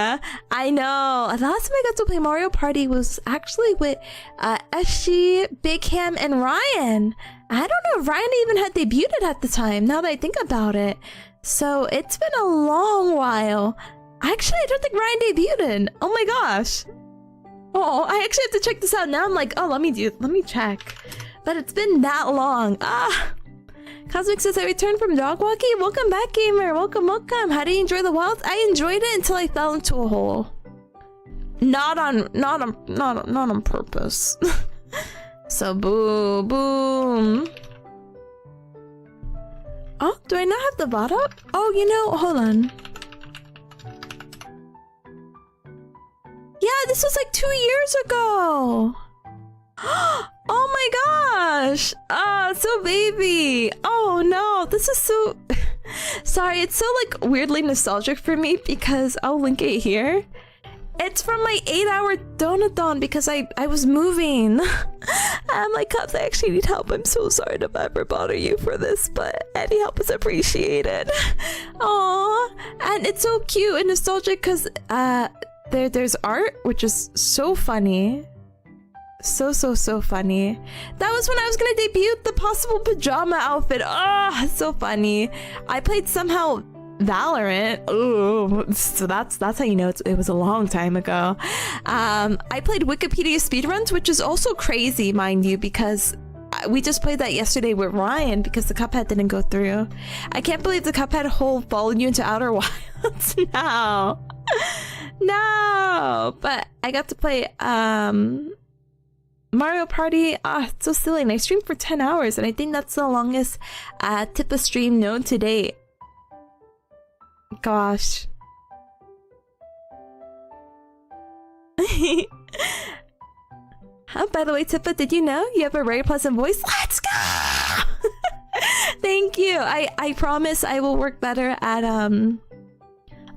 [SPEAKER 1] I know, the last time I got to play Mario Party was actually with SG, Big Ham, and Ryan. I don't know if Ryan even had debuted at the time, now that I think about it. So it's been a long while. Actually, I don't think Ryan debuted. Oh my gosh. Oh, I actually have to check this out now. I'm like, oh, let me check. But it's been that long. Cosmic says, I returned from dog walking. Welcome back, gamer. Welcome. How do you enjoy the wilds? I enjoyed it until I fell into a hole. Not on purpose. So boom. Oh, do I not have the VOD up? Oh, hold on. Yeah, this was like 2 years ago. Oh my gosh! So baby! Oh no, this is so... Sorry, it's so like weirdly nostalgic for me because I'll link it here. It's from my 8-hour donathon because I was moving. I'm like, Cubs, I actually need help. I'm so sorry to ever bother you for this, but any help is appreciated. Aww, and it's so cute and nostalgic because there's art, which is so funny. So funny. That was when I was gonna debut the possible pajama outfit. So funny. I played somehow Valorant. Oh, so that's how you know it was a long time ago. I played Wikipedia speedruns, which is also crazy, mind you, because we just played that yesterday with Ryan because the Cuphead didn't go through. I can't believe the Cuphead hole followed you into Outer Wilds. No, but I got to play Mario Party. It's so silly. And I streamed for 10 hours, and I think that's the longest Tippa stream known to date. Gosh. By the way, Tippa, did you know you have a very pleasant voice? Let's go! Thank you. I promise I will work better at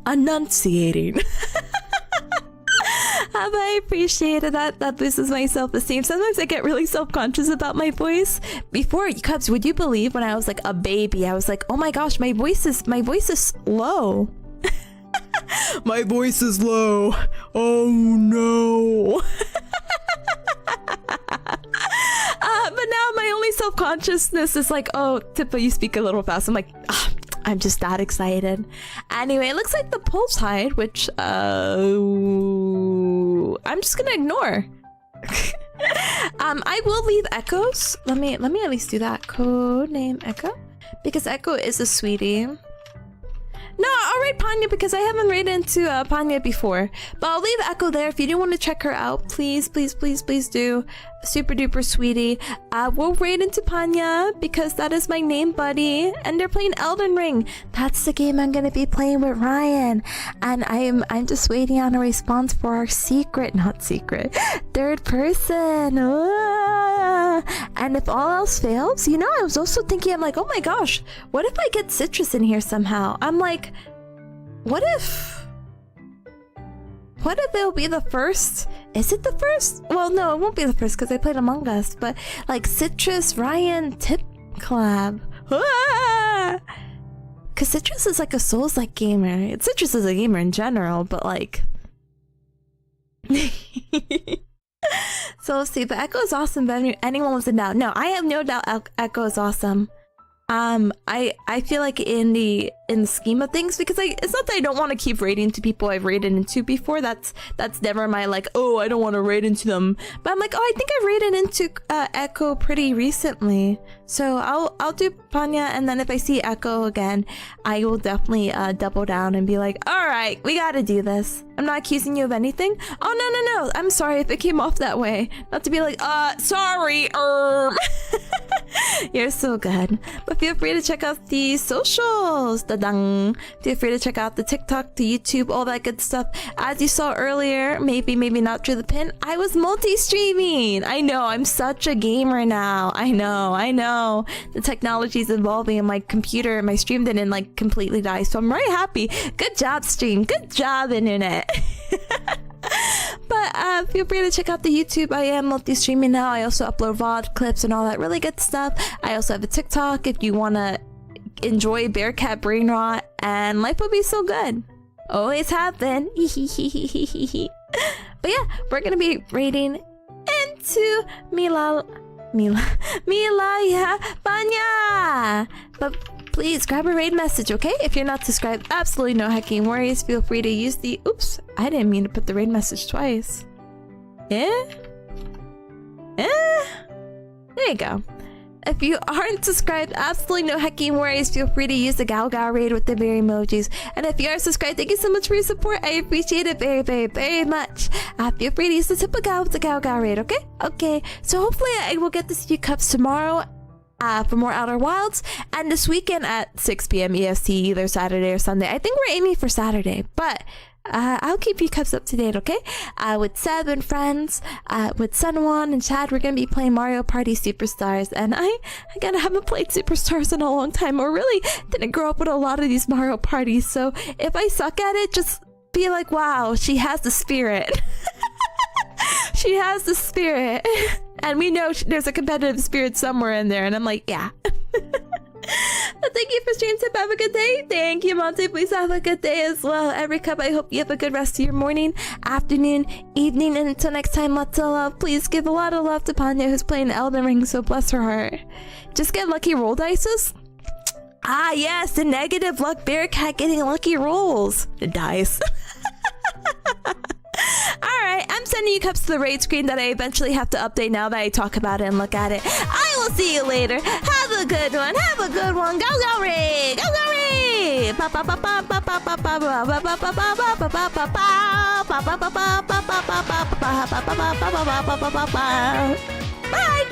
[SPEAKER 1] enunciating. But I appreciated that. That boosts my self-esteem. Sometimes I get really self-conscious about my voice. Before, Cubs, would you believe when I was like a baby, I was like, oh my gosh, my voice is low. My voice is low. Oh no. But now my only self-consciousness is like, oh, Tippa, you speak a little fast. I'm like, I'm just that excited. Anyway, it looks like the poll's hide, which I'm just gonna ignore. I will leave echoes. Let me at least do that. Code name Echo, because Echo is a sweetie. No, I'll raid Panya because I haven't raided into Panya before. But I'll leave Echo there. If you do want to check her out, please do. Super duper sweetie. We'll raid into Panya because that is my name buddy. And they're playing Elden Ring. That's the game I'm gonna be playing with Ryan. And I'm just waiting on a response for our third person. And if all else fails, I was also thinking, I'm like, oh my gosh, what if I get Citrus in here somehow? I'm like, what if it'll be the first Is it the first? Well, no, it won't be the first because I played Among Us, but like Citrus, Ryan, Tip collab. Because Citrus is like a Souls-like gamer. Citrus is a gamer in general, but like... So let's see, but Echo is awesome, but anyone was in doubt. No, I have no doubt Echo is awesome. I feel like in the scheme of things, because like it's not that I don't want to keep raiding to people I've raided into before. That's never my like, oh, I don't want to raid into them. But I'm like, oh, I think I raided into Echo pretty recently. So I'll do Panya, and then if I see Echo again, I will definitely double down and be like, all right, we gotta do this. I'm not accusing you of anything. Oh no, I'm sorry if it came off that way. Not to be like, sorry, You're so good. But feel free to check out the socials. Da-dang. Feel free to check out the TikTok, the YouTube, all that good stuff. As you saw earlier, maybe not through the pin, I was multi-streaming. I know, I'm such a gamer now. I know. The technology is evolving and my computer, my stream didn't like completely die. So I'm very happy. Good job, stream. Good job, internet. But feel free to check out the YouTube. I am multi-streaming now. I also upload VOD clips and all that really good stuff. I also have a TikTok if you want to enjoy Bearcat Brain Rot, and life would be so good. Always have been. But yeah, we're gonna be raiding into Milaya Panya. But please grab a raid message, okay? If you're not subscribed, absolutely no hecking worries. Feel free to use the... Oops, I didn't mean to put the raid message twice. There you go. If you aren't subscribed, absolutely no hecking worries. Feel free to use the Gao Gao raid with the very emojis. And if you are subscribed, thank you so much for your support. I appreciate it very, very, very much. Feel free to use the Tipanya with the Gao Gao raid, okay? Okay, so hopefully I will get this few cups tomorrow for more Outer Wilds, and this weekend at 6 p.m. EST, either Saturday or Sunday. I think we're aiming for Saturday, but I'll keep you cups up to date, okay? With Seb and friends, with Sunwon and Chad, we're gonna be playing Mario Party Superstars, and I haven't played Superstars in a long time, or really didn't grow up with a lot of these Mario parties, so if I suck at it, just be like, wow, she has the spirit. She has the spirit. And we know there's a competitive spirit somewhere in there, and I'm like, yeah. But thank you for stream tip. Have a good day. Thank you, Monte. Please have a good day as well. Every cup, I hope you have a good rest of your morning, afternoon, evening, and until next time, lots of love. Please give a lot of love to Panya, who's playing Elden Ring, so bless her heart. Just get lucky roll dices. Ah, yes, the negative luck Bearcat getting lucky rolls. The dice. Alright, I'm sending you cups to the raid screen that I eventually have to update now that I talk about it and look at it. I will see you later. Have a good one. Have a good one. Go, go, raid. Go, go, raid. Bye.